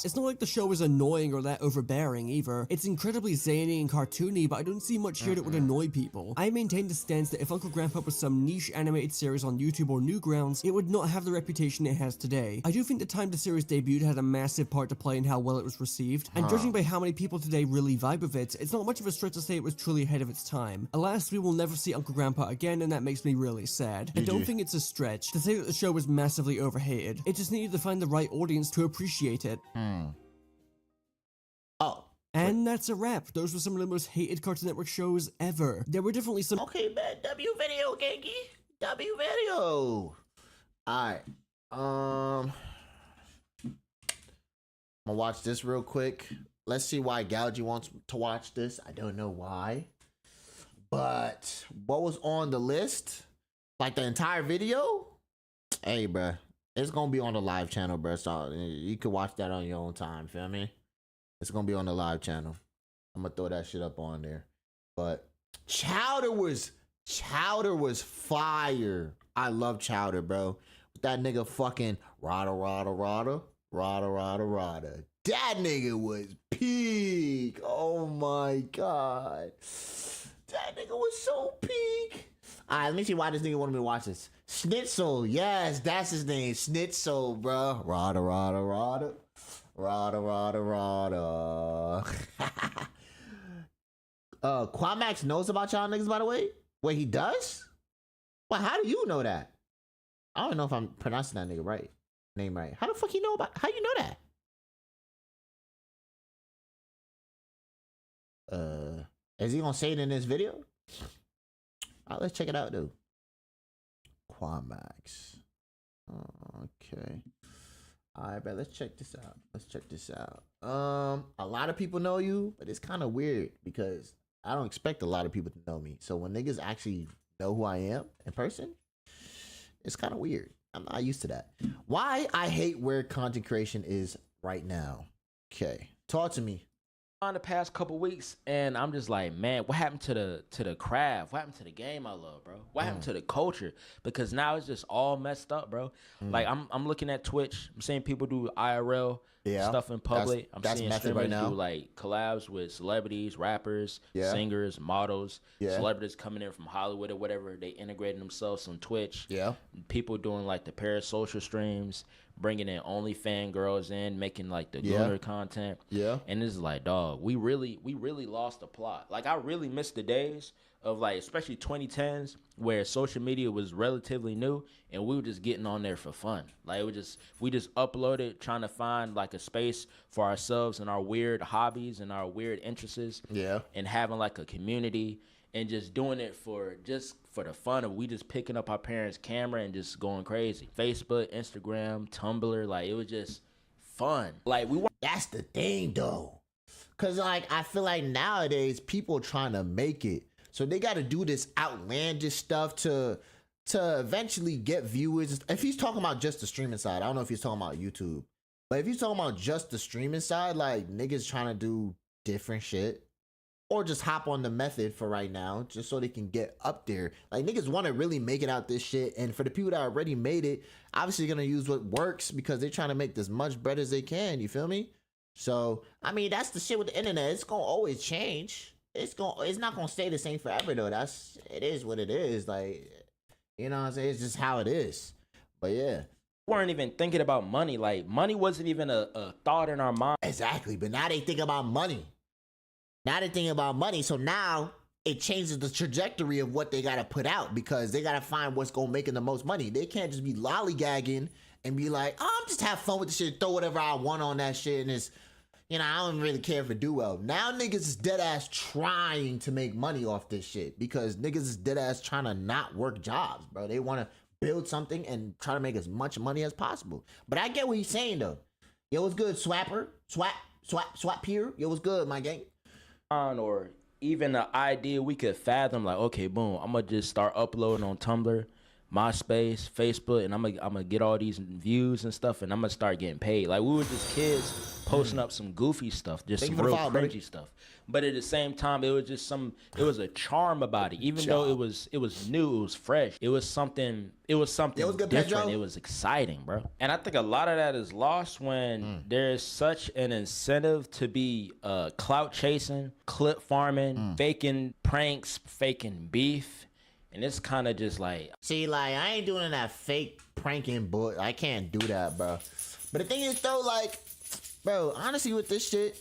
[SPEAKER 20] It's not like the show is annoying or that overbearing either. It's incredibly zany and cartoony, but I don't see much here that would annoy people. I maintain the stance that if Uncle Grandpa was some niche animated series on YouTube or Newgrounds, it would not have the reputation it has today. I do think the time the series debuted had a massive part to play in how well it was received, and judging by how many people today really vibe with it, it's not much of a stretch to say it was truly ahead of its time. Alas, we will never see Uncle Grandpa again, and that makes me really sad. I don't think it's a stretch to say that the show was massively overhated. It just needed to find the right audience to appreciate it. And that's a wrap. Those were some of the most hated Cartoon Network shows ever. There were definitely some—
[SPEAKER 1] Okay, man. W video, Genki. W video. Alright. I'm gonna watch this real quick. Let's see why Gougy wants to watch this. I don't know why. But what was on the list? Like the entire video? Hey, bruh. It's gonna be on the live channel, bruh. So you can watch that on your own time. Feel me? It's gonna be on the live channel. I'm gonna throw that shit up on there. But Chowder was fire. I love Chowder, bro. That nigga fucking rada. That nigga was peak. Oh my god. That nigga was so peak. Alright, let me see why this nigga wanted me to watch this. Schnitzel, yes, that's his name. Schnitzel, bro. Rada. Quamax knows about y'all niggas, by the way. Wait, he does? Well, how do you know that? I don't know if I'm pronouncing that nigga name right. How the fuck you know about? How you know that? Is he gonna say it in this video? Alright, let's check it out, dude. Quamax. Okay. Alright, but let's check this out. A lot of people know you, but it's kind of weird because I don't expect a lot of people to know me. So when niggas actually know who I am in person, it's kind of weird. I'm not used to that. Why I hate where content creation is right now. Okay, talk to me.
[SPEAKER 7] On the past couple weeks, and I'm just like, man, what happened to the craft? What happened to the game I love, bro? What happened to the culture? Because now it's just all messed up, bro. Like I'm looking at Twitch, I'm seeing people do IRL stuff in public. I'm seeing streamers do like collabs with celebrities, rappers, singers, models, celebrities coming in from Hollywood or whatever. They integrating themselves on Twitch. People doing like the parasocial streams, bringing in OnlyFans girls in, making like the gooner content. And it's like, dog, we really lost the plot. Like I really miss the days of like, especially 2010s, where social media was relatively new and we were just getting on there for fun. Like we just uploaded, trying to find like a space for ourselves and our weird hobbies and our weird interests. And having like a community and just doing it for the fun of we just picking up our parents' camera and just going crazy. Facebook, Instagram, Tumblr, like it was just fun. Like
[SPEAKER 1] that's the thing though. Cause like I feel like nowadays people trying to make it. So they gotta do this outlandish stuff to eventually get viewers. If he's talking about just the streaming side, I don't know if he's talking about YouTube. But if he's talking about just the streaming side, like niggas trying to do different shit. Or just hop on the method for right now, just so they can get up there. Like niggas want to really make it out this shit, and for the people that already made it, obviously gonna use what works because they're trying to make this much better as they can. You feel me? So I mean, that's the shit with the internet. It's gonna always change. it's not gonna stay the same forever though. It is what it is. Like, you know what I'm saying? It's just how it is. But yeah.
[SPEAKER 7] Weren't even thinking about money. Like, money wasn't even a thought in our mind.
[SPEAKER 1] Exactly. But now they think about money. So now it changes the trajectory of what they gotta put out, because they gotta find what's gonna make them the most money. They can't just be lollygagging and be like, oh, I'm just have fun with the shit, throw whatever I want on that shit, and it's, you know, I don't really care if it do well. Now niggas is dead ass trying to make money off this shit, because niggas is dead ass trying to not work jobs, bro. They want to build something and try to make as much money as possible. But I get what he's saying though. Yo, what's good, Swapper? Swap Peer? Yo, what's good, my gang?
[SPEAKER 7] Or even the idea we could fathom, like, okay, boom, I'm gonna just start uploading on Tumblr, MySpace, Facebook, and I'm gonna get all these views and stuff, and I'm gonna start getting paid. Like, we were just kids posting up some goofy stuff, just some real cringy stuff. But at the same time, it was just it was a charm about it. Even though it was new, it was fresh. It was something different. It was exciting, bro. And I think a lot of that is lost when there's such an incentive to be clout chasing, clip farming, faking pranks, faking beef. And it's kind of just like...
[SPEAKER 1] See, like, I ain't doing that fake pranking, but I can't do that, bro. But the thing is, though, like, bro, honestly, with this shit,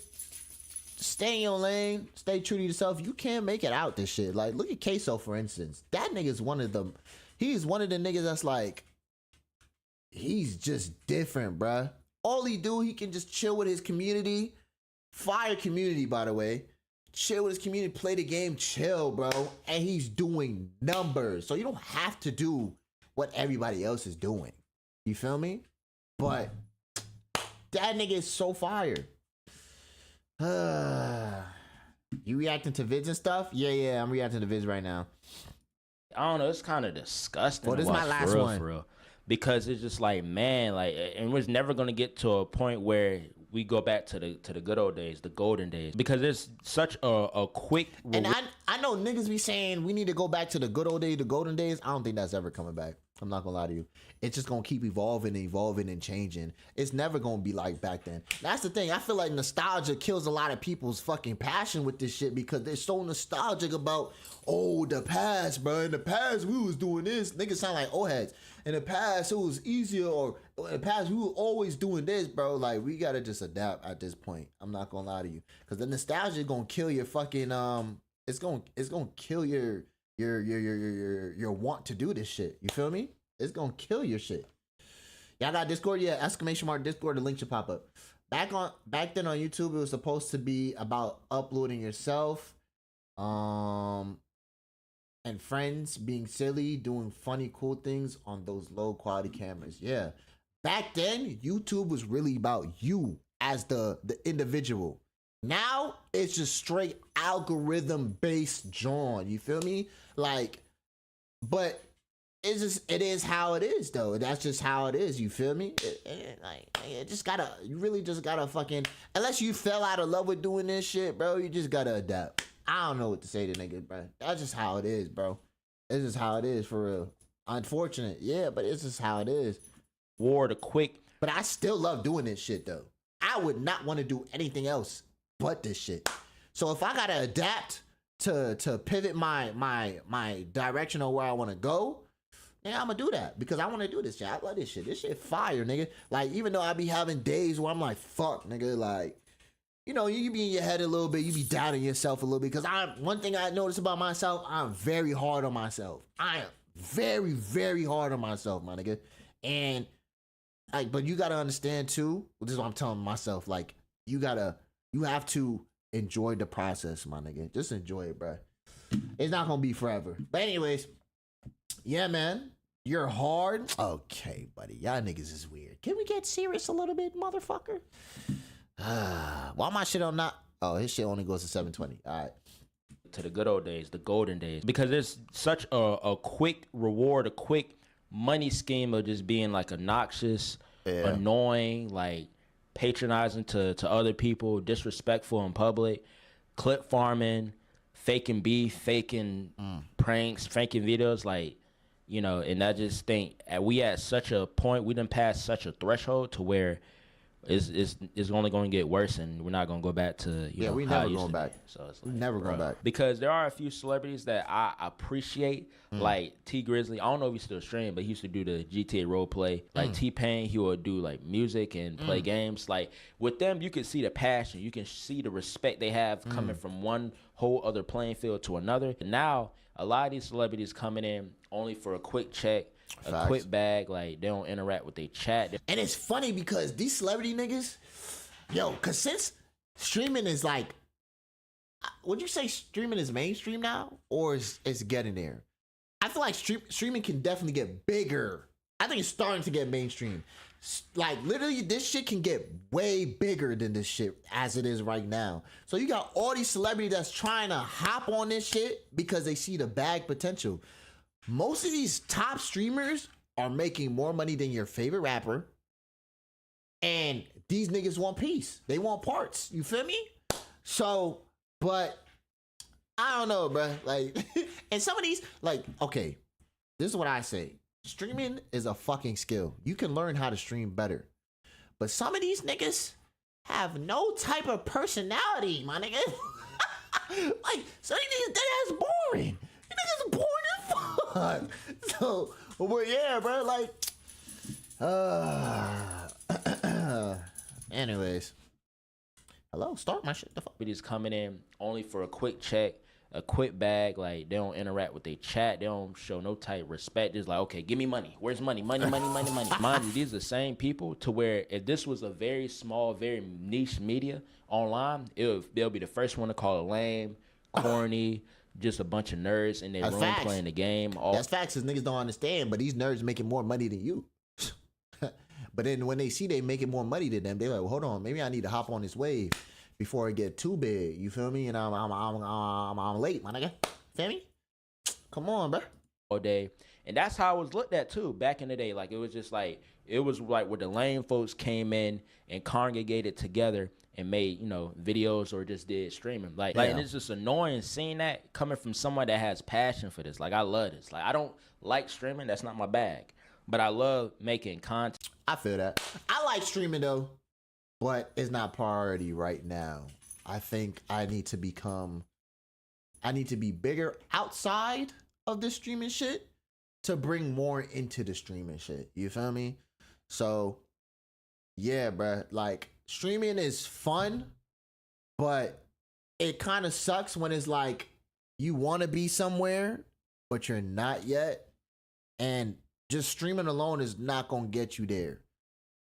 [SPEAKER 1] stay in your lane, stay true to yourself. You can't make it out this shit. Like, look at Queso, for instance. That nigga's one of the niggas that's like, he's just different, bro. All he do, he can just chill with his community. Fire community, by the way. Chill with his community, play the game, chill, bro. And he's doing numbers. So you don't have to do what everybody else is doing. You feel me? But that nigga is so fire. You reacting to vids and stuff? Yeah, I'm reacting to vids right now.
[SPEAKER 7] I don't know, it's kind of disgusting.
[SPEAKER 1] Well, this is my last one.
[SPEAKER 7] For real. Because it's just like, man, like, and we're never gonna get to a point where we go back to the good old days, the golden days, because it's such a quick.
[SPEAKER 1] And I know niggas be saying we need to go back to the good old days, the golden days. I don't think that's ever coming back. I'm not gonna lie to you. It's just gonna keep evolving and changing. It's never gonna be like back then. That's the thing. I feel like nostalgia kills a lot of people's fucking passion with this shit, because they're so nostalgic about, oh, the past, bro. In the past, we was doing this. Niggas sound like old heads. In the past, it was easier, or in the past, we were always doing this, bro. Like, we gotta just adapt at this point. I'm not gonna lie to you, because the nostalgia is gonna kill your fucking It's gonna kill your want to do this shit. You feel me? It's gonna kill your shit. Y'all got Discord? Yeah, ! Discord. The link should pop up. Back then on YouTube, it was supposed to be about uploading yourself, and friends being silly, doing funny, cool things on those low quality cameras. Yeah. Back then, YouTube was really about you as the individual. Now it's just straight algorithm based John. You feel me? Like, but it is how it is though. That's just how it is. You feel me? You really just gotta fucking, unless you fell out of love with doing this shit, bro, you just gotta adapt. I don't know what to say to niggas, bro. That's just how it is, bro. It's just how it is, for real. Unfortunate, yeah, but it's just how it is. But I still love doing this shit though. I would not want to do anything else but this shit. So if I gotta adapt to pivot my direction of where I want to go, then I'm gonna do that, because I want to do this shit. I love this shit. This shit fire, nigga. Like, even though I be having days where I'm like, fuck, nigga, like, you know, you be in your head a little bit, you be doubting yourself a little bit, because one thing I notice about myself, I'm very hard on myself. I am very, very hard on myself, my nigga. And like, but you gotta understand too, this is what I'm telling myself, like, you have to enjoy the process, my nigga. Just enjoy it, bro. It's not gonna be forever. But anyways, yeah, man. You're hard. Okay, buddy. Y'all niggas is weird. Can we get serious a little bit, motherfucker? Why my shit on not? Oh, his shit only goes to 720. All right.
[SPEAKER 7] To the good old days, the golden days, because there's such a quick reward, a quick money scheme of just being like obnoxious, annoying, like patronizing to other people, disrespectful in public, clip farming, faking beef, faking pranks, faking videos, like, you know. And I just think we at such a point, we done passed such a threshold to where it's only going to get worse, and we're not going to go back to
[SPEAKER 1] we
[SPEAKER 7] how
[SPEAKER 1] never
[SPEAKER 7] it used
[SPEAKER 1] going
[SPEAKER 7] to
[SPEAKER 1] back.
[SPEAKER 7] be. So it's
[SPEAKER 1] We
[SPEAKER 7] like,
[SPEAKER 1] never going back.
[SPEAKER 7] because there are a few celebrities that I appreciate, like T Grizzly. I don't know if he still stream, but he used to do the GTA role play. Like T-Pain, he would do like music and play games. Like with them, you can see the passion, you can see the respect they have coming from one whole other playing field to another. And now a lot of these celebrities coming in only for a quick check. A quick bag, like they don't interact with their chat.
[SPEAKER 1] And it's funny because these celebrity niggas, cause since streaming is like, would you say streaming is mainstream now, or is it's getting there? I feel like streaming can definitely get bigger. I think it's starting to get mainstream. Like literally, this shit can get way bigger than this shit as it is right now. So you got all these celebrities that's trying to hop on this shit because they see the bag potential. Most of these top streamers are making more money than your favorite rapper. And these niggas want peace. They want parts. You feel me? So, but I don't know, bro. Like, and some of these, like, okay, this is what I say. Streaming is a fucking skill. You can learn how to stream better. But some of these niggas have no type of personality, my nigga. Like, some of these niggas is boring. These niggas are boring as fuck. So, but yeah, bro, like, anyways. Hello, start my shit. The fuck.
[SPEAKER 7] But he's coming in only for a quick check, a quick bag. Like they don't interact with their chat. They don't show no type of respect. It's like, okay, give me money. Where's money? Money. Mind you, these are the same people to where if this was a very small, very niche media online, they'll be the first one to call it lame, corny, just a bunch of nerds in their room playing the game.
[SPEAKER 1] That's facts, because niggas don't understand, but these nerds making more money than you. But then when they see they making more money than them, they're like, well, hold on, maybe I need to hop on this wave before it get too big. You feel me? And I'm late, my nigga. Feel me? Come on, bro.
[SPEAKER 7] All day. And that's how it was looked at too back in the day. Like it was like where the lame folks came in and congregated together and made, videos or just did streaming. Like and it's just annoying seeing that coming from someone that has passion for this. Like I love this. Like I don't like streaming, that's not my bag. But I love making content.
[SPEAKER 1] I feel that. I like streaming though, but it's not priority right now. I think I need to be bigger outside of the streaming shit to bring more into the streaming shit. You feel me? So, yeah, bruh. Like, streaming is fun, but it kind of sucks when it's like you want to be somewhere, but you're not yet. And just streaming alone is not going to get you there.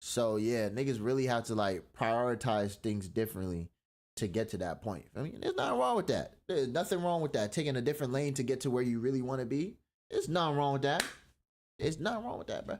[SPEAKER 1] So, yeah, niggas really have to, like, prioritize things differently to get to that point. I mean, there's nothing wrong with that. There's nothing wrong with that. Taking a different lane to get to where you really want to be. There's nothing wrong with that. There's nothing wrong with that, bro.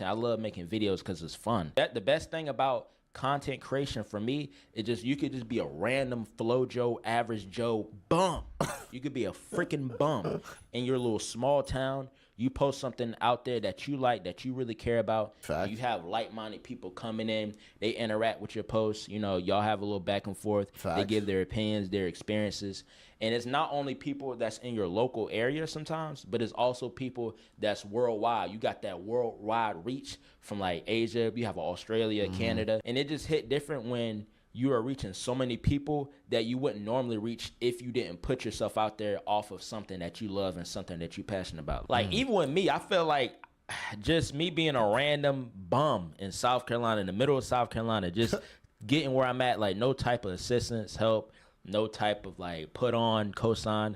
[SPEAKER 7] I love making videos because it's fun. The best thing about content creation for me is just you could just be a random Flo Joe, average Joe bum. You could be a freaking bum in your little small town. You post something out there that you like, that you really care about. You have like-minded people coming in. They interact with your posts. Y'all have a little back and forth. They give their opinions, their experiences. And it's not only people that's in your local area sometimes, but it's also people that's worldwide. You got that worldwide reach from like Asia. You have Australia, Canada. And it just hit different when you are reaching so many people that you wouldn't normally reach if you didn't put yourself out there off of something that you love and something that you're passionate about. Like even with me, I feel like just me being a random bum in South Carolina, in the middle of South Carolina, just getting where I'm at, like no type of assistance, help, no type of like put on, cosign.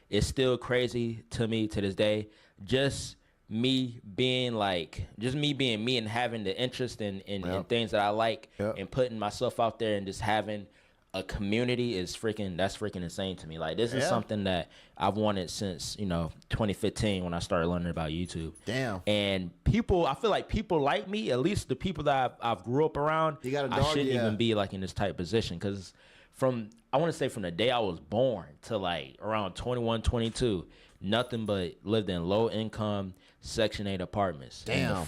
[SPEAKER 7] It's still crazy to me to this day. Just me being me and having the interest in things that I like and putting myself out there and just having a community is that's freaking insane to me. Like this is something that I've wanted since 2015 when I started learning about YouTube.
[SPEAKER 1] Damn.
[SPEAKER 7] And I feel like people like me, at least the people that I've grew up around.
[SPEAKER 1] You got a dog,
[SPEAKER 7] I shouldn't even be like in this type of position because I want to say from the day I was born to like around 21, 22, nothing but lived in low income Section 8 apartments.
[SPEAKER 1] Damn.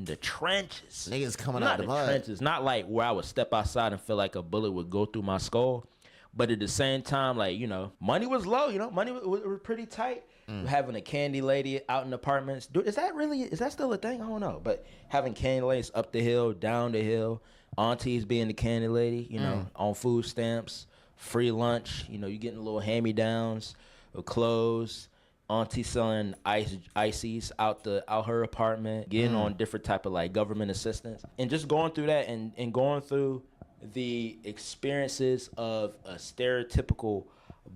[SPEAKER 7] The trenches.
[SPEAKER 1] Niggas coming out the mud.
[SPEAKER 7] Trenches. Not like where I would step outside and feel like a bullet would go through my skull. But at the same time, like, money was low, money was pretty tight. Having a candy lady out in apartments. Dude, is that still a thing? I don't know. But having candy ladies up the hill, down the hill, aunties being the candy lady, you know, on food stamps, free lunch, you know, you getting little hand-me-downs of clothes, auntie selling ices out her apartment, getting on different type of like government assistance, and just going through that and going through the experiences of a stereotypical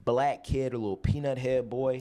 [SPEAKER 7] black kid, a little peanut head boy,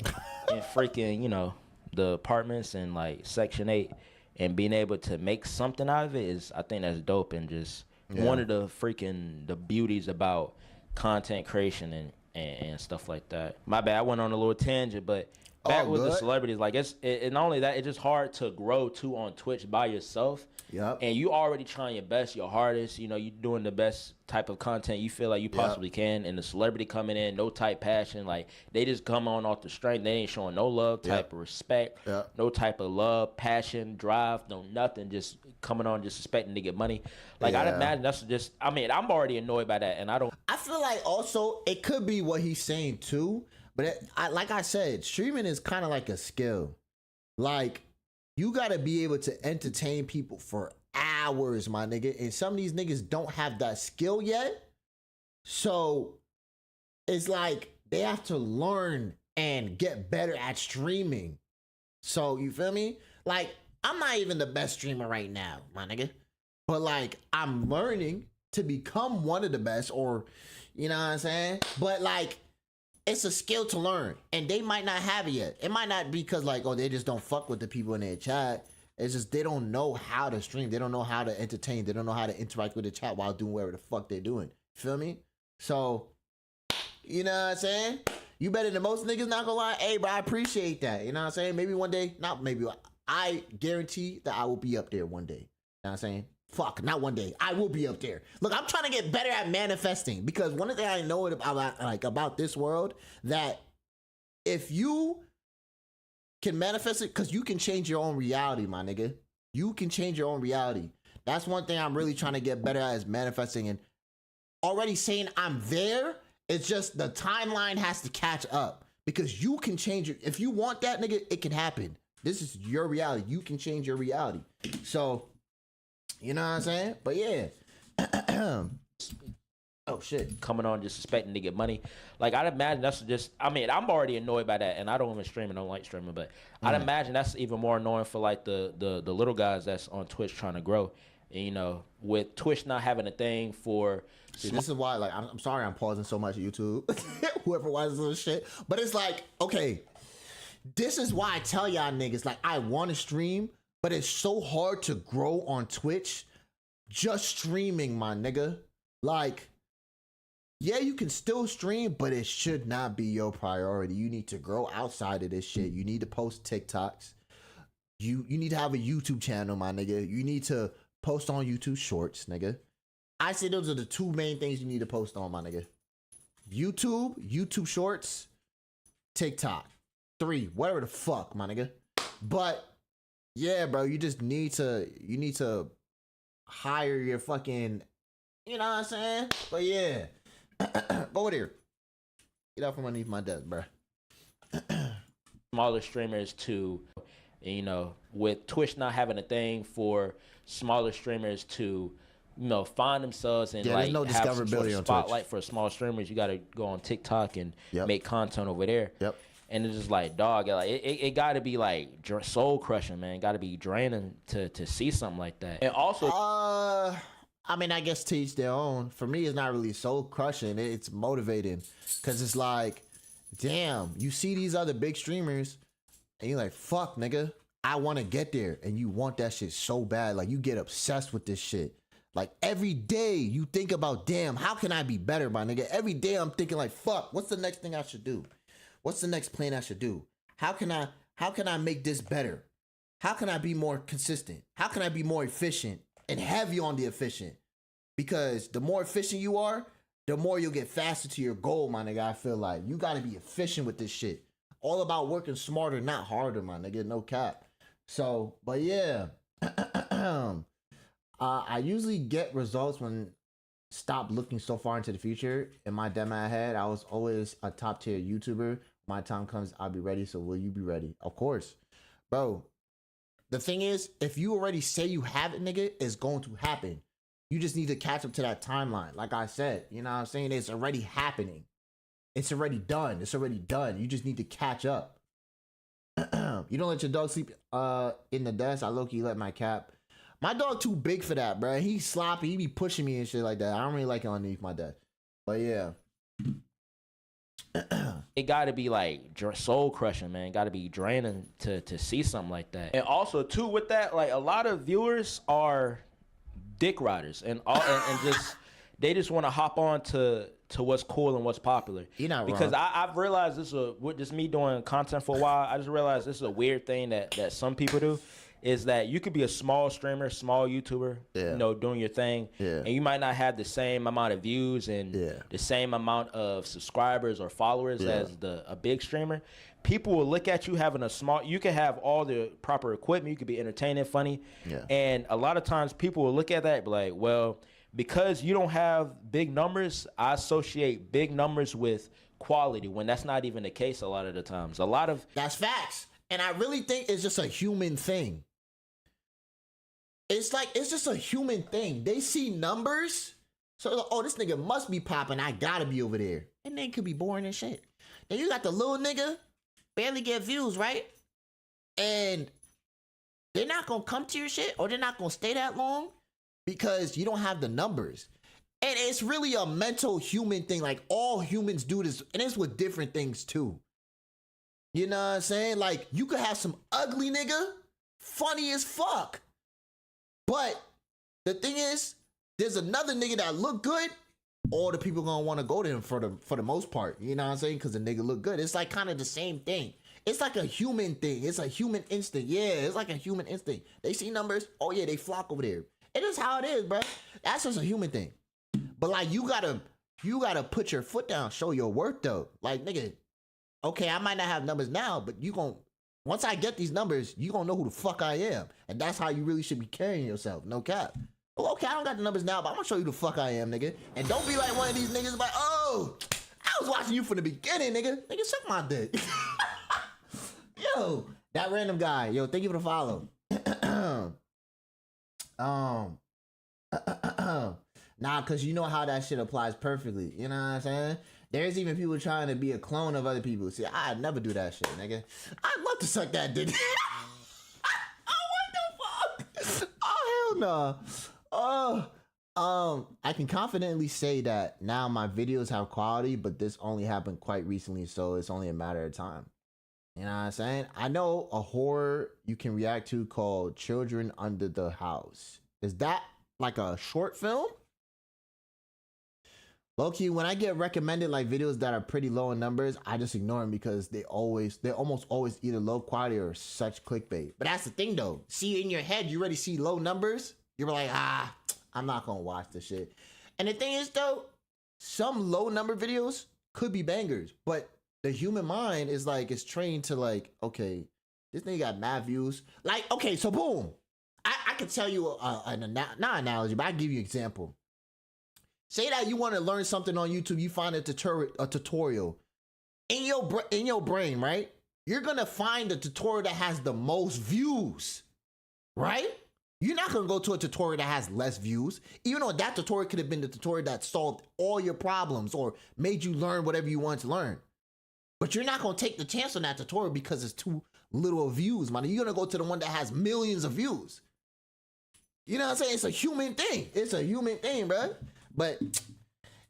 [SPEAKER 7] in freaking, you know, the apartments and like Section 8, and being able to make something out of it is, I think that's dope, and just one of the beauties about content creation and stuff like that. My bad, I went on a little tangent, but back with the celebrities, like and not only that, it's just hard to grow too on Twitch by yourself.
[SPEAKER 1] Yep.
[SPEAKER 7] And you already trying your best, your hardest, you know, you doing the best type of content you feel like you possibly can, and the celebrity coming in, no type passion, like they just come on off the strength, they ain't showing no love, type of respect, no type of love, passion, drive, no nothing, just coming on just expecting to get money. Like I'd imagine that's just, I mean, I'm already annoyed by that, and I
[SPEAKER 1] feel like also it could be what he's saying too, but like I said, streaming is kind of like a skill. Like, you gotta be able to entertain people for hours, my nigga. And some of these niggas don't have that skill yet. So it's like they have to learn and get better at streaming. So you feel me? Like, I'm not even the best streamer right now, my nigga. But like, I'm learning to become one of the best, or you know what I'm saying? But like, it's a skill to learn, and they might not have it yet. It might not be because like, oh, they just don't fuck with the people in their chat. It's just they don't know how to stream. They don't know how to entertain. They don't know how to interact with the chat while doing whatever the fuck they're doing. Feel me? So, you know what I'm saying? You better than most niggas, not gonna lie. Hey, bro, I appreciate that. You know what I'm saying? Maybe one day, not maybe, I guarantee that I will be up there one day. You know what I'm saying? Fuck, not one day. I will be up there. Look, I'm trying to get better at manifesting, because one thing I know about this world, that if you can manifest it, because you can change your own reality, my nigga. You can change your own reality. That's one thing I'm really trying to get better at, is manifesting, and already saying I'm there. It's just the timeline has to catch up, because you can change it. If you want that, nigga, it can happen. This is your reality. You can change your reality. So, you know what I'm saying? But yeah. Oh shit.
[SPEAKER 7] Coming on just expecting to get money. Like, I'd imagine that's just, I mean, I'm already annoyed by that, and I don't even stream and don't like streaming, but I'd imagine that's even more annoying for like the little guys that's on Twitch trying to grow. And, you know, with Twitch not having a thing for...
[SPEAKER 1] See, this is why, like, I'm sorry I'm pausing so much at YouTube. Whoever watches this shit. But it's like, okay, this is why I tell y'all niggas, like, I want to stream, but it's so hard to grow on Twitch just streaming, my nigga. Like, yeah, you can still stream, but it should not be your priority. You need to grow outside of this shit. You need to post TikToks. You need to have a YouTube channel, my nigga. You need to post on YouTube Shorts, nigga. I say those are the two main things you need to post on, my nigga. YouTube Shorts, TikTok. 3, whatever the fuck, my nigga. But yeah, bro, you just need to hire your fucking, you know what I'm saying? But yeah. Go over there. Get out from underneath my desk, bro.
[SPEAKER 7] Smaller streamers to, you know, with Twitch not having a thing for smaller streamers to, you know, find themselves and like
[SPEAKER 1] no
[SPEAKER 7] have some sort of
[SPEAKER 1] on
[SPEAKER 7] spotlight
[SPEAKER 1] Twitch.
[SPEAKER 7] for small streamers. You got to go on TikTok and make content over there.
[SPEAKER 1] Yep.
[SPEAKER 7] And it's just like, dog, like it got to be like soul crushing, man. Got to be draining to see something like that. And also,
[SPEAKER 1] I mean, I guess to each their own. For me, it's not really soul crushing. It's motivating, because it's like, damn, you see these other big streamers, and you're like, fuck, nigga, I want to get there, and you want that shit so bad. Like, you get obsessed with this shit. Like, every day you think about, damn, how can I be better, my nigga? Every day I'm thinking like, fuck, what's the next thing I should do? What's the next plan I should do? How can I make this better? How can I be more consistent? How can I be more efficient and heavy on the efficient? Because the more efficient you are, the more you'll get faster to your goal, my nigga. I feel like you got to be efficient with this shit. All about working smarter, not harder, my nigga. No cap. So, but yeah. I usually get results when stop looking so far into the future. In my demo head, I was always a top tier YouTuber. My time comes, I'll be ready. So will you be ready? Of course. Bro, the thing is, if you already say you have it, nigga, it's going to happen. You just need to catch up to that timeline. Like I said, you know what I'm saying? It's already happening. It's already done. It's already done. You just need to catch up. You don't let your dog sleep in the desk. I low-key let my cat. My dog too big for that, bro. He's sloppy. He be pushing me and shit like that. I don't really like it underneath my desk. But yeah.
[SPEAKER 7] It got to be like soul crushing, man. Got to be draining to see something like that. And also too with that, like a lot of viewers are dick riders and just they just want to hop on to what's cool and what's popular.
[SPEAKER 1] You're not
[SPEAKER 7] because
[SPEAKER 1] wrong.
[SPEAKER 7] I've realized with just me doing content for a while. I just realized this is a weird thing that some people do. Is that you could be a small streamer, small YouTuber, you know, doing your thing, and you might not have the same amount of views and the same amount of subscribers or followers as a big streamer. People will look at you having a small. You can have all the proper equipment. You could be entertaining, funny, and a lot of times people will look at that and be like, well, because you don't have big numbers, I associate big numbers with quality when that's not even the case a lot of the times.
[SPEAKER 1] That's facts. And I really think it's just a human thing. It's just a human thing. They see numbers. So, like, oh, this nigga must be popping. I gotta be over there. And then could be boring as shit. Then you got the little nigga, barely get views, right? And they're not gonna come to your shit or they're not gonna stay that long because you don't have the numbers. And it's really a mental human thing. Like all humans do this. And it's with different things too. You know what I'm saying? Like you could have some ugly nigga, funny as fuck. But the thing is, there's another nigga that look good. All the people gonna want to go to him for the most part. You know what I'm saying? Because the nigga look good. It's like kind of the same thing. It's like a human thing. It's a human instinct. Yeah, it's like a human instinct. They see numbers. Oh yeah, they flock over there. It is how it is, bro. That's just a human thing. But like you gotta put your foot down, show your worth though. Like nigga, okay, I might not have numbers now, but once I get these numbers, you gonna know who the fuck I am. And that's how you really should be carrying yourself. No cap. Well, okay, I don't got the numbers now, but I'm gonna show you the fuck I am, nigga. And don't be like one of these niggas like, oh, I was watching you from the beginning, nigga. Nigga, suck my dick. Yo, that random guy. Yo, thank you for the follow. Nah, cause you know how that shit applies perfectly. You know what I'm saying? There's even people trying to be a clone of other people. See, I'd never do that shit, nigga. I'd love to suck that dick. Oh, what the fuck? Oh, hell no. I can confidently say that now my videos have quality, but this only happened quite recently, so it's only a matter of time. You know what I'm saying? I know a horror you can react to called Children Under the House. Is that like a short film? Low-key, when I get recommended like videos that are pretty low in numbers, I just ignore them because they're almost always either low quality or such clickbait. But that's the thing though. See, in your head, you already see low numbers. You're like, I'm not gonna watch this shit. And the thing is though, some low number videos could be bangers, but the human mind is like, it's trained to like, okay, this nigga got mad views. Like, okay, so boom. I could tell you not analogy, but I'll give you an example. Say that you want to learn something on YouTube, you find a tutorial. In your brain, right? You're going to find the tutorial that has the most views, right? You're not going to go to a tutorial that has less views, even though that tutorial could have been the tutorial that solved all your problems or made you learn whatever you want to learn. But you're not going to take the chance on that tutorial because it's too little views, man. You're going to go to the one that has millions of views. You know what I'm saying? It's a human thing. It's a human thing, bro. But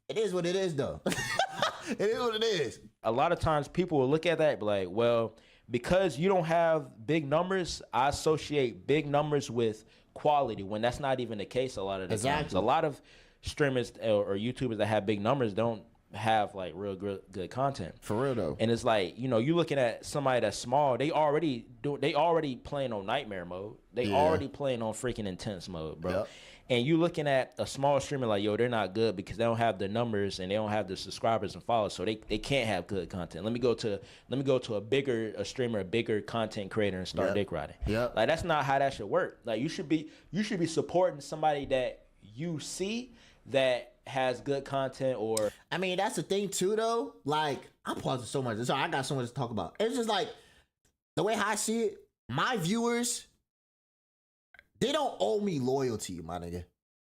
[SPEAKER 1] it is what it is, though. It is what it is.
[SPEAKER 7] A lot of times people will look at that and be like, well, because you don't have big numbers, I associate big numbers with quality when that's not even the case a lot of the times. A lot of streamers or YouTubers that have big numbers don't have like real good content.
[SPEAKER 1] For real though.
[SPEAKER 7] And it's like, you know, you looking at somebody that's small, they already playing on nightmare mode. They already playing on freaking intense mode, bro. Yep. And you looking at a small streamer like, yo, they're not good because they don't have the numbers and they don't have the subscribers and followers, so they can't have good content. Let me go to a bigger streamer, a bigger content creator and start dick riding. Like that's not how that should work. Like you should be supporting somebody that you see that has good content. Or
[SPEAKER 1] I mean, that's the thing too though. Like I'm pausing so much. So I got so much to talk about. It's just like the way I see it, my viewers, they don't owe me loyalty, my nigga.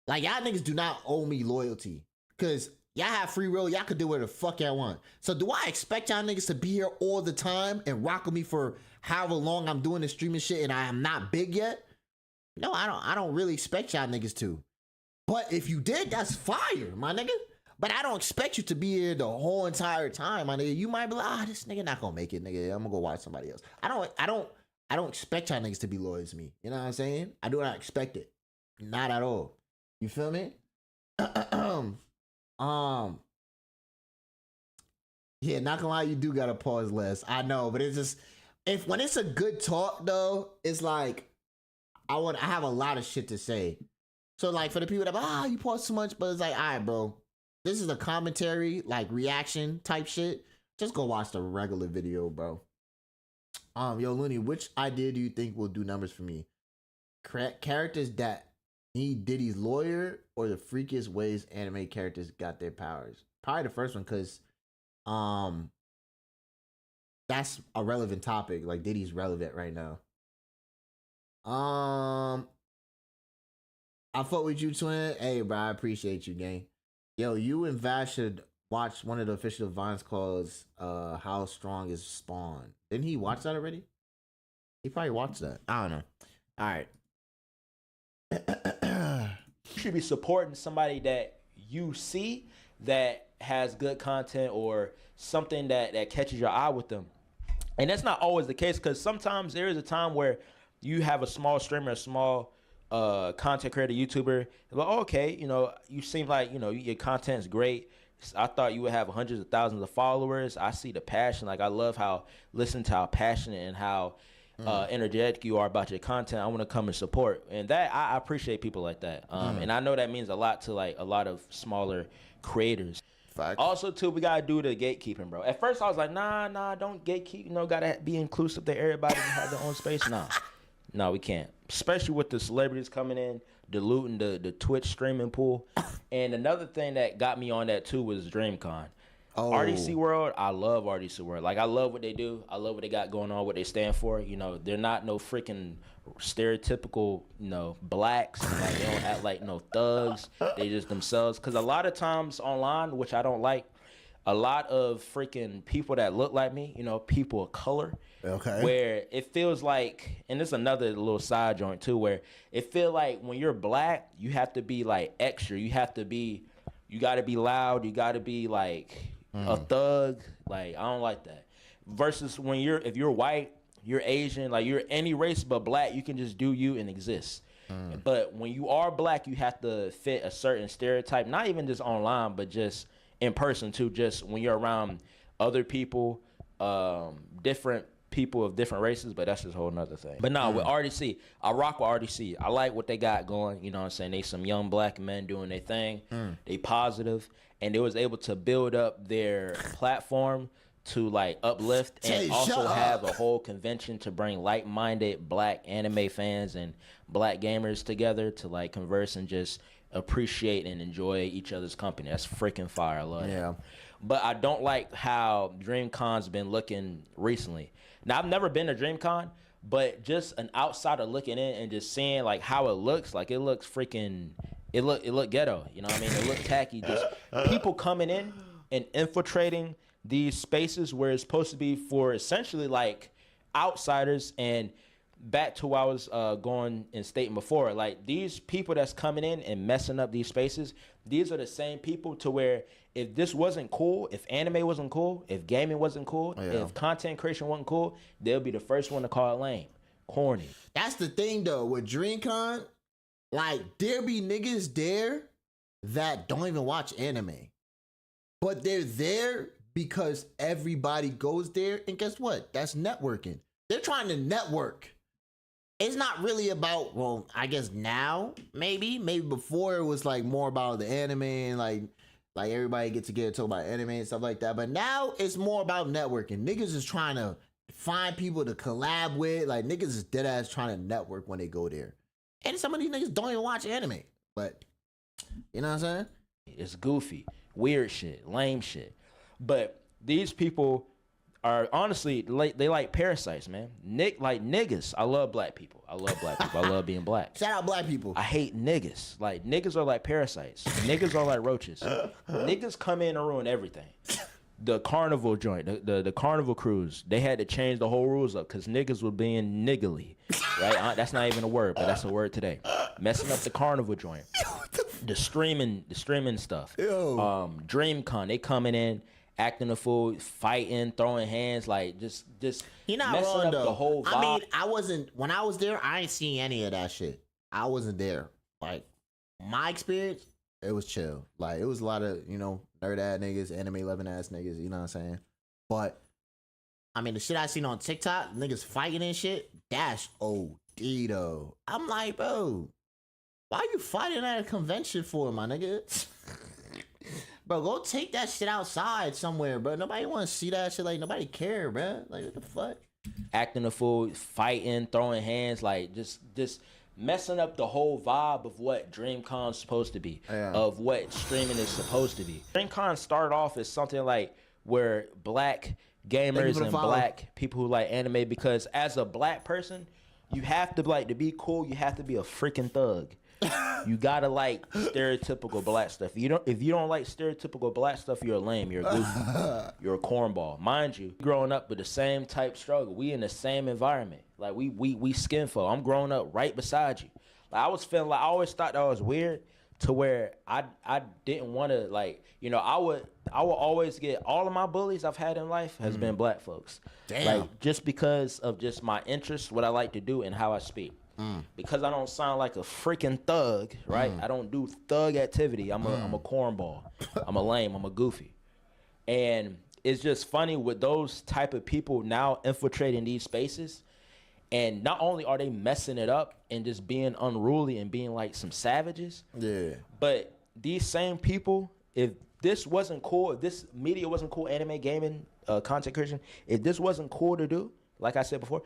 [SPEAKER 1] Like, y'all niggas do not owe me loyalty. Because y'all have free will. Y'all could do whatever the fuck y'all want. So do I expect y'all niggas to be here all the time and rock with me for however long I'm doing the streaming shit and I am not big yet? No, I don't really expect y'all niggas to. But if you did, that's fire, my nigga. But I don't expect you to be here the whole entire time, my nigga. You might be like, this nigga not gonna make it, nigga. I'm gonna go watch somebody else. I don't expect y'all niggas to be loyal to me. You know what I'm saying? I do not expect it. Not at all. You feel me? Yeah, not gonna lie, you do gotta pause less. I know, but it's just when it's a good talk though, it's like I have a lot of shit to say. So like for the people that you pause too much, but it's like, all right, bro, this is a commentary, like reaction type shit. Just go watch the regular video, bro. Yo, Looney, which idea do you think will do numbers for me? Characters that need Diddy's lawyer or the freakiest ways anime characters got their powers? Probably the first one, because that's a relevant topic. Like, Diddy's relevant right now. I fuck with you, twin. Hey, bro, I appreciate you, gang. Yo, you and Vash should watch one of the official Vines called How Strong is Spawn. Didn't he watch that already? He probably watched that. I don't know. All right.
[SPEAKER 7] You should be supporting somebody that you see that has good content or something that catches your eye with them. And that's not always the case, because sometimes there is a time where you have a small streamer, a small content creator, YouTuber, like, okay, you seem like, your content's great. I thought you would have hundreds of thousands of followers. I see the passion. Like, I love listen to how passionate and how energetic you are about your content. I want to come and support. And that, I appreciate people like that. And I know that means a lot to like a lot of smaller creators.
[SPEAKER 1] Facts.
[SPEAKER 7] Also, too, we gotta do the gatekeeping, bro. At first, I was like, nah, don't gatekeep. Gotta be inclusive to everybody and have their own space. No, we can't. Especially with the celebrities coming in, diluting the Twitch streaming pool. And another thing that got me on that too was DreamCon. Oh. RDC World, I love RDC World. Like, I love what they do. I love what they got going on, what they stand for. They're not no freaking stereotypical, blacks. Like, they don't act like no thugs. They just themselves. Because a lot of times online, which I don't like, a lot of freaking people that look like me, people of color. Okay. Where it feels like, and this is another little side joint too, where it feel like when you're black, you have to be like extra. You got to be loud. You got to be like a thug. Like, I don't like that. Versus if you're white, you're Asian, like you're any race but black, you can just do you and exist. But when you are black, you have to fit a certain stereotype, not even just online, but just in person too. Just when you're around other people, different people of different races, but that's just a whole nother thing. But no, with RDC, I rock with RDC. I like what they got going. You know what I'm saying? They some young black men doing their thing. They positive, and they was able to build up their platform to like uplift and also have a whole convention to bring like-minded black anime fans and black gamers together to like converse and just appreciate and enjoy each other's company. That's freaking fire. I love it. But I don't like how DreamCon's been looking recently. Now, I've never been to DreamCon, but just an outsider looking in and just seeing like how it looks, like it looks freaking, it look ghetto. You know what I mean? It look tacky. Just people coming in and infiltrating these spaces where it's supposed to be for essentially like outsiders. And back to what I was going and stating before, like these people that's coming in and messing up these spaces, these are the same people to where if this wasn't cool, if anime wasn't cool, if gaming wasn't cool, if content creation wasn't cool, they'll be the first one to call it lame, corny.
[SPEAKER 1] That's the thing though, with DreamCon, like there be niggas there that don't even watch anime, but they're there because everybody goes there, and guess what? That's networking. They're trying to network. It's not really about, well, I guess now, maybe before it was like more about the anime and like everybody get together to talk about anime and stuff like that. But now it's more about networking. Niggas is trying to find people to collab with. Like niggas is dead ass trying to network when they go there. And some of these niggas don't even watch anime. But you know what I'm saying?
[SPEAKER 7] It's goofy, weird shit, lame shit. But these people are honestly they like parasites, man. Like niggas. I love black people. I love being black.
[SPEAKER 1] Shout out black people.
[SPEAKER 7] I hate niggas. Like niggas are like parasites. Niggas are like roaches. Niggas come in and ruin everything. The carnival joint, the carnival cruise, they had to change the whole rules up because niggas were being niggly, right? That's not even a word, but that's a word today. Messing up the carnival joint, the streaming stuff. DreamCon, they coming in, acting a fool, fighting, throwing hands, like just
[SPEAKER 1] He not
[SPEAKER 7] messing
[SPEAKER 1] wrong
[SPEAKER 7] up
[SPEAKER 1] though.
[SPEAKER 7] the whole vibe.
[SPEAKER 1] I mean, when I was there, I ain't seen any of that shit. I wasn't there. Like my experience, it was chill. Like it was a lot of nerd ass niggas, anime loving ass niggas. You know what I'm saying? But I mean, the shit I seen on TikTok, niggas fighting and shit. That's OD though. I'm like, bro, why you fighting at a convention for, my nigga? Bro, go take that shit outside somewhere, bro. Nobody want to see that shit. Like, nobody care, bro. Like, what the fuck?
[SPEAKER 7] Acting a fool, fighting, throwing hands, like just messing up the whole vibe of what DreamCon's supposed to be, of what streaming is supposed to be. DreamCon started off as something like where black gamers and black people who like anime, because as a black person, you have to like to be cool. You have to be a freaking thug. You gotta like stereotypical black stuff. If you don't like stereotypical black stuff, you're lame. You're a goofy. You're a cornball. Mind you, growing up with the same type struggle. We in the same environment. Like we skinfo. I'm growing up right beside you. Like I was feeling like I always thought that was weird, to where I didn't want to like I would always get all of my bullies I've had in life has been black folks.
[SPEAKER 1] Damn.
[SPEAKER 7] Like just because of just my interests, what I like to do, and how I speak. Because I don't sound like a freaking thug, right? I don't do thug activity. I'm a cornball. I'm a lame. I'm a goofy. And it's just funny with those type of people now infiltrating these spaces. And not only are they messing it up and just being unruly and being like some savages, but these same people, if this wasn't cool, if this media wasn't cool, anime, gaming, content creation, if this wasn't cool to do, like I said before,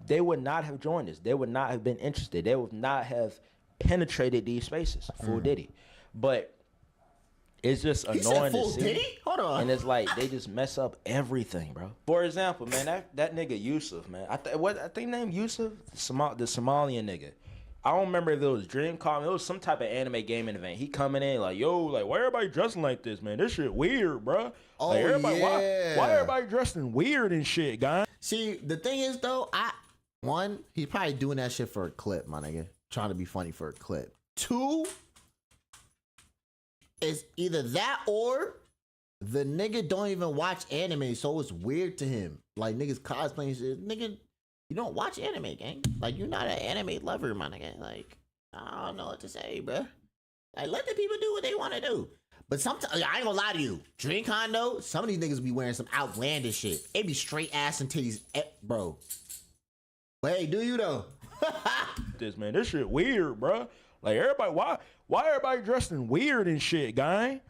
[SPEAKER 7] they would not have joined us. They would not have been interested. They would not have penetrated these spaces. Full Diddy. But it's just annoying to see.
[SPEAKER 1] Diddy? Hold on.
[SPEAKER 7] And it's like they just mess up everything, bro. For example, man, that nigga Yusuf, man. I think named Yusuf, the Somalian nigga. I don't remember if it was DreamCon. It was some type of anime gaming event. He coming in like, yo, like, why everybody dressing like this, man? This shit weird, bro.
[SPEAKER 1] Oh,
[SPEAKER 7] like, everybody,
[SPEAKER 1] yeah.
[SPEAKER 7] Why everybody dressing weird and shit, guy?
[SPEAKER 1] See, the thing is, though, he's probably doing that shit for a clip, my nigga. Trying to be funny for a clip. 2, is either that or the nigga don't even watch anime, so it's weird to him. Like, niggas cosplaying shit. Nigga, you don't watch anime, gang. Like, you're not an anime lover, my nigga. Like, I don't know what to say, bro. Like, let the people do what they want to do. But sometimes, I ain't gonna lie to you. DreamCon, though, some of these niggas be wearing some outlandish shit. It be straight ass and titties, bro. But hey, do you though?
[SPEAKER 7] This, man, this shit weird, bro. Like, everybody, why everybody dressing weird and shit, guy?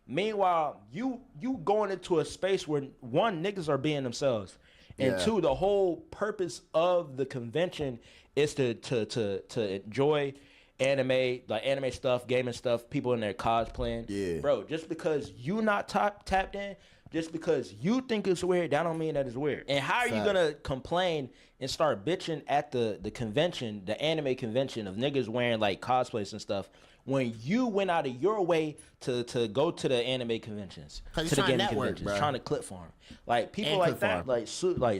[SPEAKER 7] Meanwhile, you going into a space where, one, niggas are being themselves. And two, the whole purpose of the convention is to enjoy anime, like anime stuff, gaming stuff, people in there cosplaying.
[SPEAKER 1] Yeah.
[SPEAKER 7] Bro, just because you not tapped in, just because you think it's weird, that don't mean that it's weird. And how are you gonna complain and start bitching at the convention, the anime convention of niggas wearing like cosplays and stuff, when you went out of your way to go to the anime conventions, to the gaming conventions, trying to clip farm. Like people and like that, like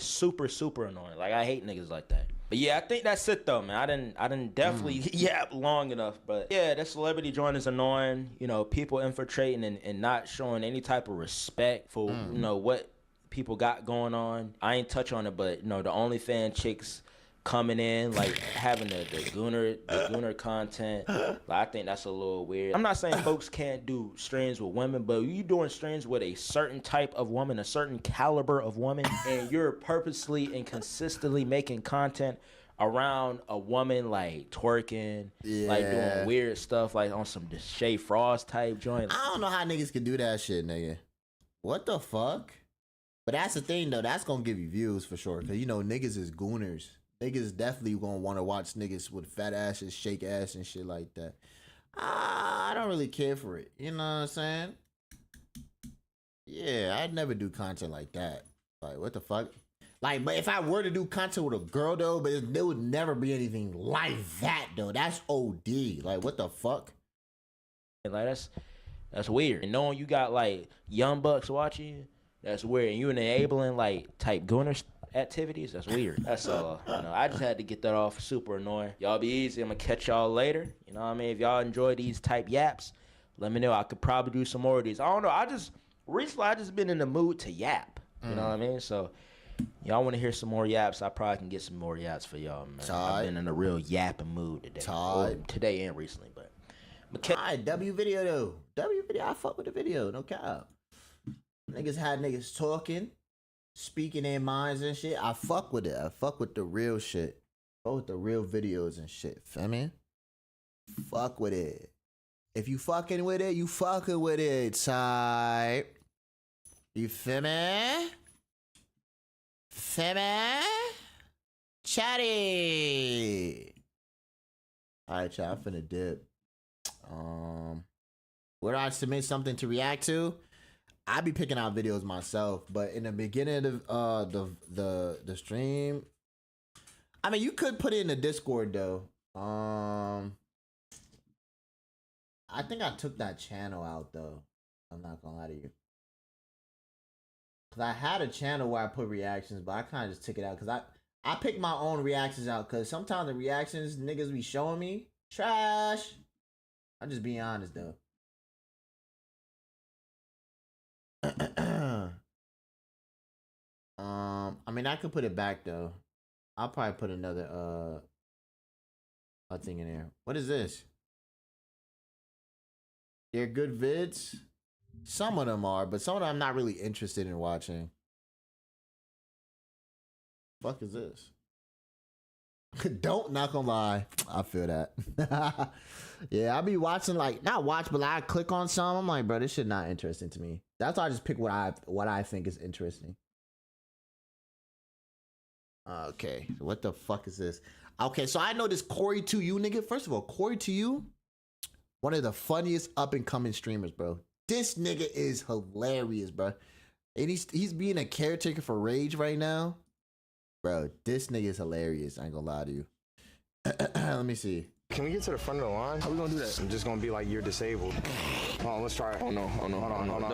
[SPEAKER 7] super annoying. Like I hate niggas like that. But yeah, I think that's it though, man. I didn't definitely yap long enough. But yeah, that celebrity joint is annoying. You know, people infiltrating and not showing any type of respect for what people got going on. I ain't touch on it, but the OnlyFans chicks coming in, like having the gooner content. Like, I think that's a little weird. I'm not saying folks can't do streams with women, but you doing streams with a certain type of woman, a certain caliber of woman, and you're purposely and consistently making content around a woman, like twerking, like doing weird stuff, like on some Shay Frost type joint.
[SPEAKER 1] I don't know how niggas can do that shit, nigga. What the fuck? But that's the thing, though. That's gonna give you views for sure. Because, niggas is gooners. Niggas definitely gonna want to watch niggas with fat asses, shake ass, and shit like that. I don't really care for it. You know what I'm saying? Yeah, I'd never do content like that. Like, what the fuck? Like, but if I were to do content with a girl though, but there would never be anything like that though. That's OD. Like, what the fuck?
[SPEAKER 7] Like that's weird. And knowing you got like young bucks watching you, that's weird. And you enabling like type gooner activities, that's weird. That's all. You know, I just had to get that off. Super annoying. Y'all be easy. I'm gonna catch y'all later. You know what I mean? If y'all enjoy these type yaps, let me know. I could probably do some more of these. I don't know. Recently I just been in the mood to yap. You know what I mean? So y'all want to hear some more yaps? I probably can get some more yaps for y'all, man. I've been in a real yapping mood today. Well, today and recently, but.
[SPEAKER 1] Alright, W video though. W video, I fuck with the video, no cap. Niggas had niggas talking, speaking their minds and shit. I fuck with it. I fuck with the real shit. Fuck with the real videos and shit. Feel me? Fuck with it. If you fucking with it, you fucking with it, side. You feel me? Feel me? Chatty. Alright, chat, I'm finna dip. Where do I submit something to react to? I be picking out videos myself, but in the beginning of the stream, I mean, you could put it in the Discord though. I think I took that channel out though. I'm not gonna lie to you, cause I had a channel where I put reactions, but I kind of just took it out because I pick my own reactions out because sometimes the reactions niggas be showing me trash. I'm just being honest though. I mean, I could put it back though. I'll probably put another thing in there. What is this? They're good vids. Some of them are, but some of them I'm not really interested in watching. Fuck is this? Don't, not gonna lie, I feel that. Yeah, I be watching, like, not watch, but like, I click on some. I'm like, bro, this shit not interesting to me. That's why I just pick what I think is interesting. Okay, what the fuck is this? Okay, so I know this Corey2U nigga. First of all, Corey2U, one of the funniest up and coming streamers, bro. This nigga is hilarious, bro. And he's being a caretaker for Rage right now. Bro, this nigga is hilarious. I ain't gonna lie to you. Let me see.
[SPEAKER 6] Can we get to the front of the line? How we gonna do that? I'm just gonna be like, you're disabled. Hold on, let's try it. Oh no, hold on. Hold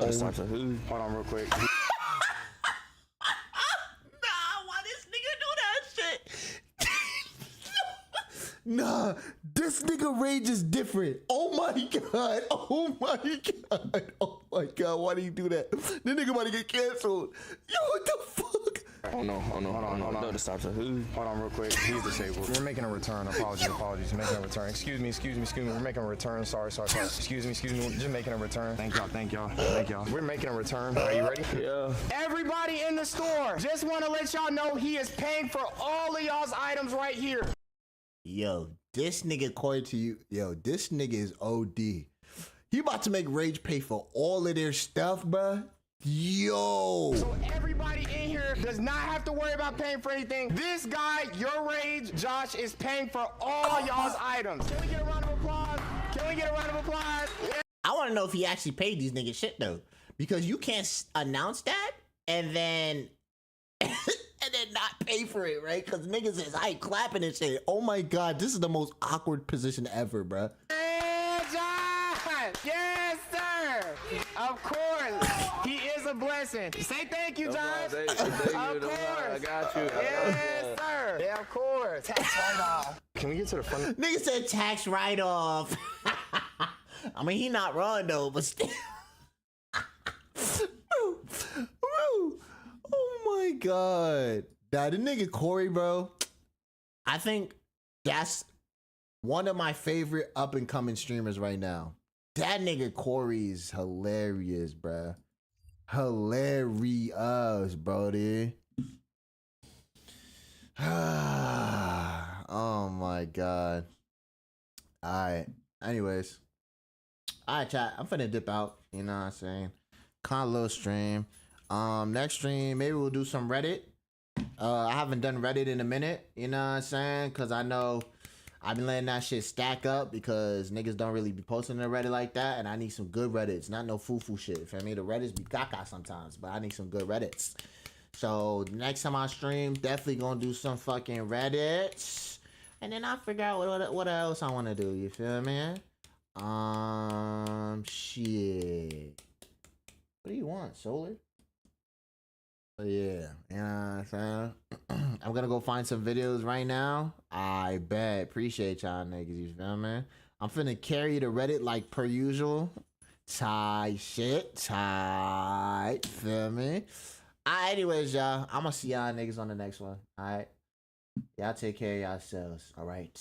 [SPEAKER 6] on real quick.
[SPEAKER 1] Nah, this nigga Rage is different. Oh my god. Oh my god. Oh my god. Why do you do that? This nigga about to get canceled. Yo, what the fuck?
[SPEAKER 6] Oh no, hold on. No, to stop. Hold on real quick. He's disabled. We're making a return. Apologies. We're making a return. Excuse me. We're making a return. Sorry. Excuse me. We're just making a return. Thank y'all. We're making a return. Are you ready?
[SPEAKER 22] Yeah. Everybody in the store, just want to let y'all know he is paying for all of y'all's items right here.
[SPEAKER 1] Yo, this nigga Corey2U, yo, this nigga is OD. He about to make Rage pay for all of their stuff, bruh. Yo.
[SPEAKER 22] So everybody in here does not have to worry about paying for anything. This guy, your Rage, Josh, is paying for all y'all's items. Can we get a round of applause? Yeah.
[SPEAKER 1] I want to know if he actually paid these niggas shit, though. Because you can't announce that and then... and then not pay for it, right? Because niggas is hype clapping and shit. Oh my god, this is the most awkward position ever, bruh.
[SPEAKER 22] Hey, Josh! Yes, sir! Of course. He is a blessing. Say thank you, Josh. Of course.
[SPEAKER 6] I got you.
[SPEAKER 22] Yes, sir. Yeah, of course. Tax write-off.
[SPEAKER 6] Can we get to the front?
[SPEAKER 1] Nigga said tax write-off. I mean, he not wrong, though, but still. Oh my god. Now the nigga Corey, bro, I think that's one of my favorite up and coming streamers right now. That nigga Corey is hilarious, bro. Hilarious, bro, dude. Oh my god. Alright. Anyways. Alright, chat. I'm finna dip out. You know what I'm saying? Kind of little stream. Next stream, maybe we'll do some Reddit. I haven't done Reddit in a minute, you know what I'm saying? Cause I know I've been letting that shit stack up because niggas don't really be posting to Reddit like that, and I need some good Reddits, not no foo-foo shit. For me, the Reddits be caca sometimes, but I need some good Reddits. So next time I stream, definitely gonna do some fucking Reddit, and then I figure out what else I want to do. You feel me? Shit. What do you want, Solar? But yeah, you know what I'm saying? I'm gonna go find some videos right now. I bet. Appreciate y'all niggas, you feel me? I'm finna carry the Reddit like per usual. Tight shit, tight, feel me? Alright, anyways, y'all, I'm gonna see y'all niggas on the next one. Alright? Y'all take care of yourselves, alright?